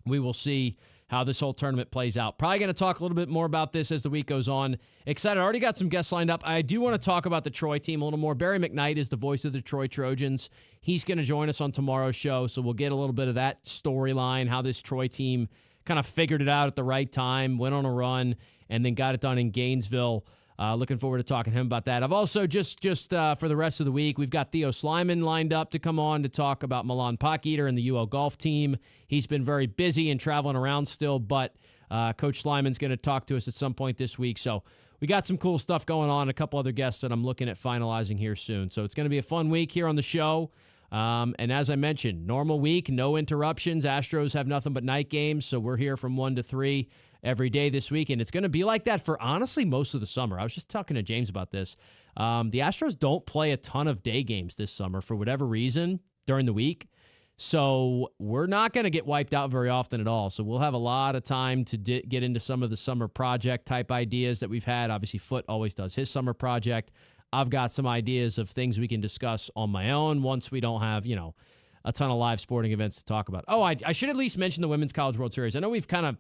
We will see how this whole tournament plays out. Probably going to talk a little bit more about this as the week goes on. Excited. I already got some guests lined up. I do want to talk about the Troy team a little more. Barry McKnight is the voice of the Troy Trojans. He's going to join us on tomorrow's show, so we'll get a little bit of that storyline, how this Troy team kind of figured it out at the right time, went on a run, and then got it done in Gainesville. Looking forward to talking to him about that. I've also just for the rest of the week, we've got Theo Slyman lined up to come on to talk about Milan Pocketer and the UL golf team. He's been very busy and traveling around still, but Coach Slyman's going to talk to us at some point this week. So we got some cool stuff going on, a couple other guests that I'm looking at finalizing here soon. So it's going to be a fun week here on the show. And as I mentioned, normal week, no interruptions. Astros have nothing but night games, so we're here from 1 to 3 every day this week, and it's going to be like that for, honestly, most of the summer. I was just talking to James about this. The Astros don't play a ton of day games this summer for whatever reason during the week, so we're not going to get wiped out very often at all. So we'll have a lot of time to get into some of the summer project-type ideas that we've had. Obviously, Foot always does his summer project. I've got some ideas of things we can discuss on my own once we don't have, a ton of live sporting events to talk about. Oh, I should at least mention the Women's College World Series. I know we've kind of,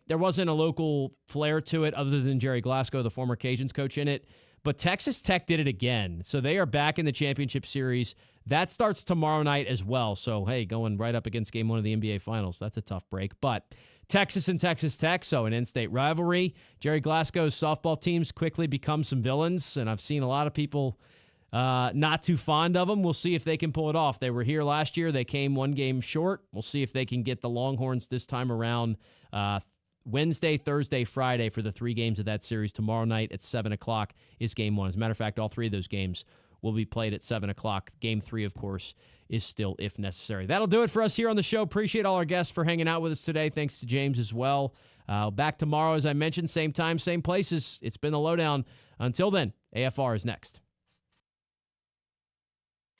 there wasn't a local flair to it other than Jerry Glasgow, the former Cajuns coach, in it. But Texas Tech did it again. So they are back in the championship series. That starts tomorrow night as well. So, hey, going right up against game 1 of the NBA Finals. That's a tough break. But Texas and Texas Tech, so an in-state rivalry. Jerry Glasgow's softball teams quickly become some villains, and I've seen a lot of people not too fond of them. We'll see if they can pull it off. They were here last year. They came 1 game short. We'll see if they can get the Longhorns this time around. Wednesday, Thursday, Friday for the 3 games of that series. Tomorrow night at 7 o'clock is game 1. As a matter of fact, all 3 of those games will be played at 7 o'clock. Game 3, of course, is still if necessary. That'll do it for us here on the show. Appreciate all our guests for hanging out with us today. Thanks to James as well. Back tomorrow, as I mentioned, same time, same places. It's been the Lowdown. Until then, AFR is next.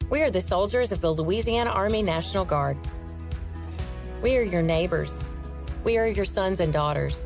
We are the soldiers of the Louisiana Army National Guard. We are your neighbors. We are your sons and daughters.